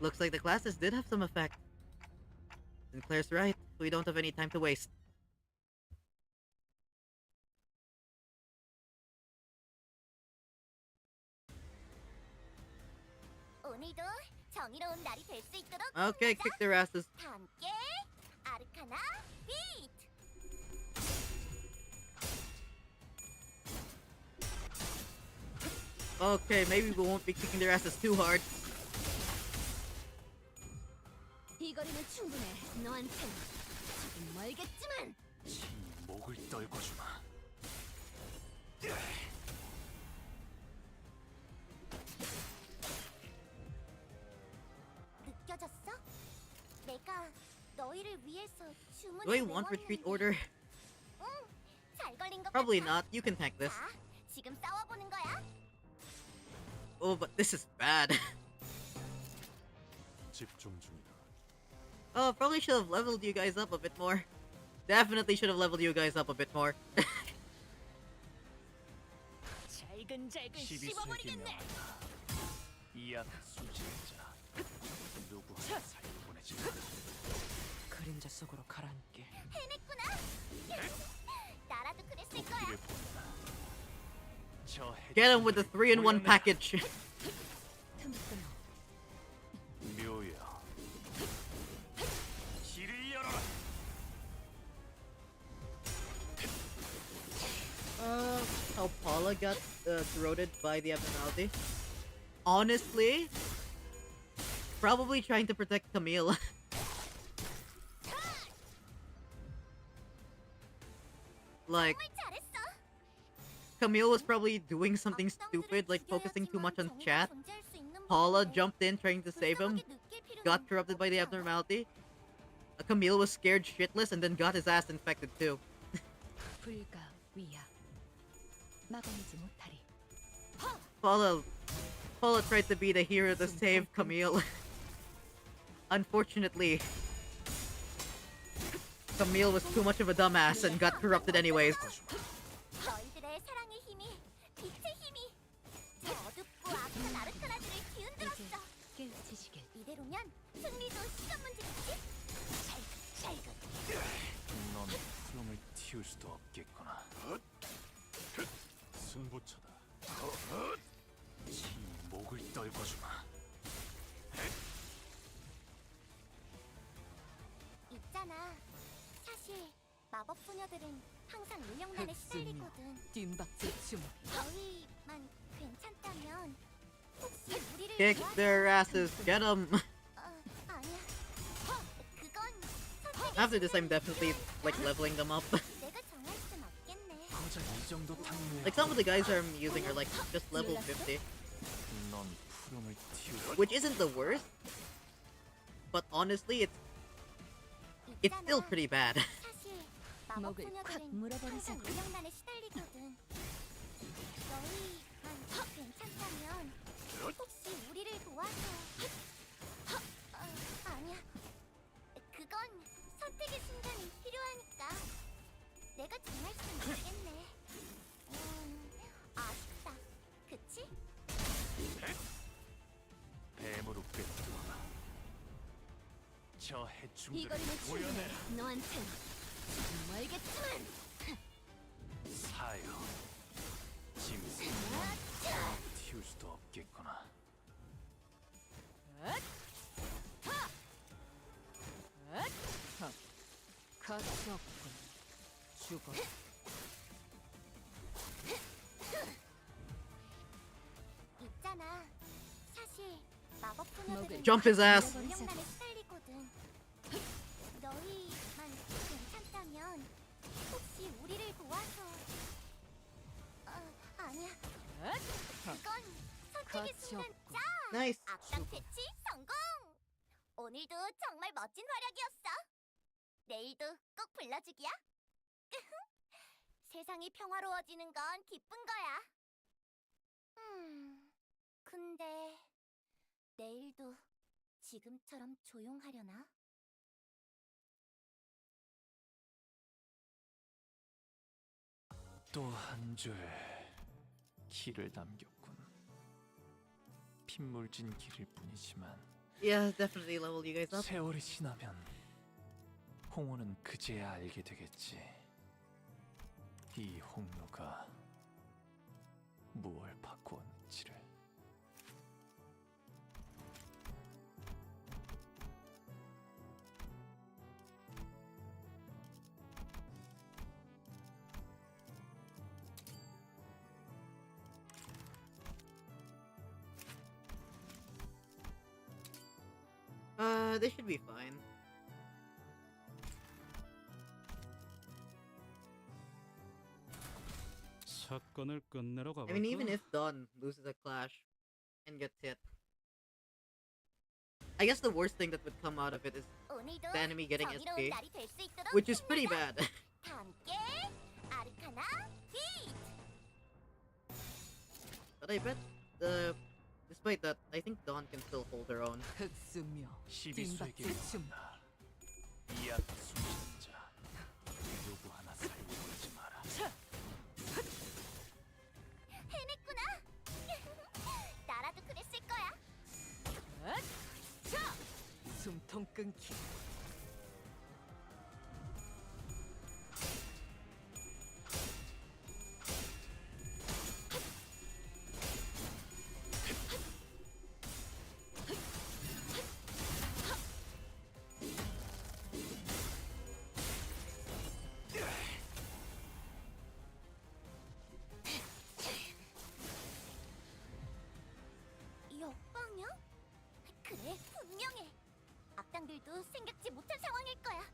Looks like the classes did have some effect. Sinclair's right, we don't have any time to waste. 오늘도 정의로운 날이 될 수 있도록 Okay, kick their asses. 함께 아르카나 비트. Okay, maybe we won't be kicking their asses too hard. 이 거리는 충분해. 너한텐 조금 멀겠지만. 지 목을 떨궈주마. 느껴졌어? 내가 너희를 위해서 주문을 Do I want retreat order? 응, 잘 걸린 것 Probably 같아. not. You can tank this. 자, 지금 싸워보는 거야. Oh, but this is bad. 집중 중이다. Oh, probably should have leveled you guys up a bit more. Definitely should have leveled you guys up a bit more. 잘근잘근 12세기 씹어버리겠네. 명한다. 이 앞 수지자. 누구 하나 살려보내지 마. 그림자 속으로 가라앉게. 해냈구나. 나라도 그랬을 거야. 도끼를 본다. 저 Get him with the 3-in-1 package. 틈끊어. 묘야. 길을 열어라. How Paula got corroded by the abnormality? Honestly, probably trying to protect Camille. Like, 정말 잘했어. Camille was probably doing something stupid, like focusing too much on chat. Paula jumped in trying to save him, got corrupted by the abnormality. Camille was scared shitless and then got his ass infected too. 불가 위야. 막아내지 못하리. Paula tried to be the hero to save Camille. Unfortunately, Camille was too much of a dumbass and got corrupted anyways. 너희들의 사랑의 힘이 빛의 힘이 저 어둡고 악한 아르카나들을 뒤흔들었어. 깨우치시길. 이대로면 승리도 시간 문제겠지? 잘근. 넌 푸름을 틔울 수도 없겠구나. 승부처다. 지 목을 떨궈주마. 있잖아. 사실 마법 소녀들은 항상 운영난에 시달리거든. 뒷박질 춤. 너희만 괜찮다면 혹시 우리를 Kick 도와줘? their asses, get 'em. 아니야. 그건 After this, I'm definitely like leveling them up. 내가 정할 순 없겠네. 고작 이 정도 탕후에 Like some of the guys I'm using are like just level 50, 넌 푸름을 틔울 which isn't the worst. But honestly, it's still pretty bad. 사실 마법 먹을 콱 소녀들은 물어버리자. 항상 운영난에 시달리거든. 너희만 괜찮다면 혹시 우리를 도와줘? 아니야. 그건 선택의 순간이 필요하니까 내가 정할 순 없겠네. 아쉽다. 그치? 뱀으로 꿰뚫어라. 저 해충들을 이거리는 보여내라. 너한텐 정말겠지만 사여. 짐승은 틔울 수도 없겠구나. 가치 없군. 죽어. 있잖아. 사실 마법 소녀들은 Jump his ass. 운영난에 시달리거든. 너희만 괜찮다면 혹시 우리를 도와줘? 아니야. 그건 선택의 가치 순간. 없군. 자, Nice. 악당 패치 성공. 오늘도 정말 멋진 활약이었어. 내일도 꼭 불러주기야. 세상이 평화로워지는 건 기쁜 거야. 근데 내일도 지금처럼 조용하려나? 또 한 줄 길을 남겼군. 핏물진 길일 뿐이지만 Yeah, definitely level you guys up. 세월이 지나면 홍호는 그제야 알게 되겠지. 이 홍로가 무얼 바꾸었는지를. They should be fine. 사건을 끝내러 가볼까? I mean, even if Dawn loses a clash and gets hit, I guess the worst thing that would come out of it is 오늘도 the enemy getting 정의로운 SP, 날이 될 수 있도록 which is pretty bad. 다 함께 아르카나 빛! But I bet, despite that, I think Dawn can still hold her own. 흑수묘. 시비수에게 뒷박질 춤. 나 이 앞에 숨진 자 누구 하나 살려보지 마라. 해냈구나! 나라도 그랬을 거야. 숨통 끊기. 역방향? 그래, 분명해. 악당들도 생각지 못한 상황일 거야.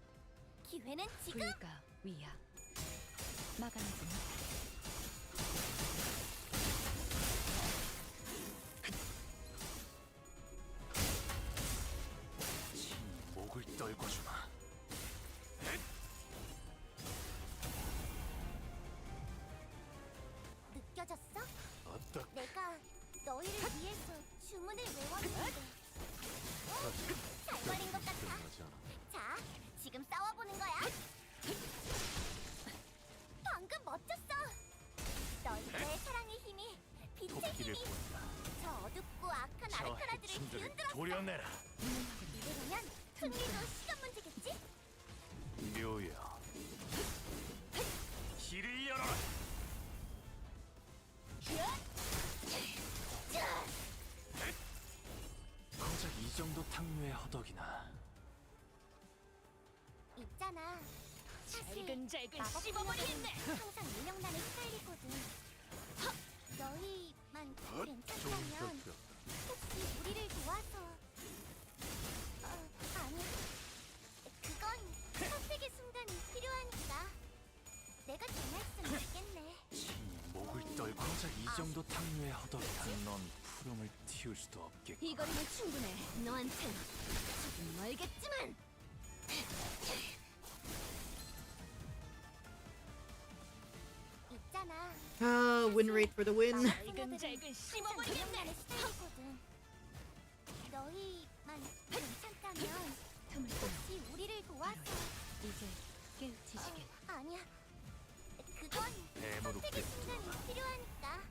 기회는 지금. 불가 위야. 막아내지 못하리. 지 목을 떨궈주마. 느껴졌어? 어떻게 내가 너희를 위해서 주문을 외웠는데 잘 걸린 것 같아. 하지 않아? 자, 지금 싸워보는 거야. 방금 멋졌어. 너희들의 사랑의 힘이, 빛의 토끼를 힘이 본다. 저 어둡고 악한 저 아르카나들을 해충들을 뒤흔들었어. 도려내라. 이대로면 승리도 시간 문제겠지? 묘여. 길을 열어라. 고작 이 정도 탕류의 허덕이나. 있잖아. 사실 잘근잘근 마법 씹어버리겠네. 소녀들은 항상 유명란에 시달리거든. 너희만 좋은 괜찮다면 결정. 혹시 우리를 도와서 아니 그건 선택의 순간이 필요하니까 내가 정할 순 있겠네. 친히 목을 떨고 고작 이 정도 탕류의 허덕이나. 넌 푸름을 틔울 수도 없겠고. 이 거리면 충분해. 너한텐 조금 멀겠지만. 있잖아. Win rate for the win. 잘근잘근 씹어버리겠네. 유명란에 시달리거든. 너희만 괜찮다면 틈을 타. 혹시 우리를 도와서 이제 깨우치시게. 아니야. 그건 뱀으로 선택의 꿰뚫어. 순간이 필요하니까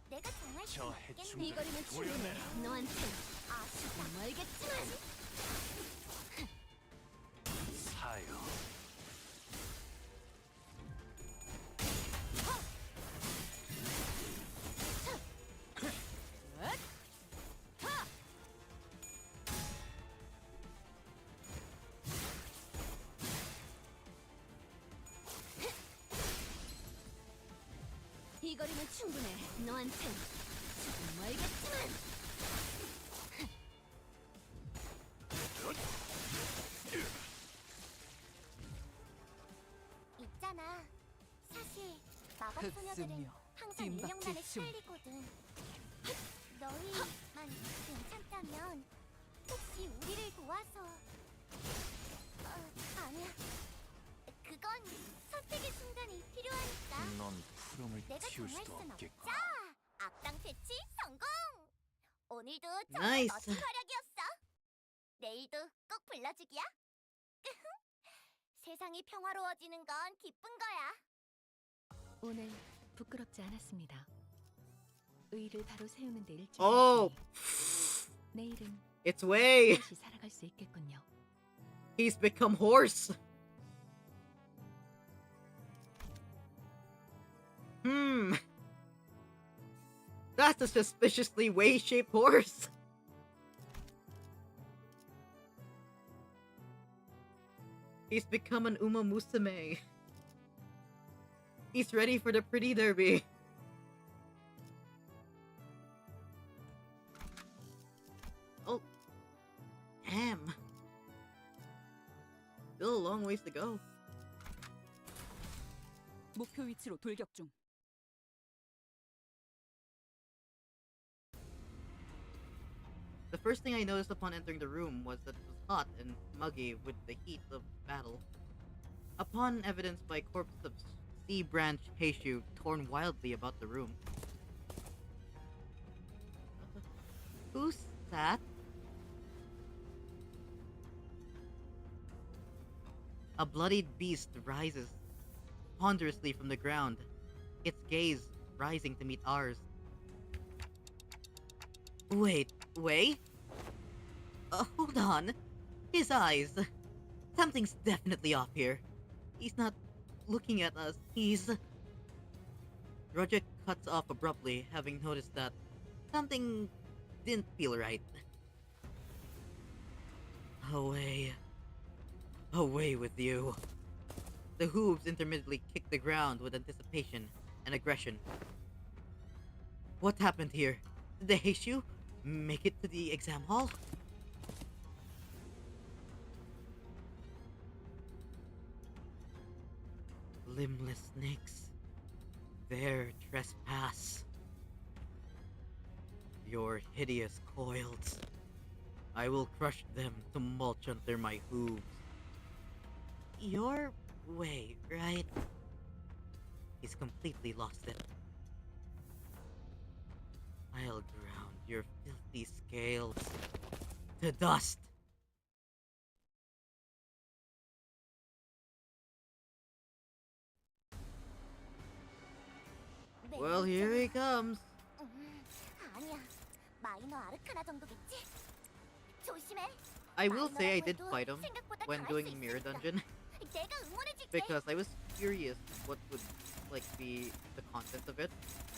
내가 정할 수 저 있겠네. 해충들을 이 거리면 충분해. 도려내라. 너한텐 조금 멀겠지만. 사요. 이 거리면 충분해. 너한텐 조금 멀겠지만. 있잖아. 사실 마법 소녀들은 흡수며 항상 뒷바퀴 유령란에 춤. 시달리거든. 너희만 괜찮다면 혹시 우리를 도와서 아니야. 그건 선택의 순간이 필요하니까 넌 푸름을 내가 틔울 정할 수도 순 없겠고. 없자. 악당 패치 성공. 오늘도 정말 Nice. 멋진 활약이었어. 내일도 꼭 불러주기야. 세상이 평화로워지는 건 기쁜 거야. 오늘 부끄럽지 않았습니다. 의를 바로 세우는 데 Oh, 일조했으니 내일은 it's way. 다시 살아갈 수 있겠군요. He's become horse. That's a suspiciously way-shaped horse. He's become an Uma Musume. He's ready for the pretty derby. Oh, damn. Still a long ways to go. 목표 위치로 돌격 중. The first thing I noticed upon entering the room was that it was hot and muggy with the heat of battle. Upon evidenced by corpses of sea branch Heishu torn wildly about the room. Who's that? A bloodied beast rises ponderously from the ground, its gaze rising to meet ours. Wait. Hold on. His eyes. Something's definitely off here. He's not looking at us. Roger cuts off abruptly, having noticed that something didn't feel right. Away. Away with you. The hooves intermittently kick the ground with anticipation and aggression. What happened here? Did the Heishu make it to the exam hall? Limbless snakes. Their trespass. Your hideous coils. I will crush them to mulch under my hooves. Your way, right? He's completely lost it. I'll ground your filthy scales to dust. Well, here he comes. 아니야. 마이너 아르카나 정도겠지? 조심해. I will say I did 마이너라고 fight 해도 him 생각보다 when 강할 doing 수 Mirror 있으니까. Dungeon 내가 응원해줄게. because I was curious what would like be the content of it.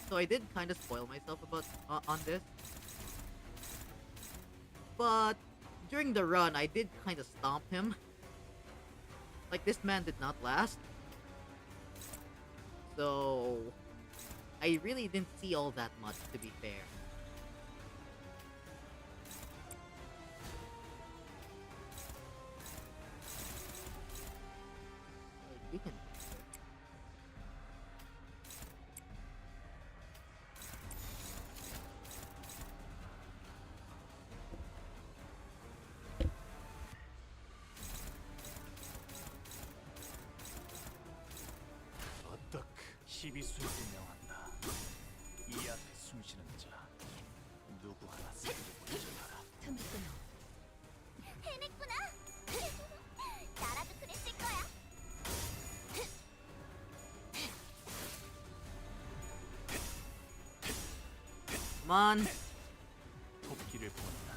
So I did kind of spoil myself about on this. But during the run, I did kind of stomp him. Like, this man did not last. So I really didn't see all that much, to be fair. Like, we can. 어떻게 12수를 명한다. 이 앞에 숨쉬는 자 누구 하나 살려보지 마라. 틈을 끊어. 해냈구나. 나라도 그랬을 거야. Come on. 토끼를 본다.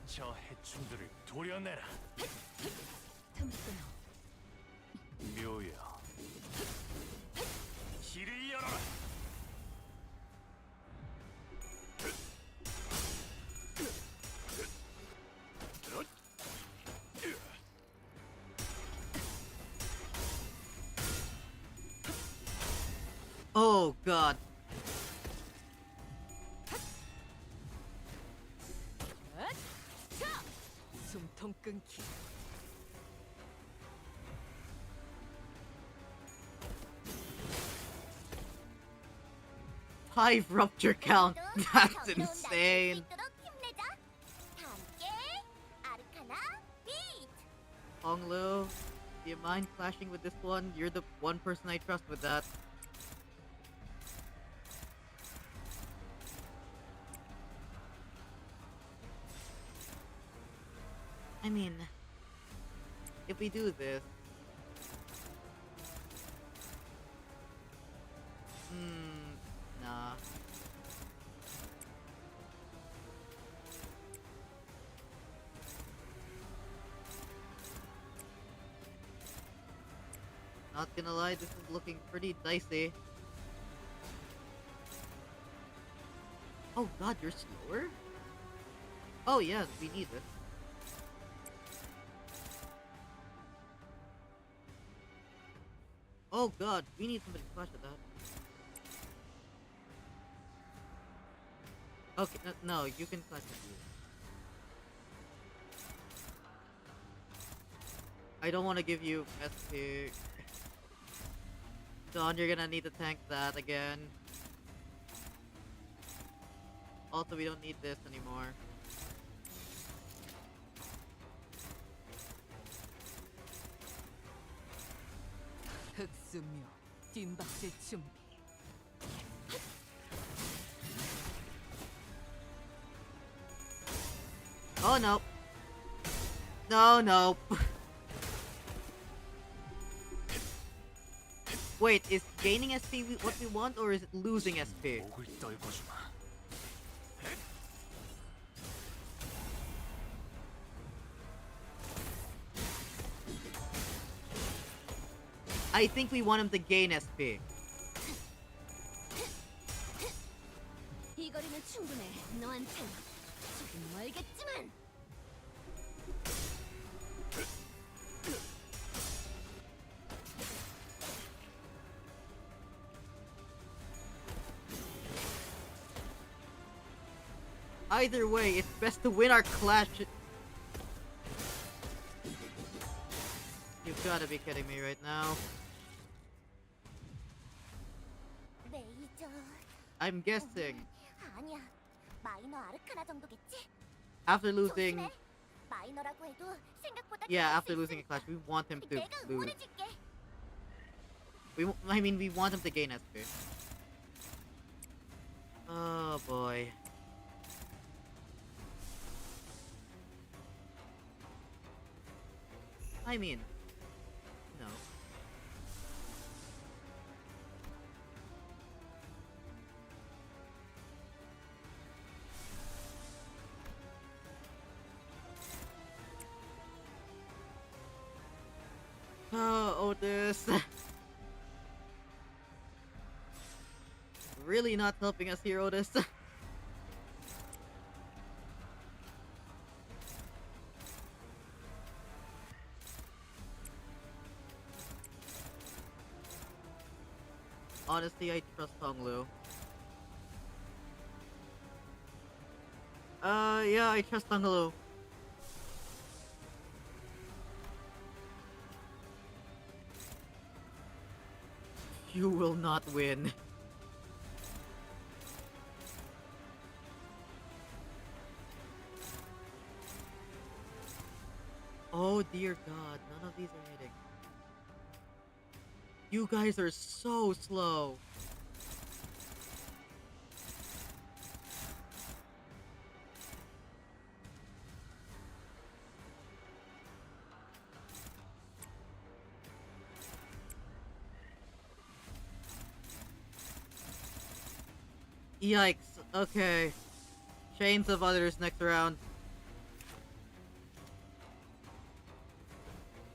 저 해충들을 도려내라. 틈을 끊어. 묘여. 길을 열어라. Oh god. 숨통 끊기. Five rupture count. That's insane. Honglu, do you mind clashing with this one? You're the one person I trust with that. I mean, if we do this... nah. Not gonna lie, this is looking pretty dicey. Oh god, you're slower? Oh yeah, we need this. Oh god, we need somebody to clash at that. Okay, no, you can clash with you. I don't want to give you SP. Don, you're gonna need to tank that again. Also, we don't need this anymore. 흑수묘 뒷박질 준비. Oh no. No, no. Wait, is gaining SP what we want, or is it losing SP? 목을 떨궈주마. I think we want him to gain SP. 이 거리는 충분해. 너한텐 조금 멀겠지만. Either way, it's best to win our clash. You've gotta be kidding me right now. 레이저. I'm guessing 아니야. 마이너 아르카나 정도겠지? after losing, 조심해. 마이너라고 해도 생각보다 yeah, 강할 after 수 losing a clash, we want him to 내가 lose. 응원해줄게. I mean, we want him to gain SP. Oh boy. I mean, no. Oh, Otis. Really not helping us here, Otis. Honestly, I trust Honglu. Yeah, I trust Honglu. You will not win. Oh dear god, none of these are hitting. You guys are so slow. Yikes, okay. Chains of others next round.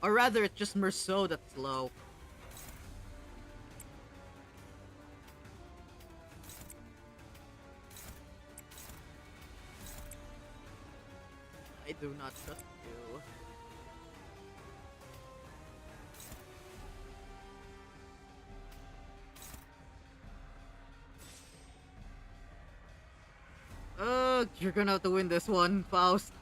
Or rather, it's just Merceau that's slow. I do not trust you. You're gonna have to win this one, Faust.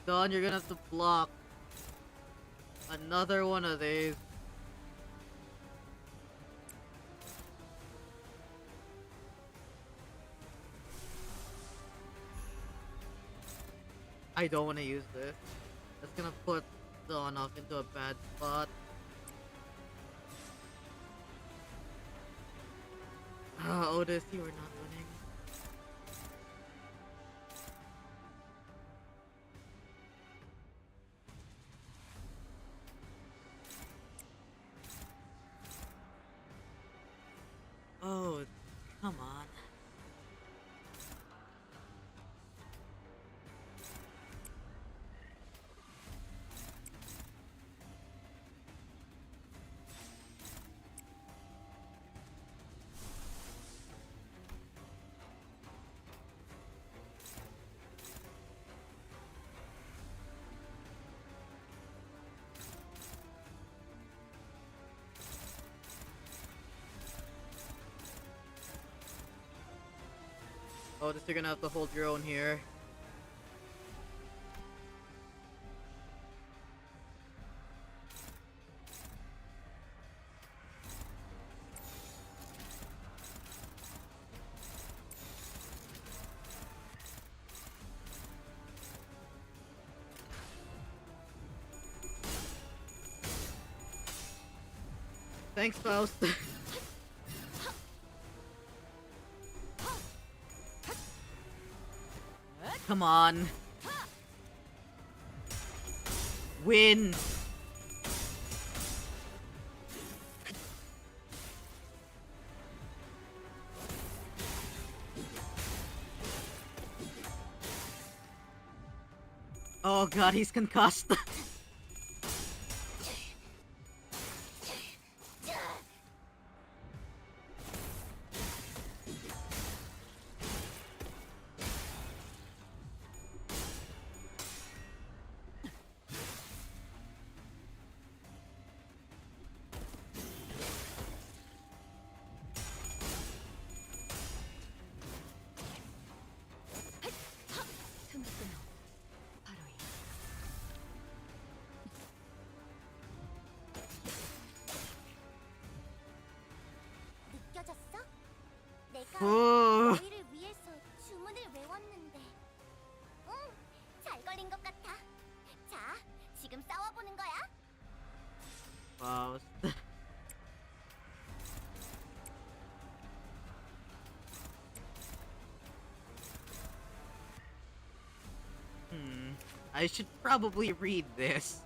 Don, you're gonna have to block another one of these. I don't want to use this. That's gonna put Don off into a bad spot. Otis, you are not winning. Oh, come on. Otis, you're gonna have to hold your own here. Thanks, Faust. Come on. Win. Oh god, he's concussed. 틈을 끊어 바로 이 느껴졌어? 내가 오. 너희를 위해서 주문을 외웠는데. 응, 잘 걸린 것 같아. 자, 지금 싸워보는 거야. Faust. I should probably read this.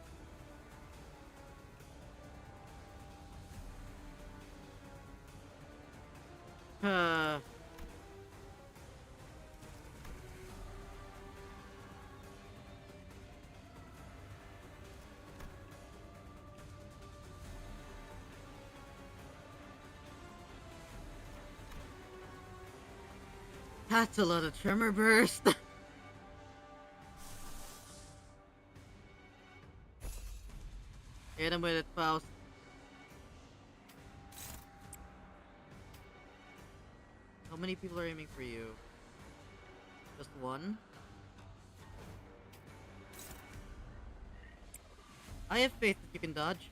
That's a lot of tremor burst. Hit him with it, Faust. How many people are aiming for you? Just one? I have faith that you can dodge.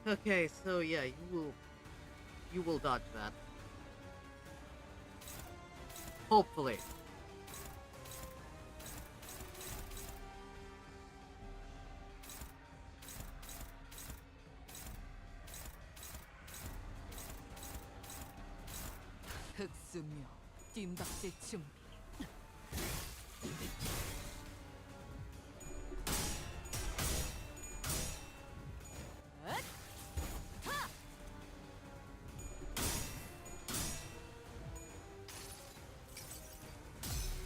Okay, so yeah, you will dodge that. Hopefully. 흑수묘 뜀박질 준비.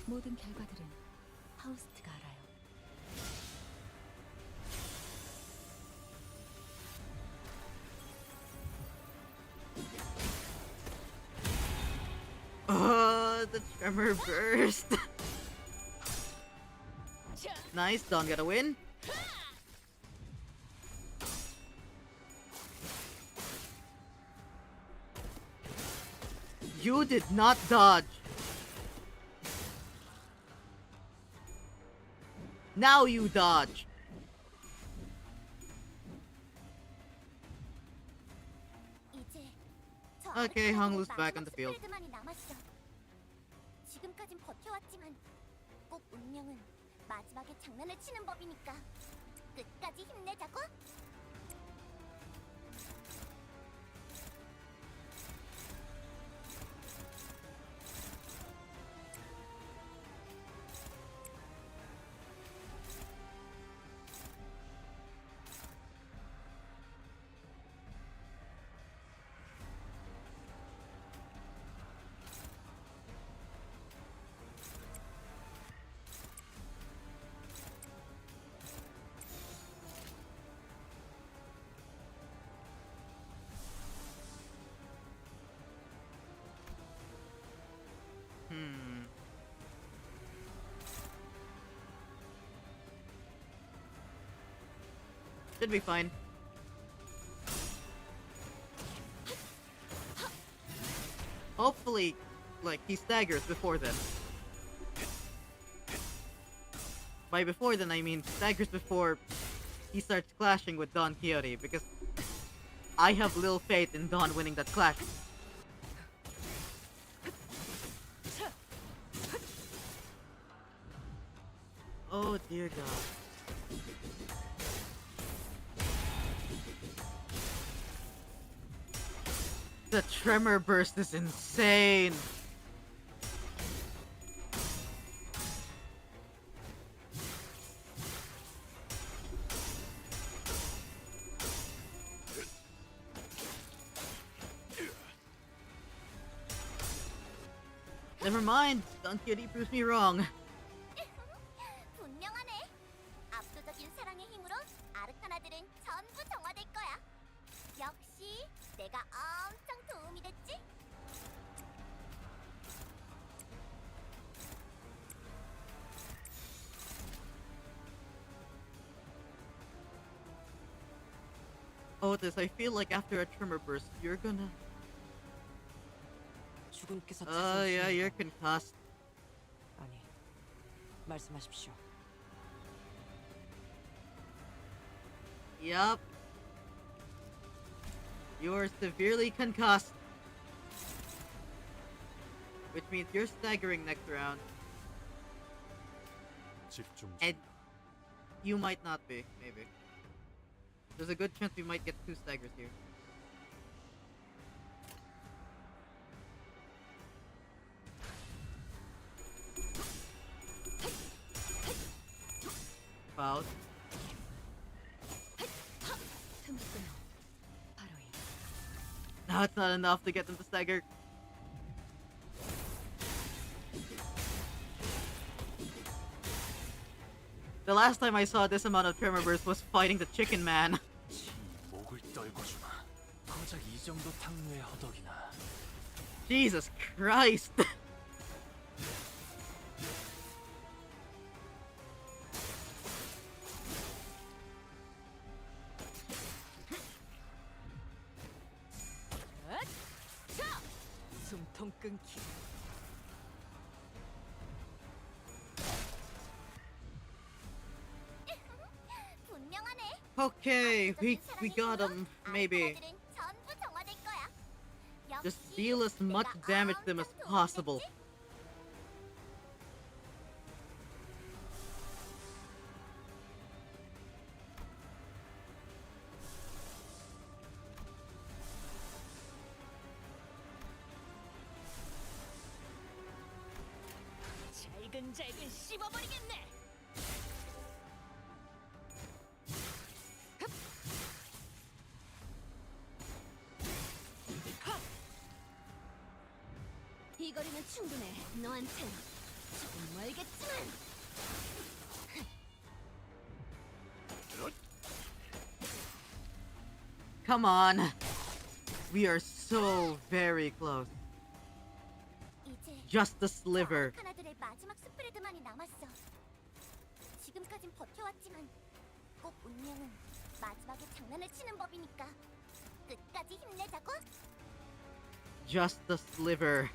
모든 결과들은 파우스트가 알아요. Oh, the tremor burst. Nice, Dawn got a win. You did not dodge. Now you dodge. 이제 저 Okay, 아르카나들의 Honglu's back on 마지막 the field. 스프레드만이 남았어. 지금까진 버텨왔지만 꼭 운명은 마지막에 장난을 치는 법이니까 끝까지 힘내자고. Should be fine. Hopefully, like, he staggers before then. By before then, I mean staggers before he starts clashing with Don Quixote, because I have little faith in Don winning that clash. Oh dear God. The tremor burst is insane. Never mind, Don Quixote proves me wrong. 분명하네. 압도적인 사랑의 힘으로 아르카나들은 전부 정화될 거야. 역시 내가 엄청 도움이 됐지? Otis, I feel like after a tremor burst, you're gonna... 주군께서 Oh yeah, you're concussed. 아니, 말씀하십시오. Yup. You're severely concussed. Which means you're staggering next round. 집중 And 중이다. you might not be, maybe. There's a good chance we might get 2 staggers here. Fouled. 틈을 끊어 바로 이 No, it's not enough to get them to stagger. The last time I saw this amount of tremor burst was fighting the chicken man. 지 목을 떨궈주마. 고작 이 정도 탕류의 허덕이나. Jesus Christ. 자! 숨통 끊기. 분명하네. Okay, we got him, maybe. 아르카나들은 전부 정화될 거야. Just 역시 deal as much 내가 damage to them as 엄청 도움이 possible. 됐지? 잘근잘근 씹어버리겠네. 이 거리는 충분해. 너한텐 조금 멀겠지만. Come on. We are so very close. 이제 Just a sliver. 아르카나들의 마지막 스프레드만이 남았어. 지금까진 버텨왔지만 꼭 운명은 마지막에 장난을 치는 법이니까 끝까지 힘내자고. Just a sliver.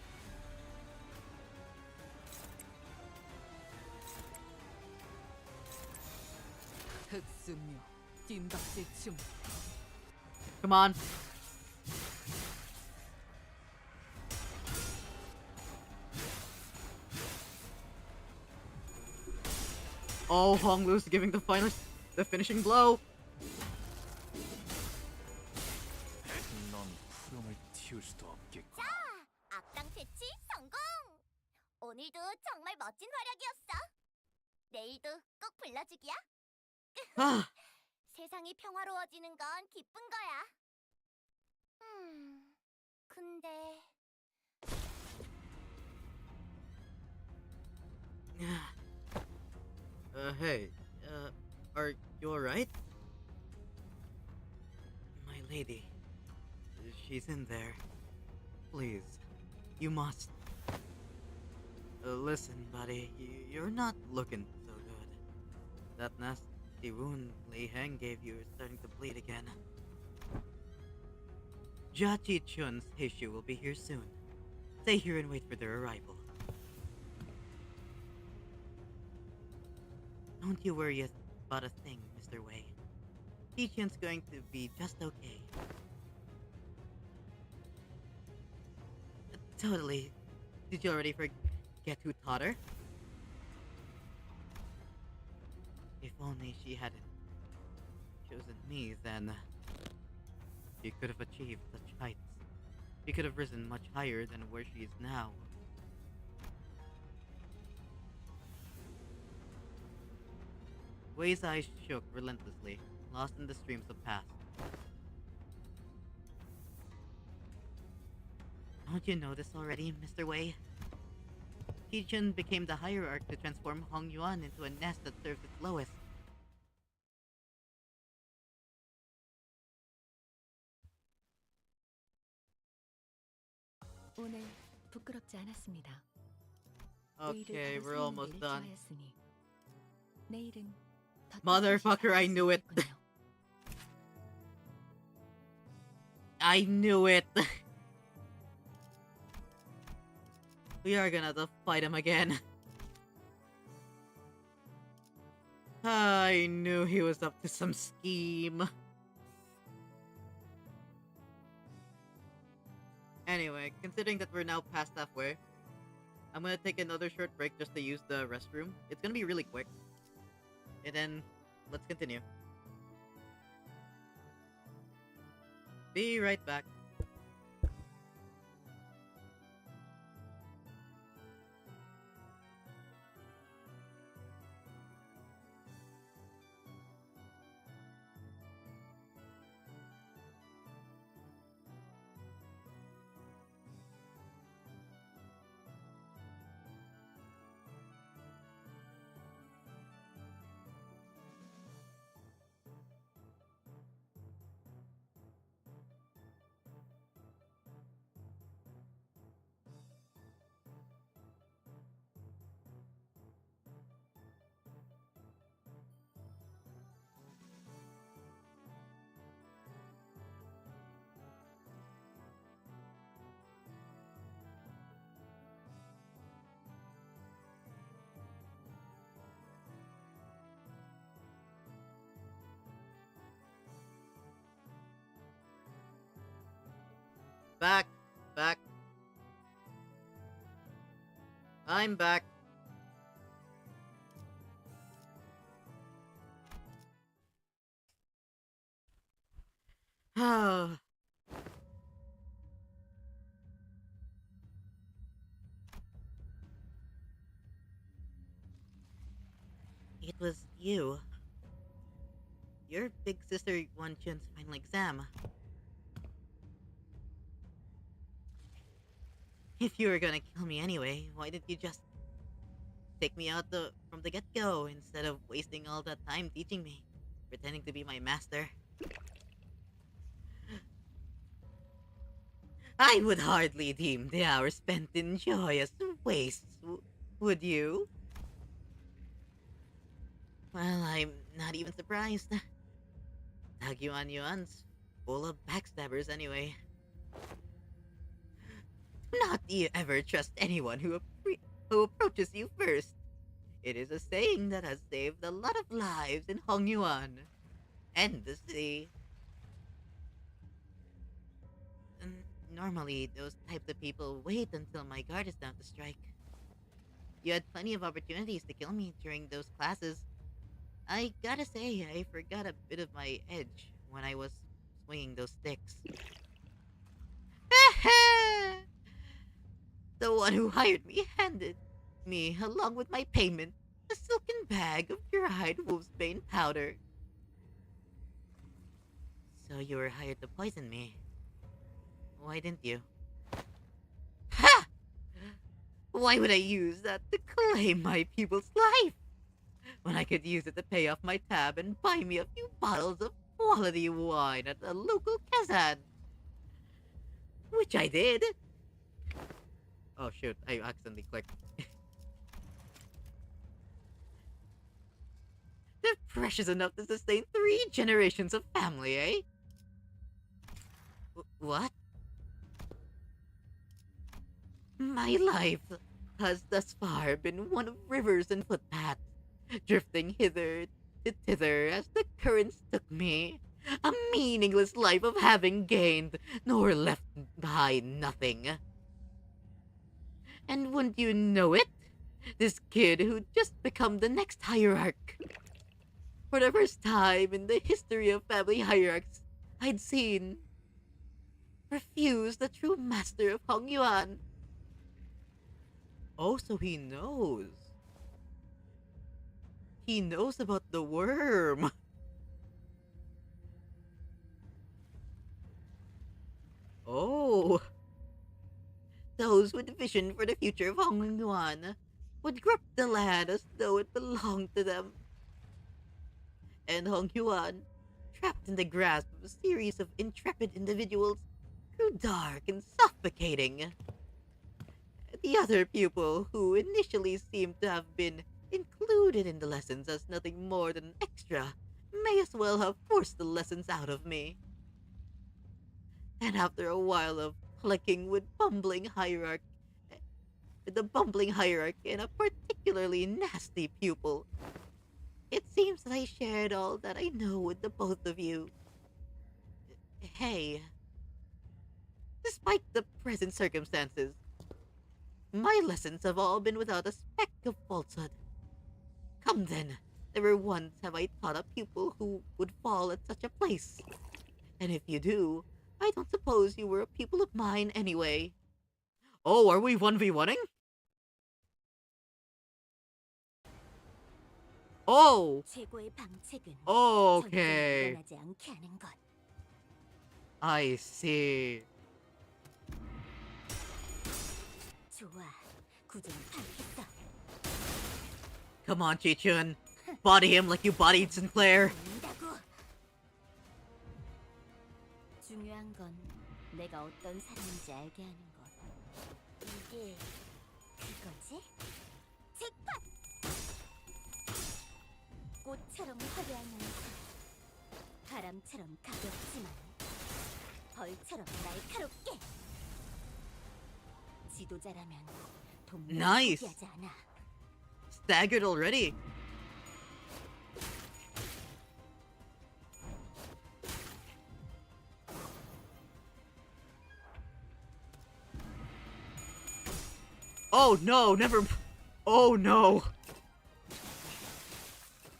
흑수묘 뒷박질충. Come on. Oh, Honglu's giving the finishing blow. 넌 푸름을 틔울 수도 없겠고. 자, 악당 퇴치 성공. 오늘도 정말 멋진 활약이었어. 내일도 꼭 불러주기야. Ah, 세상이 평화로워지는 건 기쁜 거야. 근데 hey, are you alright? My lady, she's in there. Please, you must. Listen, buddy, you're not looking so good. That nasty wound Lei Heng gave you is starting to bleed again. Jia Chi Chun's Heishu will be here soon. Stay here and wait for their arrival. Don't you worry about a thing, Mr. Wei. Chi-Chun's going to be just okay. Totally. Did you already forget who taught her? If only she hadn't chosen me, then she could have achieved such heights. She could have risen much higher than where she is now. Wei's eyes shook relentlessly, lost in the streams of past. Don't you know this already, Mr. Wei? Chi-Chun became the hierarch to transform Hong Yuan into a nest that serves its lowest. 오늘 부끄럽지 않았습니다. Okay, 의를 we're 바로 almost 세우는 일을 done. 좋아했으니 내일은 더 Motherfucker, I knew it. 있군요. I knew it! We are gonna have to fight him again. I knew he was up to some scheme. Anyway, considering that we're now past halfway, I'm gonna take another short break just to use the restroom. It's gonna be really quick. And then, let's continue. Be right back. Back. Back. I'm back. Oh. It was you. Your big sister won Chun's final exam. If you were gonna kill me anyway, why didn't you just take me out from the get-go instead of wasting all that time teaching me, pretending to be my master? I would hardly deem the hours spent in joyous wastes, would you? Well, I'm not even surprised. Yuan's full of backstabbers anyway. Not you ever trust anyone who approaches you first. It is a saying that has saved a lot of lives in Hongyuan and the sea. Normally, those types of people wait until my guard is down to strike. You had plenty of opportunities to kill me during those classes. I gotta say, I forgot a bit of my edge when I was swinging those sticks. The one who hired me handed me, along with my payment, a silken bag of dried wolfsbane powder. So you were hired to poison me. Why didn't you? Ha! Why would I use that to claim my pupil's life? When I could use it to pay off my tab and buy me a few bottles of quality wine at a local kazan. Which I did. Oh shoot, I accidentally clicked. They're precious enough to sustain 3 generations of family, eh? What? My life has thus far been one of rivers and footpaths, drifting hither to thither as the currents took me. A meaningless life of having gained, nor left behind nothing. And wouldn't you know it? This kid who'd just become the next hierarch. For the first time in the history of family hierarchs I'd seen, refuse the true master of Hongyuan. Oh, so he knows. He knows about the worm. Oh. Those with vision for the future of Hongyuan would grip the land as though it belonged to them. And Hongyuan, trapped in the grasp of a series of intrepid individuals, grew dark and suffocating. The other pupil, who initially seemed to have been included in the lessons as nothing more than an extra, may as well have forced the lessons out of me. And after a while of clicking with the bumbling hierarch and a particularly nasty pupil, it seems that I shared all that I know with the both of you. Hey. Despite the present circumstances, my lessons have all been without a speck of falsehood. Come then, never once have I taught a pupil who would fall at such a place. And if you do, I don't suppose you were a pupil of mine anyway. Oh, are we 1v1ing? Oh! 최고의 방책은 Okay. 일어나지 않게 하는 것. I see. 좋아, 구조는 파악했어. Come on, Chi-chun. Body him like you bodied Sinclair. 아니라고. 중요한 건 내가 어떤 사람인지 알게 하는 것. 이게 그거지? 잭팟! 꽃처럼 화려하면서 바람처럼 가볍지만 벌처럼 날카롭게. 지도자라면 동물을 Nice. 포기하지 않아. Staggered already. Oh no, never. Oh no.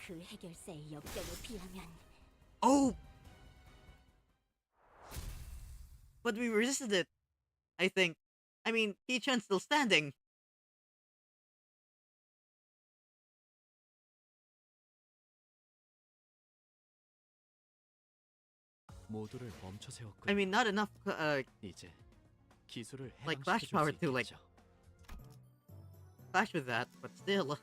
그 해결사의 역경에 비하면 Oh. But we resisted it, I think. I mean, Ki-chan's still standing. 모두를 멈춰 세웠군. I mean, not enough, 이제 기술을 like flash 해방시켜줄 power 수 to like 있겠죠. clash with that, but still.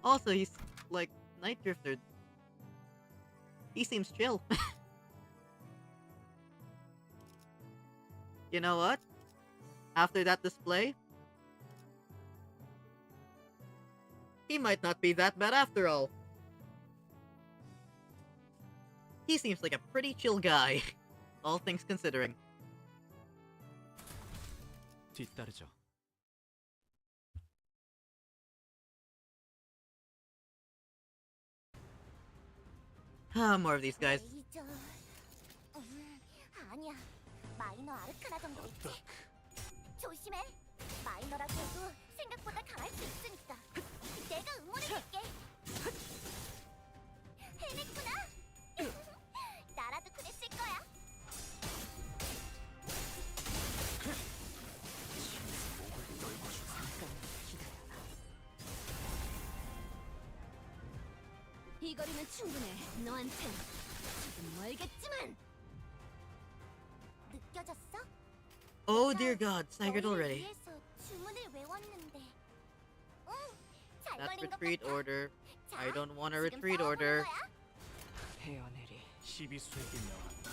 Also, he's like Night Drifter. He seems chill. You know what? After that display, he might not be that bad after all. He seems like a pretty chill guy, all things considering. 뒤따르죠. Ah, more of these guys. 레이저. 아니야. 마이너 아르카나 정도겠지. 조심해. 마이너라고 해도 생각보다 강할 수 있으니까. 내가 응원해줄게. 해냈구나. 나라도 그랬을 거야. 이 거리는 충분해. 너한텐 조금 멀겠지만. 느껴졌어? Oh dear God, staggered 너희를 already. 위해서 주문을 외웠는데. 응, 잘 That's 걸린 것 retreat 같아. order. 자, I don't want a 지금 retreat 싸워보는 order. 거야. 헤어내리 12수에게 명한다.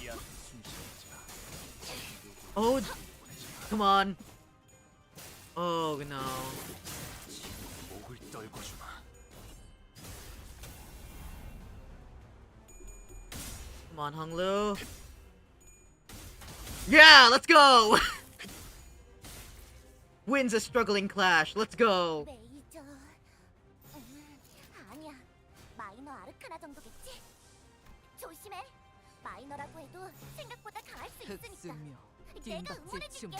이 앞에 숨쉬는 자. Oh, come on. Oh no. 목을 떨고 주마. Come on, Honglu. Yeah, let's go! Wins a struggling clash. Let's go. 레이저. 아니야. 마이너 아르카나 정도겠지? 조심해. 마이너라고 해도 생각보다 강할 수 있으니까. 흑수묘 내가 뒷박질 춤. 응원해줄게.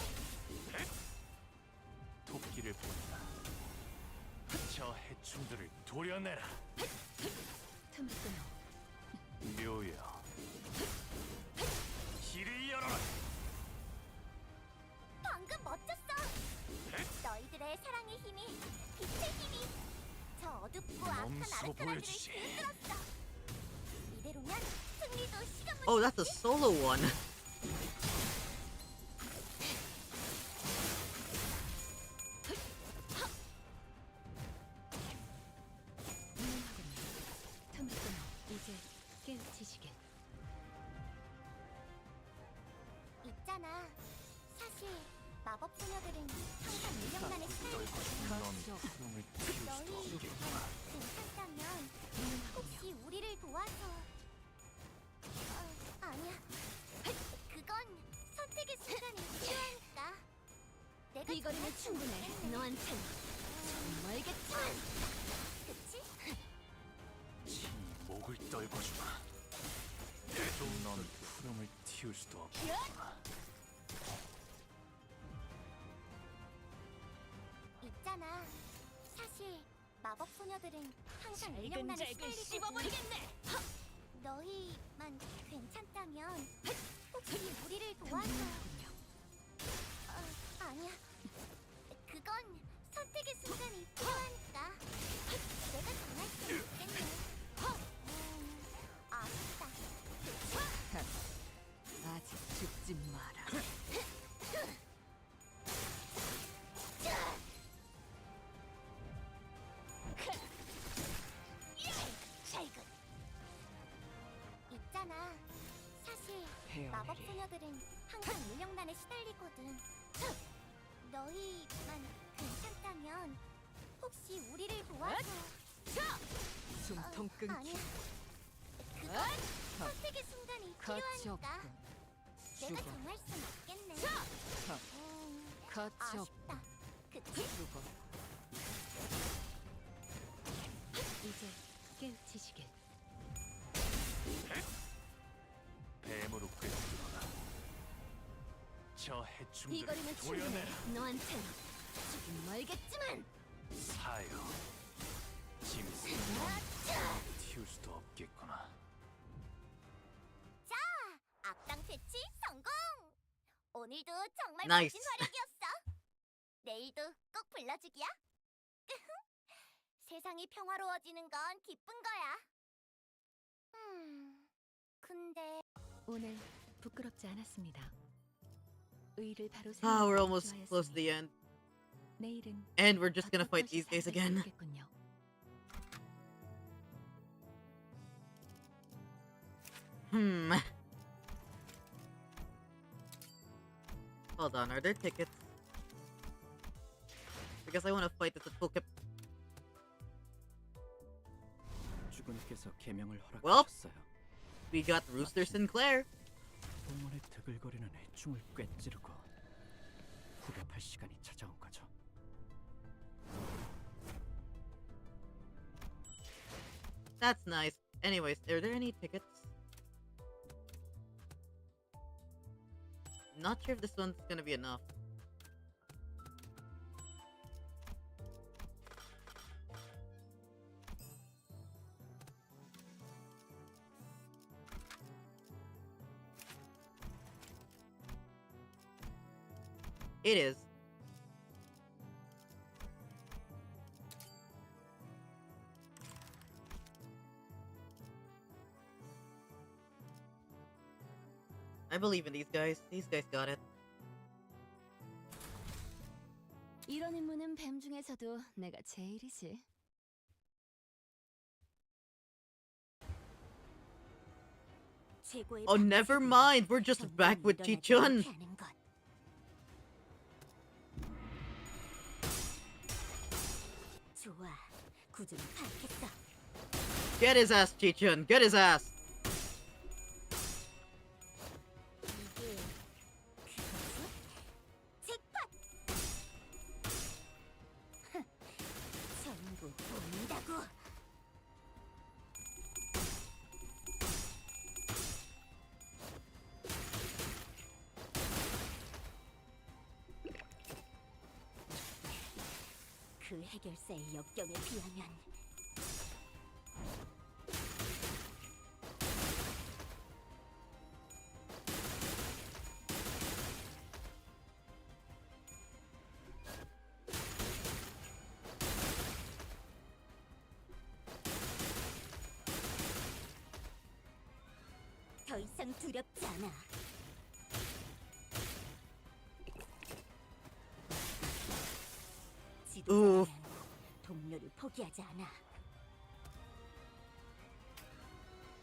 토끼를 본다. 저 해충들을 도려내라. 틈을 끊어. 묘여. 길을 열어라. 방금 멋졌어. 너희들의 사랑의 힘이, 빛의 힘이 저 어둡고 악한 몸소 아르카나들을 보여주지. 흔들었어. 이대로면 승리도 시간 Oh, that's a solo one. 틈을 끊어. 이제 깨우치시게. 있잖아. 사실 마법 소녀들은 항상 인력만의 스타일이 넌 푸름을 튀울 수도 너희 없겠구나. 괜찮다면 혹시 우리를 도와서 아니야. 그건 선택의 순간이 필요하니까. 내가 이 거리는 정말 충분해. 너한텐 조금 멀겠지만. 그치? 지 목을 목을 떨궈주마. 넌 푸름을 틔울 수도 없구나. 있잖아. 사실 마법 소녀들은 항상 인형난을 씹어버리겠네. 너희만 괜찮다면 혹시 우리를 도와줘? 아니야. 그건 선택의 순간이 필요하니까. 내가 정할 수 있겠네. 아쉽다. 아직 죽지 마라. 잘군. 있잖아. 사실 마법 소녀들은 항상 인형난에 시달리거든. 너희만 괜찮다면 혹시 우리를 도와줘? 숨통 끊기. 아니야. 그건 선택의 순간이 가치 필요하니까. 없군. 내가 죽어. 정할 순 없겠네. 가치 없군. 아쉽다. 그치? 죽어. 이제 깨우치시길. 뱀으로 꿰뚫어라. 저 해충들을 이거리면 충분해. 보여내라. 너한텐 조금 멀겠지만. 사여. 짐승 넌 틔울 수도 없겠구나. 자, 악당 패치 성공! 오늘도 정말 나이스. 멋진 활약이었어. 내일도 꼭 불러주기야. 세상이 평화로워지는 건 기쁜 거야. 근데 오늘 부끄럽지 않았습니다. 의를 바로 Ah, we're 세우는 almost close to the end. 내일은 And we're just gonna 바꿀 fight 것이 these guys 잘 again. 됐겠군요. Hold on, are there tickets? Because I want to fight at the full cap. 주군께서 계명을 Well. 허락하셨어요. We got Rooster Sinclair. 동문에 드글거리는 해충을 꿰찌르고 후벼팔 시간이 찾아온 거죠. That's nice. Anyways, are there any tickets? Not sure if this one's gonna be enough. It is. I believe in these guys. These guys got it. 이런 임무는 뱀 중에서도 내가 제일이지. 최고의 Oh, never mind. We're just back with Ji-chun. 좋아, 구조는 파악했어. Get his ass, Ji-chun. Get his ass. 이게 그거지? 잭팟! 전부 본다고. 그 해결사의 역경에 비하면 더 이상 두렵지 않아. 지도자라면 동료를 포기하지 않아.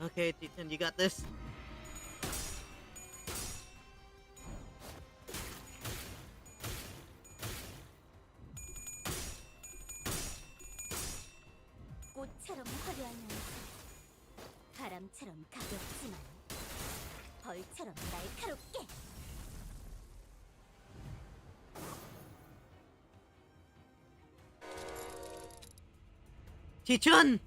Okay, Ji-chun, you got this. 꽃처럼 화려하면서 바람처럼 가볍지만 벌처럼 날카롭게. Ji-chun!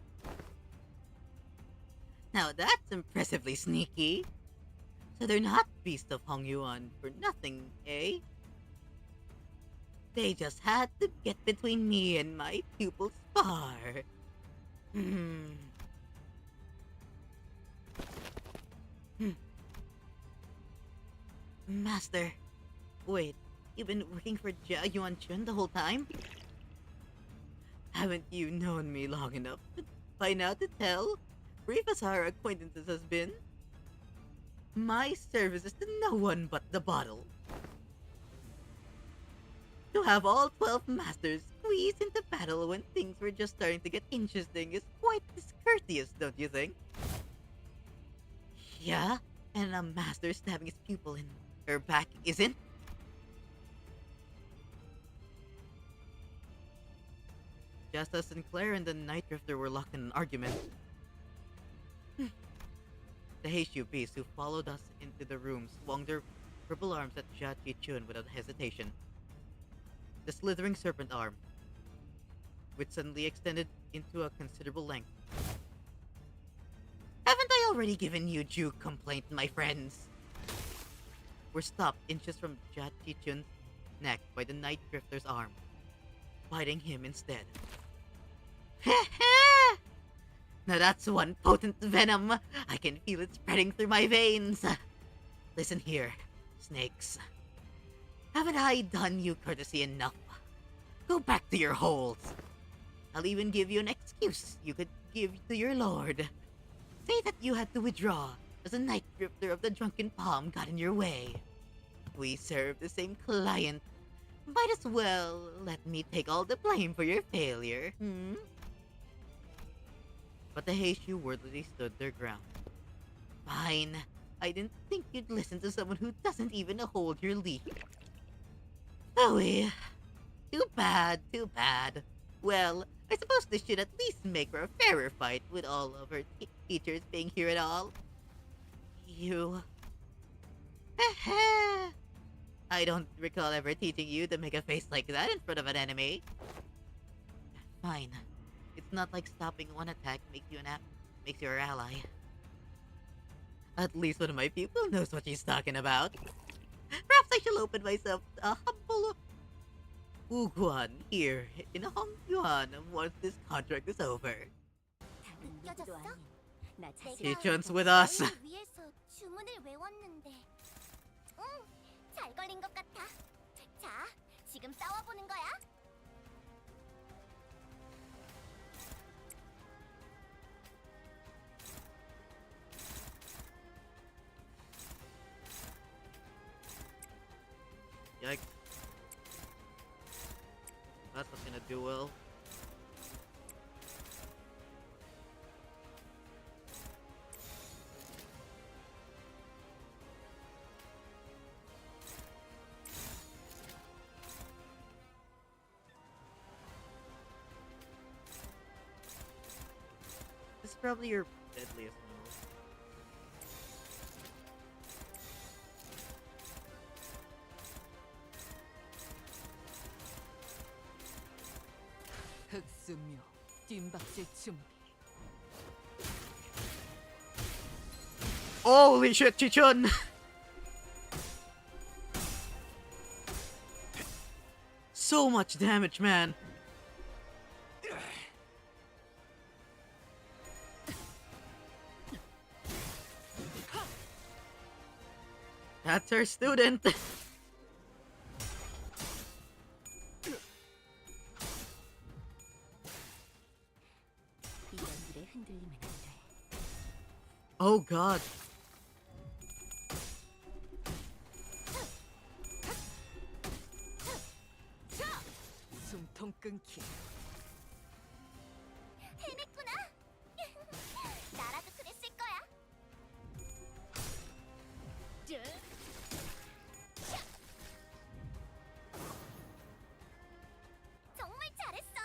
Now that's impressively sneaky. So they're not Beast of Hong Yuan for nothing, eh? They just had to get between me and my pupil's bar. Hmm. Master, wait, you've been working for Jia Yuan Chun the whole time? Haven't you known me long enough by now to tell? Brief as our acquaintances has been, my services to no one but the bottle. To have all 12 masters squeeze into battle when things were just starting to get interesting is quite discourteous, don't you think? Yeah, and a master stabbing his pupil in her back isn't? Just as Sinclair and the Night Drifter were locked in an argument, the Heishu beasts who followed us into the room swung their purple arms at Jia Chi-chun without hesitation. The slithering serpent arm, which suddenly extended into a considerable length. Haven't I already given you due complaint, my friends? Were stopped inches from Jia Chi-chun's neck by the Night Drifter's arm, biting him instead. Now that's one potent venom. I can feel it spreading through my veins. Listen here, snakes. Haven't I done you courtesy enough? Go back to your holes. I'll even give you an excuse you could give to your lord. Say that you had to withdraw as a Night Drifter of the Drunken Palm got in your way. We serve the same client. Might as well let me take all the blame for your failure, But the Heishu wordlessly stood their ground. Fine. I didn't think you'd listen to someone who doesn't even hold your lead. Phooey. Too bad, too bad. Well, I suppose this should at least make for a fairer fight with all of her teachers being here at all. You... I don't recall ever teaching you to make a face like that in front of an enemy. Fine. It's not like stopping one attack makes you your ally. At least one of my people knows what she's talking about. Perhaps I shall open myself a humble Wuguan here in Hongyuan once this contract is over. Chi-chun's with us. 위해서 주문을 외웠는데. 잘 걸린 것 같아. 자, 지금 싸워보는 거야. Yikes. That's not gonna do well. This is probably your deadliest move. 흑수묘 뜀박질 준비. Holy shit, Chi-chun! So much damage, man. That's our student. 이런 일에 흔들리면 안 돼. Oh god. 숨통 끊기. 해냈구나. 나라도 그랬을 거야. 정말 잘했어.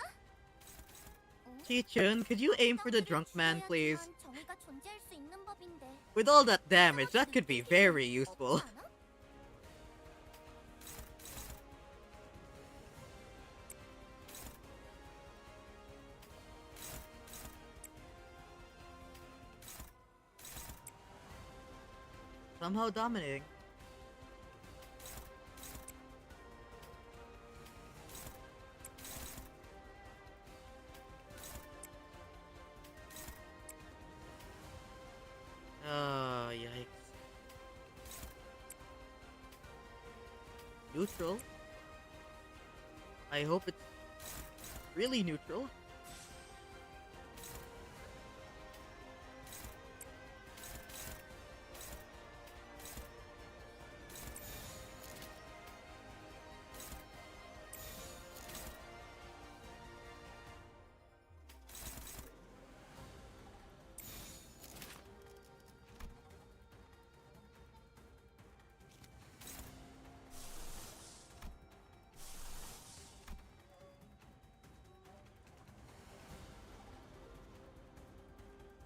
Chi-chun, could you aim for the drunk man, please? 정의가 존재할 수 있는 법인데. With all that damage, that could be very useful. 없지 않아? somehow dominating. Oh, yikes. Neutral? I hope it's really neutral.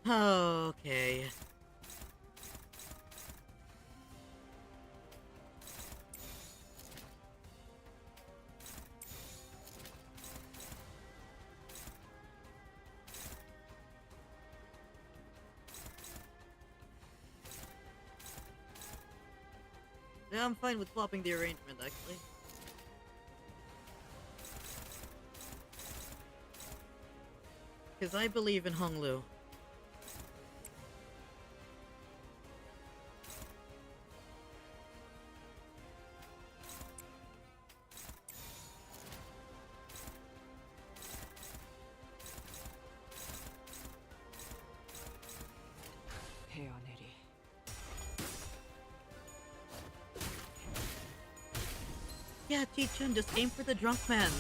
Okay. Yeah, I'm fine with swapping the arrangement, actually. Because I believe in Honglu. 헤어내리. Yeah, Chi-Chun, just aim for the drunk man.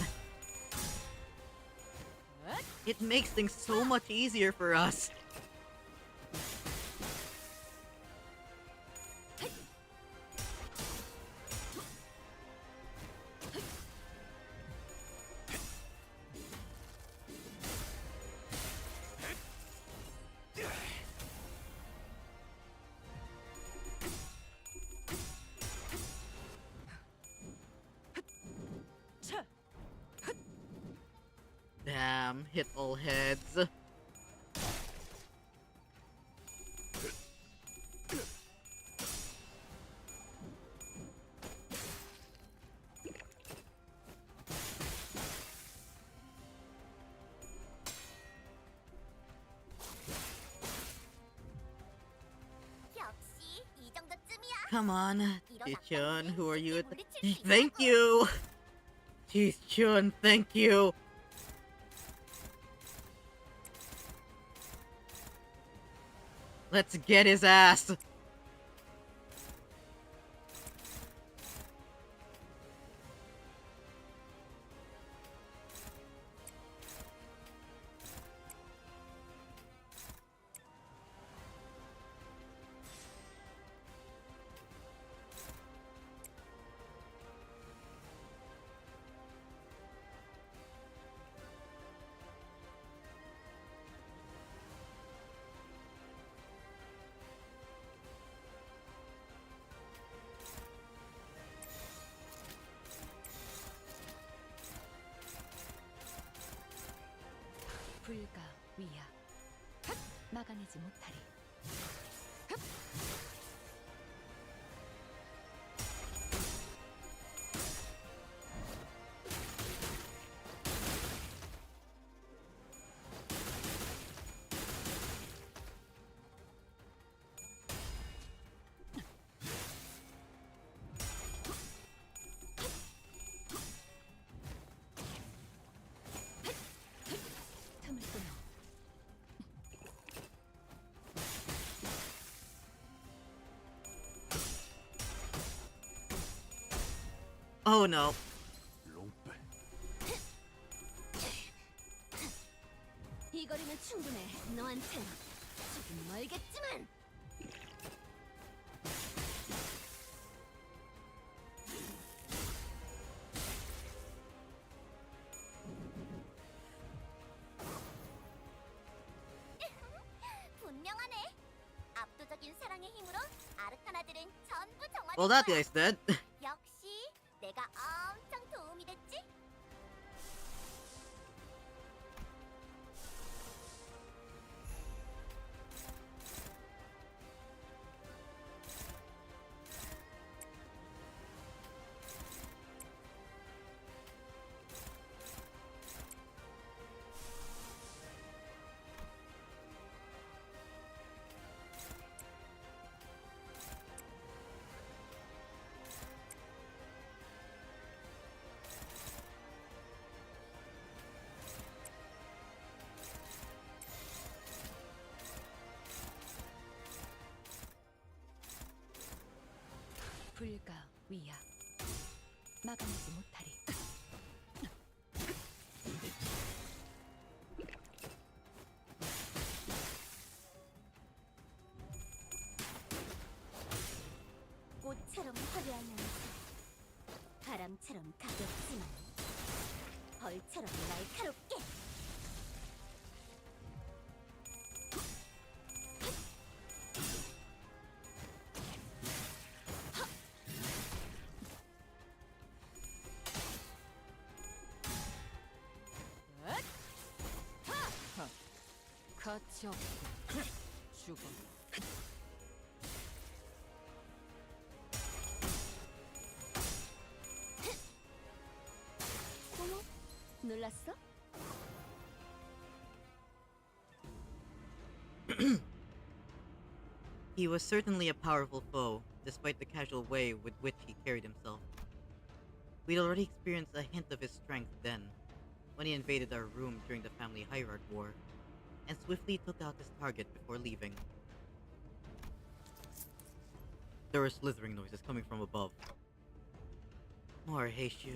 It makes things so much easier for us. Damn, hit all heads. 역시 이 정도쯤이야. Come on, 이런 Chi-Chun, 악당들은 who are you? 쉽게 물리칠 수 Thank 있다고. you! Chi-Chun, thank you! Let's get his ass! 불가 위야. 막아내지 못하리. 틈을 끊어. Oh no. 롱빼. 이 거리면 충분해. 너한텐 조금 멀겠지만. 분명하네. 압도적인 사랑의 힘으로 아르카나들은 전부 정화될 Well, that 거야. guy's dead. 역시 내가 엄청 도움이 됐지? 불가 위야 막아내지 못하리. 꽃처럼 화려하면서 바람처럼 가볍지만 벌처럼 날카롭게. 가치 없고 죽어. 어머, 놀랐어? He was certainly a powerful foe, despite the casual way with which he carried himself. We'd already experienced a hint of his strength then, when he invaded our room during the family hierarch war, and swiftly took out his target before leaving. There were slithering noises coming from above. More Heishu.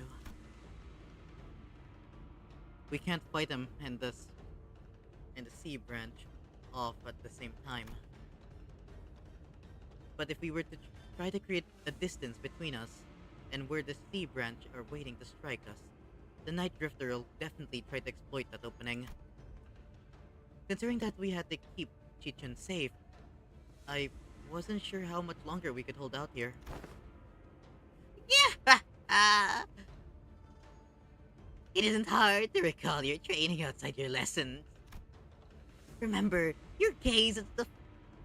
We can't fight him and the sea branch off at the same time. But if we were to try to create a distance between us and where the sea branch are waiting to strike us, the Night Drifter will definitely try to exploit that opening. Considering that we had to keep Chichun safe, I wasn't sure how much longer we could hold out here. Yeah! It isn't hard to recall your training outside your lessons. Remember, your gaze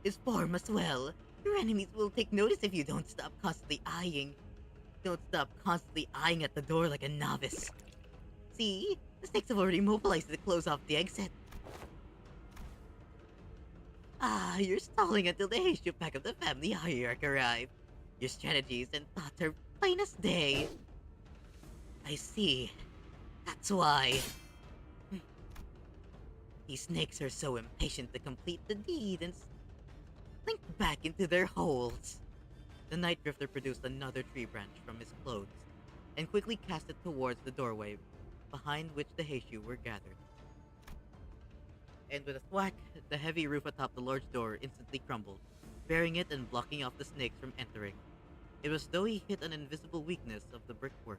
is form as well. Your enemies will take notice if you don't stop constantly eyeing at the door like a novice. See? The snakes have already mobilized to close off the exit. Ah, you're stalling until the Heishu pack of the family hierarch arrive. Your strategies and thoughts are plain as day. I see. That's why. These snakes are so impatient to complete the deed and slink back into their holes. The Night Drifter produced another tree branch from his clothes and quickly cast it towards the doorway behind which the Heishu were gathered. And with a thwack, the heavy roof atop the large door instantly crumbled, bearing it and blocking off the snakes from entering. It was as though he hit an invisible weakness of the brickwork.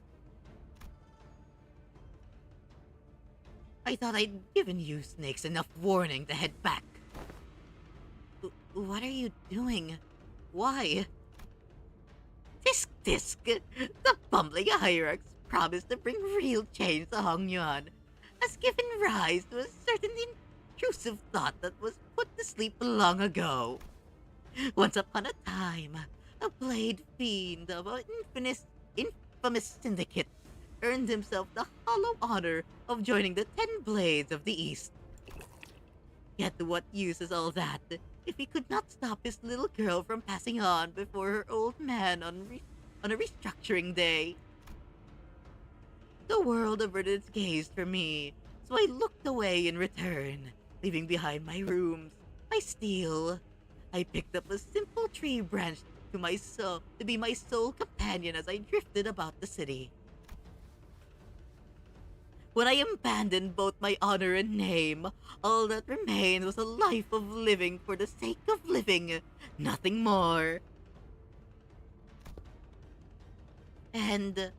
I thought I'd given you snakes enough warning to head back. What are you doing? Why? Tisk! The bumbling hierarchs promised to bring real change to Hongyuan, has given rise to a certain intrusive thought that was put to sleep long ago. Once upon a time, a blade fiend of an infamous syndicate earned himself the hollow honor of joining the 10 Blades of the East. Yet what use is all that if he could not stop his little girl from passing on before her old man on a restructuring day? The world averted its gaze from me, so I looked away in return, leaving behind my rooms, my steel. I picked up a simple tree branch to be my sole companion as I drifted about the city. When I abandoned both my honor and name, all that remained was a life of living for the sake of living, nothing more. And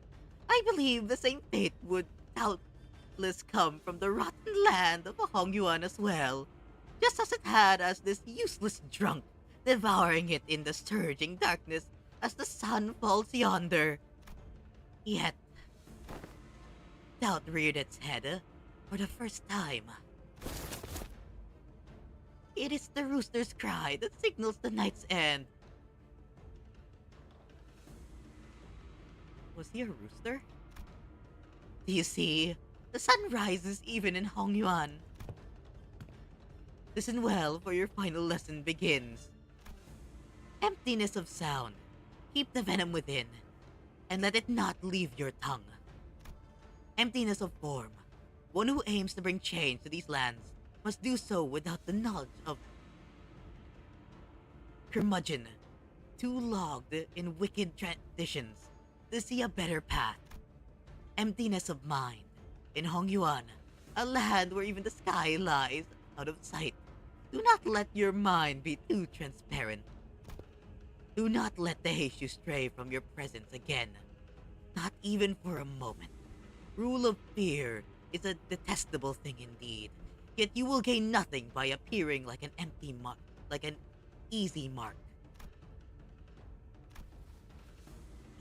I believe the same fate would doubtless come from the rotten land of Hongyuan as well, just as it had as this useless drunk, devouring it in the surging darkness as the sun falls yonder. Yet, doubt reared its head for the first time. It is the rooster's cry that signals the night's end. Was he a rooster? Do you see? The sun rises even in Hongyuan. Listen well, for your final lesson begins. Emptiness of sound. Keep the venom within, and let it not leave your tongue. Emptiness of form. One who aims to bring change to these lands must do so without the knowledge of curmudgeon. too logged in wicked traditions to see a better path. Emptiness of mind in Hongyuan, a land where even the sky lies out of sight. Do not let your mind be too transparent. Do not let the Heishu stray from your presence again. Not even for a moment. Rule of fear is a detestable thing indeed. Yet you will gain nothing by appearing like an empty mark, like an easy mark.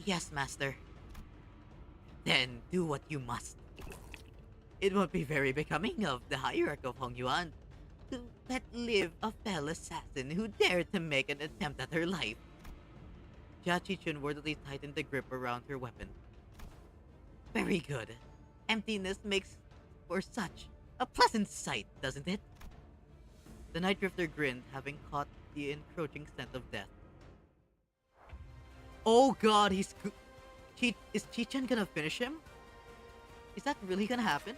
Yes, master. Then do what you must. It won't be very becoming of the hierarch of Hongyuan to let live a fell assassin who dared to make an attempt at her life. Jia Qichun wordily tightened the grip around her weapon. Very good. Emptiness makes for such a pleasant sight, doesn't it? The Night Drifter grinned, having caught the encroaching scent of death. Oh god, is Chi-chan gonna finish him? Is that really gonna happen?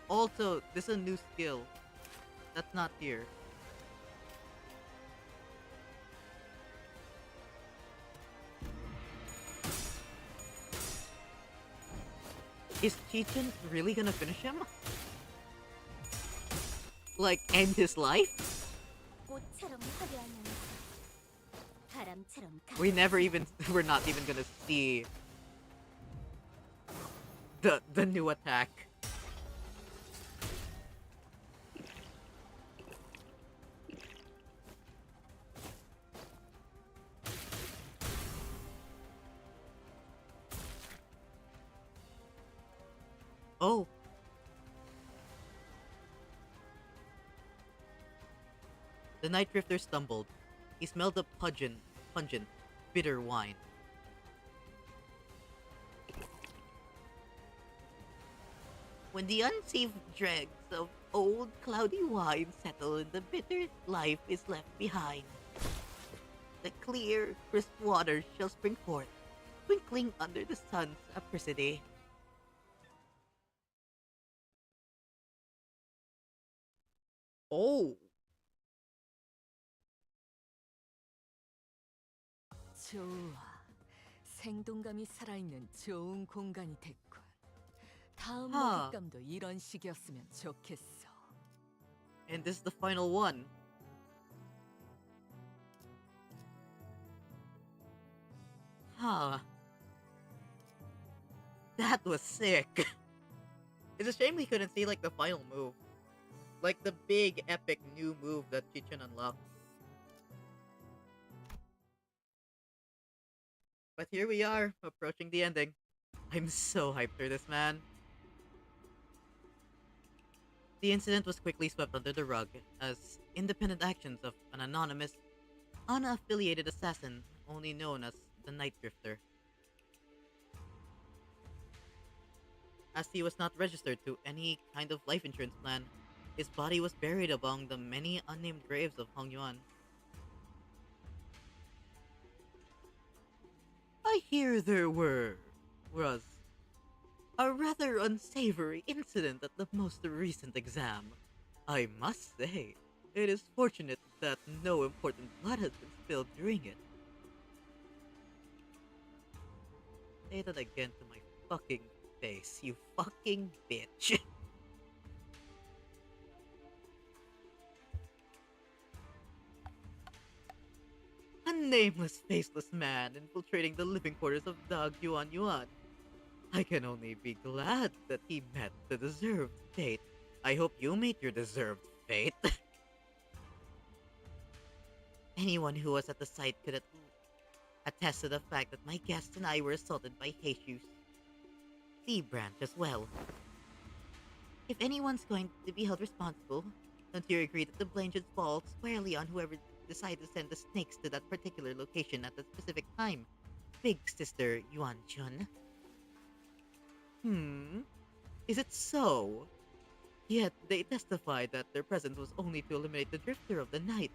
Also, this is a new skill that's not here. Is Chi-chan really gonna finish him? Like, end his life? 꽃처럼 화려하면서 바람처럼 We're not even gonna see the new attack. Oh. The Night Drifter stumbled. He smelled a pungent, bitter wine. When the unsafe dregs of old cloudy wine settle and the bitter life is left behind, the clear, crisp water shall spring forth, twinkling under the sun's apricity. Oh! 좋아. 생동감이 살아있는 좋은 공간이 됐군. 다음 Huh. 먹잇감도 이런 식이었으면 좋겠어. And this is the final one. Huh. That was sick. It's a shame we couldn't see, like, the final move. Like, the big, epic new move that Chi-chan unlocked. But here we are, approaching the ending. I'm so hyped for this, man. The incident was quickly swept under the rug as independent actions of an anonymous, unaffiliated assassin only known as the Night Drifter. As he was not registered to any kind of life insurance plan, his body was buried among the many unnamed graves of Hongyuan. I hear there was a rather unsavory incident at the most recent exam. I must say, it is fortunate that no important blood has been spilled during it. Say that again to my fucking face, you fucking bitch. A nameless, faceless man infiltrating the living quarters of Dag Yuan Yuan. I can only be glad that he met the deserved fate. I hope you meet your deserved fate. Anyone who was at the site could attest to the fact that my guest and I were assaulted by Heishu's C branch as well. If anyone's going to be held responsible, don't you agree that the blame should fall squarely on whoever decided to send the snakes to that particular location at that specific time? Big Sister Yuan Chun. Is it so? Yet they testified that their presence was only to eliminate the Drifter of the Night,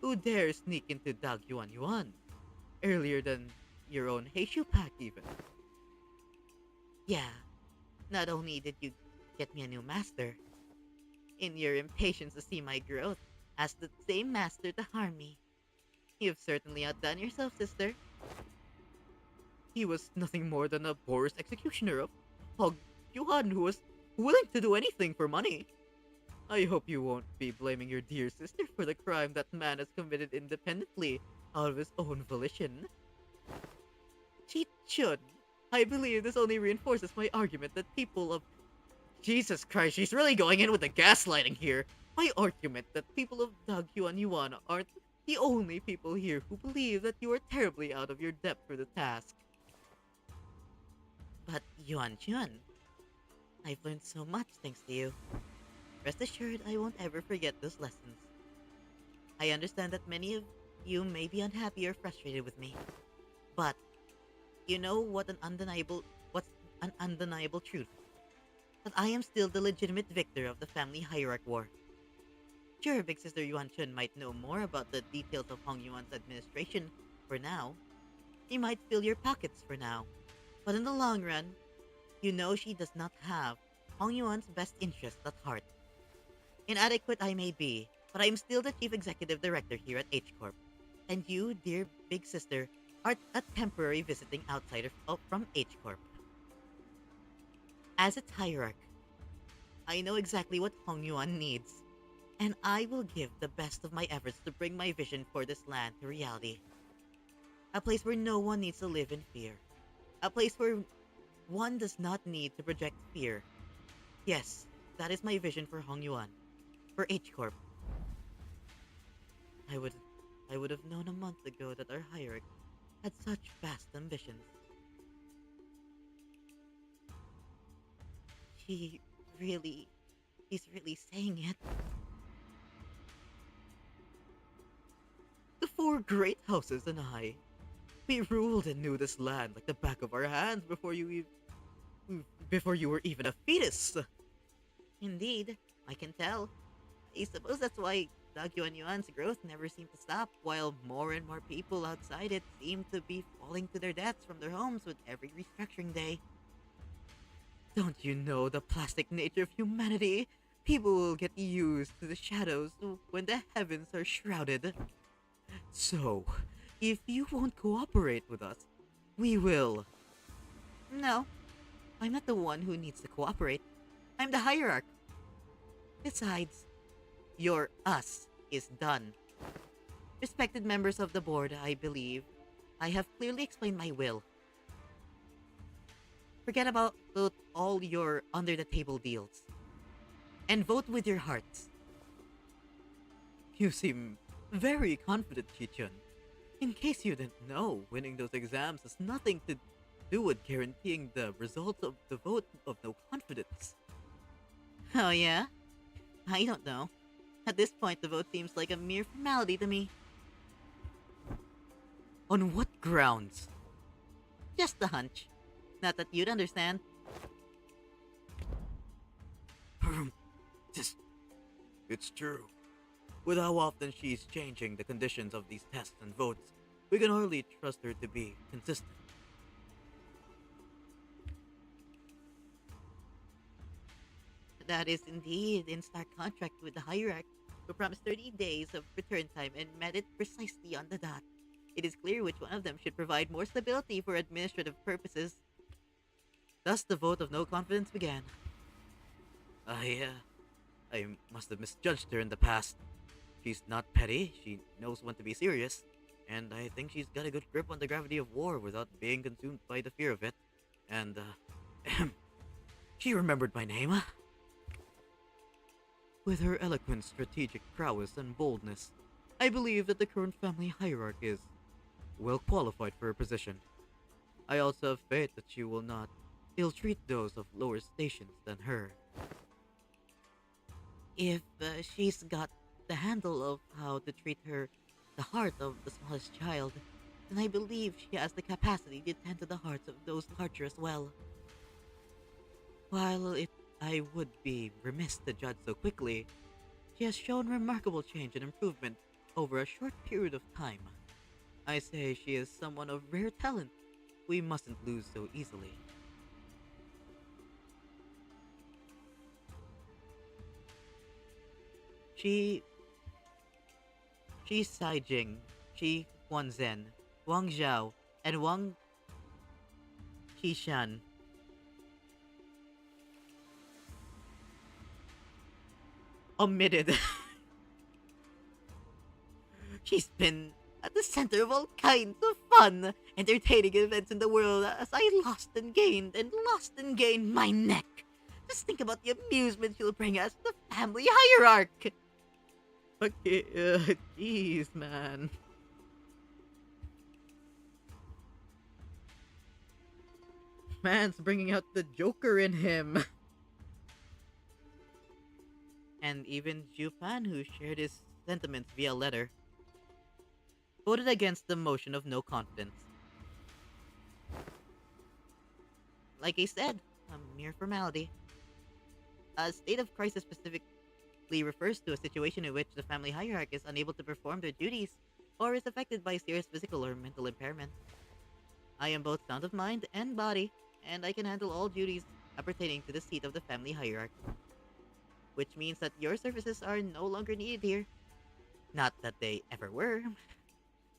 who dare sneak into Dag Yuan Yuan, earlier than your own Heishu pack even. Yeah, not only did you get me a new master, in your impatience to see my growth, asked the same master to harm me. You've certainly outdone yourself, sister. He was nothing more than a Boris executioner of Hog Yuan who was willing to do anything for money. I hope you won't be blaming your dear sister for the crime that man has committed independently, out of his own volition. Chi-chun, I believe this only reinforces my argument that people of... Jesus Christ, she's really going in with the gaslighting here! My argument that people of Dagyuan Yuan aren't the only people here who believe that you are terribly out of your depth for the task. But Yuan Chun, I've learned so much thanks to you. Rest assured, I won't ever forget those lessons. I understand that many of you may be unhappy or frustrated with me, but you know what's an undeniable truth? That I am still the legitimate victor of the family hierarch war. Sure, Big Sister Yuan Chun might know more about the details of Hong Yuan's administration for now. She might fill your pockets for now, but in the long run, you know she does not have Hong Yuan's best interests at heart. Inadequate I may be, but I am still the chief executive director here at H Corp. And you, dear big sister, are a temporary visiting outsider from H Corp. As its hierarch, I know exactly what Hong Yuan needs, and I will give the best of my efforts to bring my vision for this land to reality. A place where no one needs to live in fear. A place where one does not need to project fear. Yes, that is my vision for Hong Yuan. For H Corp. I would have known a month ago that our hierarch had such vast ambitions. He's really saying it. The four great houses and I, we ruled and knew this land like the back of our hands before you were even a fetus. Indeed, I can tell. I suppose that's why Dagyuan Yuan's growth never seemed to stop, while more and more people outside it seemed to be falling to their deaths from their homes with every restructuring day. Don't you know the plastic nature of humanity? People will get used to the shadows when the heavens are shrouded. So, if you won't cooperate with us, we will. No, I'm not the one who needs to cooperate. I'm the hierarch. Besides, your us is done. Respected members of the board, I believe I have clearly explained my will. Forget about all your under-the-table deals. And vote with your hearts. You seem very confident, Chi-chun. In case you didn't know, winning those exams has nothing to do with guaranteeing the result of the vote of no confidence. Oh yeah? I don't know. At this point, the vote seems like a mere formality to me. On what grounds? Just a hunch. Not that you'd understand. It's true. With how often she's changing the conditions of these tests and votes, we can hardly trust her to be consistent. That is indeed in stark contract with the hierarch, who promised 30 days of return time and met it precisely on the dot. It is clear which one of them should provide more stability for administrative purposes. Thus the vote of no confidence began. I must have misjudged her in the past. She's not petty, she knows when to be serious, and I think she's got a good grip on the gravity of war without being consumed by the fear of it. And, she remembered my name. With her eloquent strategic prowess and boldness, I believe that the current family hierarch is well qualified for her position. I also have faith that she will not ill-treat those of lower stations than her. If she's got the handle of how to treat the heart of the smallest child, then I believe she has the capacity to tend to the hearts of those larger as well. While I would be remiss to judge so quickly, she has shown remarkable change and improvement over a short period of time. I say she is someone of rare talent we mustn't lose so easily. She's Chi Huanzhen, Wang Zhao, and Wang Qishan. Omitted. She's been at the center of all kinds of fun, entertaining events in the world as I lost and gained my neck. Just think about the amusement she'll bring us, the family hierarch. Okay, jeez, man. Man's bringing out the Joker in him. And even Jupan, who shared his sentiments via letter, voted against the motion of no confidence. Like I said, a mere formality. A state of crisis specifically refers to a situation in which the family hierarch is unable to perform their duties or is affected by serious physical or mental impairment. I am both sound of mind and body, and I can handle all duties appertaining to the seat of the family hierarch. Which means that your services are no longer needed here. Not that they ever were,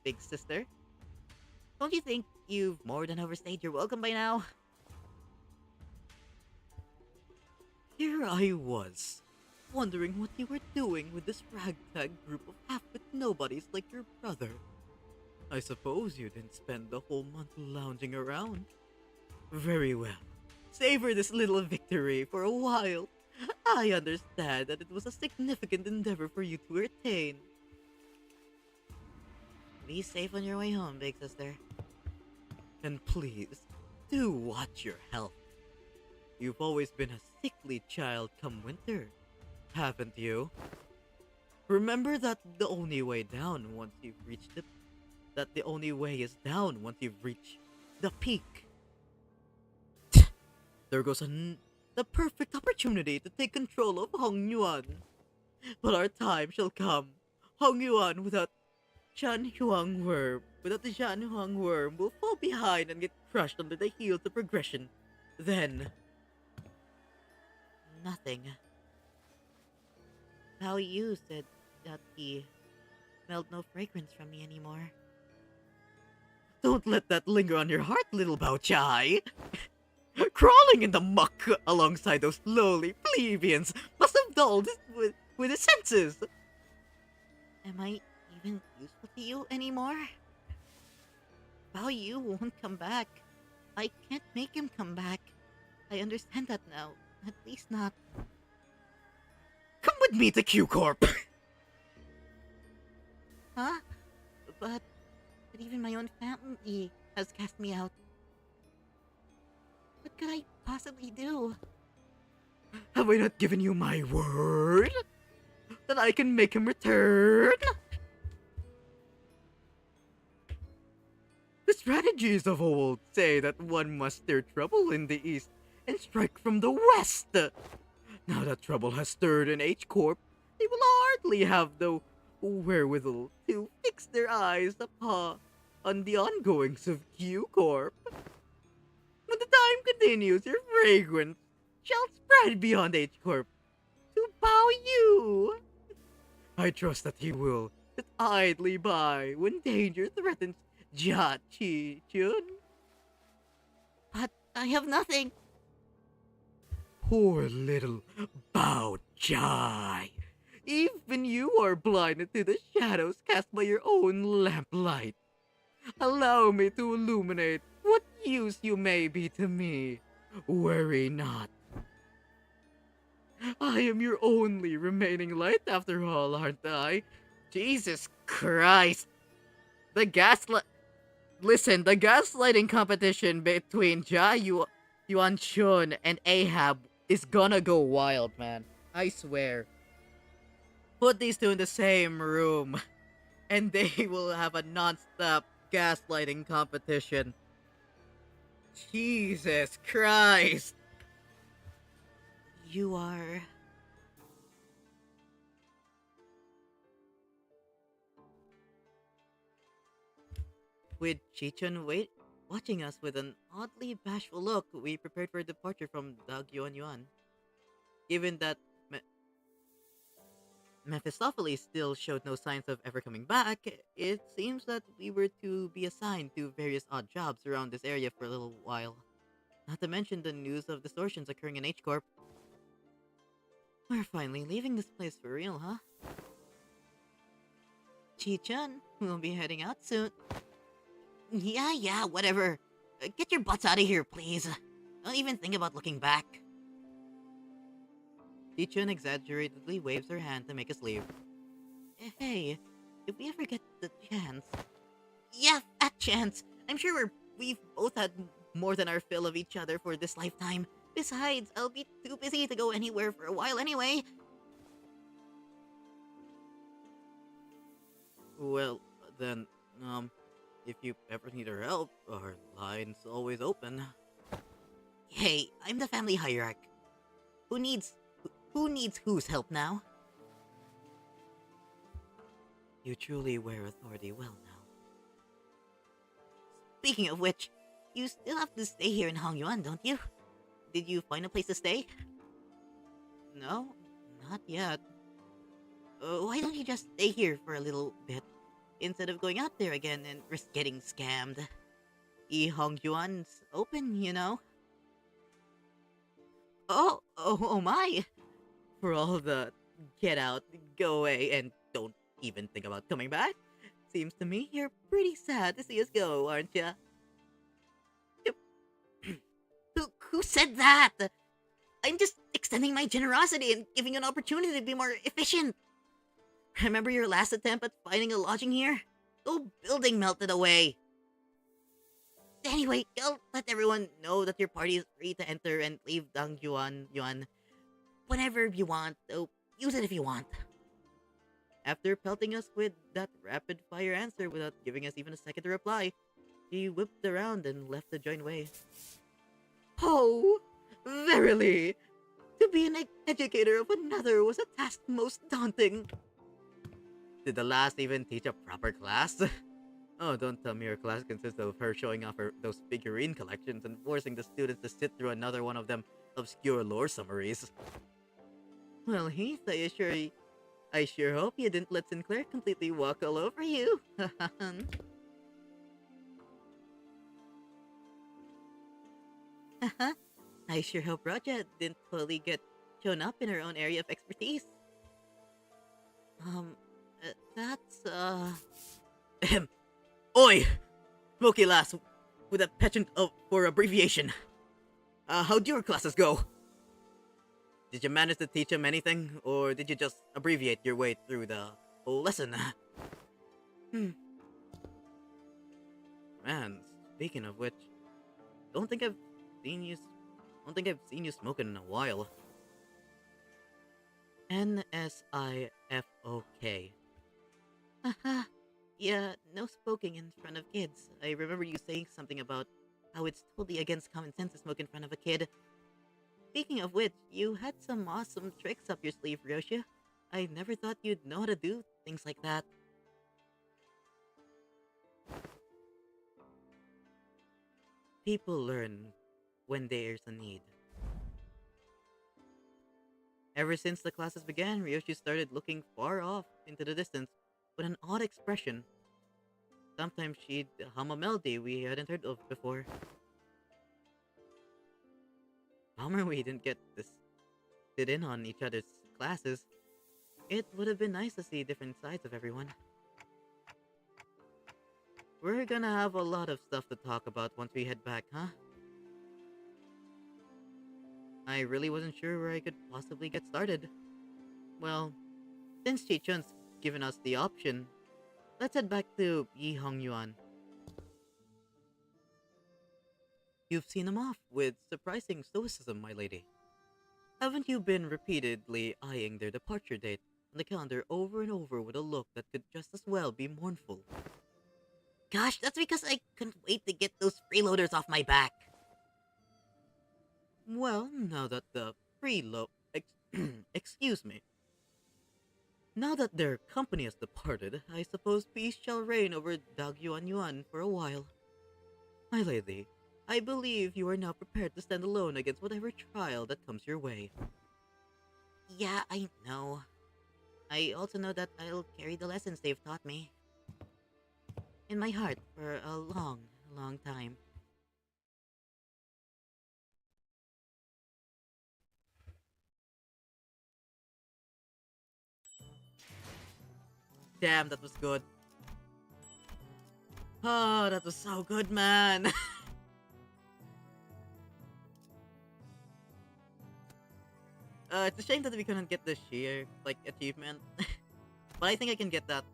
big sister. Don't you think you've more than overstayed your welcome by now? Here I was, wondering what you were doing with this ragtag group of half-wit nobodies like your brother. I suppose you didn't spend the whole month lounging around. Very well. Savor this little victory for a while. I understand that it was a significant endeavor for you to attain. Be safe on your way home, big sister. And please, do watch your health. You've always been a sickly child come winter, haven't you? Remember that the only way down once you've reached it. That the only way is down once you've reached the peak. There goes the perfect opportunity to take control of Hong Yuan. But our time shall come. Hong Yuan without Shan Huang Worm. Without the Shan Huang Worm will fall behind and get crushed under the heels of progression. Then... nothing. Bao Yu said that he smelled no fragrance from me anymore. Don't let that linger on your heart, little Bao Chai. Crawling in the muck alongside those lowly plebeians must have dulled with his senses. Am I even useful to you anymore? Bao Yu won't come back. I can't make him come back. I understand that now. At least not. Come with me to Q Corp! Huh? But even my own family has cast me out. What could I possibly do? Have I not given you my word? That I can make him return? The strategies of old say that one must stir trouble in the east and strike from the west. Now that trouble has stirred in H Corp, they will hardly have the wherewithal to fix their eyes upon the ongoings of Q Corp. When the time continues, your fragrance shall spread beyond H Corp to Bao Yu. I trust that he will sit idly by when danger threatens Jia Chi Chun. But I have nothing. Poor little Bao Chai. Even you are blinded to the shadows cast by your own lamplight. Allow me to illuminate what use you may be to me. Worry not. I am your only remaining light after all, aren't I? Jesus Christ. The gaslighting competition between Yuan Chun and Ahab is gonna go wild, man. I swear. Put these two in the same room, and they will have a non-stop gaslighting competition. Jesus Christ. You are... With Chichun watching us with an oddly bashful look, we prepared for departure from Dagyuan Yuan. Given that Mephistopheles still showed no signs of ever coming back, it seems that we were to be assigned to various odd jobs around this area for a little while. Not to mention the news of distortions occurring in H-Corp. We're finally leaving this place for real, huh? Chi-chun, we'll be heading out soon. Yeah, whatever. Get your butts out of here, please. Don't even think about looking back. Chi-chun exaggeratedly waves her hand to make us leave. Hey, if we ever get the chance... Yeah, a chance! I'm sure we've both had more than our fill of each other for this lifetime. Besides, I'll be too busy to go anywhere for a while anyway. Well, then, if you ever need our help, our line's always open. Hey, I'm the family hierarch. Who needs whose help now? You truly wear authority well now. Speaking of which, you still have to stay here in Hongyuan, don't you? Did you find a place to stay? No, not yet. Why don't you just stay here for a little bit, instead of going out there again and risk getting scammed? Hongyuan's open, you know? Oh my! For all the get out, go away, and don't even think about coming back. Seems to me you're pretty sad to see us go, aren't ya? Who said that? I'm just extending my generosity and giving you an opportunity to be more efficient. Remember your last attempt at finding a lodging here? The whole building melted away. Anyway, I'll let everyone know that your party is free to enter and leave Yuan whenever you want. So use it if you want. After pelting us with that rapid-fire answer without giving us even a second to reply, he whipped around and left the joint way. Oh, verily! To be an educator of another was a task most daunting. Did the last even teach a proper class? Oh, don't tell me her class consists of her showing off those figurine collections and forcing the students to sit through another one of them obscure lore summaries. Well, Heath, I sure hope you didn't let Sinclair completely walk all over you. I sure hope Roja didn't totally get shown up in her own area of expertise. Ahem. Oi! Smoky lass, with a penchant for abbreviation. How'd your classes go? Did you manage to teach him anything, or did you just abbreviate your way through the whole lesson? Man, speaking of which, don't think I've seen you smoking in a while. NSIFOK. Haha. Yeah, no smoking in front of kids. I remember you saying something about how it's totally against common sense to smoke in front of a kid. Speaking of which, you had some awesome tricks up your sleeve, Ryosha. I never thought you'd know how to do things like that. People learn when there's a need. Ever since the classes began, Ryoshi started looking far off into the distance with an odd expression. Sometimes she'd hum a melody we hadn't heard of before. Bummer we didn't get to sit in on each other's classes. It would have been nice to see different sides of everyone. We're gonna have a lot of stuff to talk about once we head back, huh? I really wasn't sure where I could possibly get started. Well, since Chi-chun's given us the option, let's head back to Hongyuan. You've seen him off with surprising stoicism, my lady. Haven't you been repeatedly eyeing their departure date on the calendar over and over with a look that could just as well be mournful? Gosh, that's because I couldn't wait to get those freeloaders off my back. Well, now that the excuse me. Now that their company has departed, I suppose peace shall reign over Dagyuan for a while. My lady, I believe you are now prepared to stand alone against whatever trial that comes your way. Yeah, I know. I also know that I'll carry the lessons they've taught me in my heart for a long, long time. Damn, that was good. Oh, that was so good, man. It's a shame that we couldn't get the sheer, like, achievement. But I think I can get that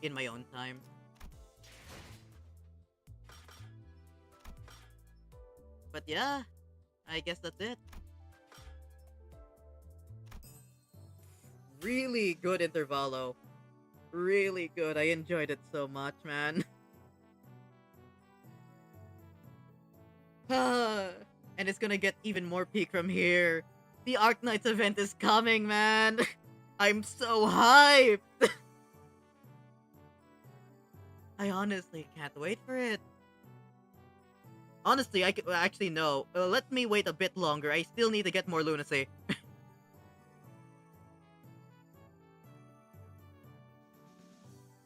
in my own time. But yeah, I guess that's it. Really good intervallo. Really good. I enjoyed it so much, man. And it's gonna get even more peak from here. The Arknights event is coming, man. I'm so hyped. I honestly can't wait for it. Honestly, I could actually no. Let me wait a bit longer. I still need to get more lunacy.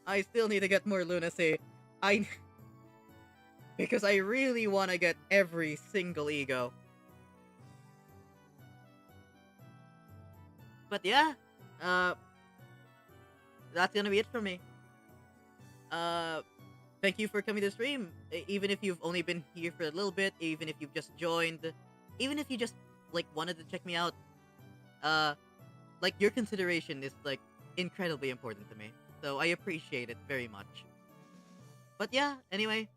I still need to get more lunacy. Because I really want to get every single ego. But yeah, that's gonna be it for me. Thank you for coming to stream. Even if you've only been here for a little bit, even if you've just joined, even if you just like wanted to check me out, like your consideration is like incredibly important to me. So I appreciate it very much. But yeah, anyway,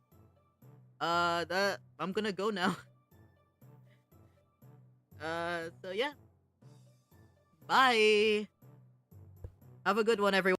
I'm gonna go now. So yeah, bye. Have a good one, everyone.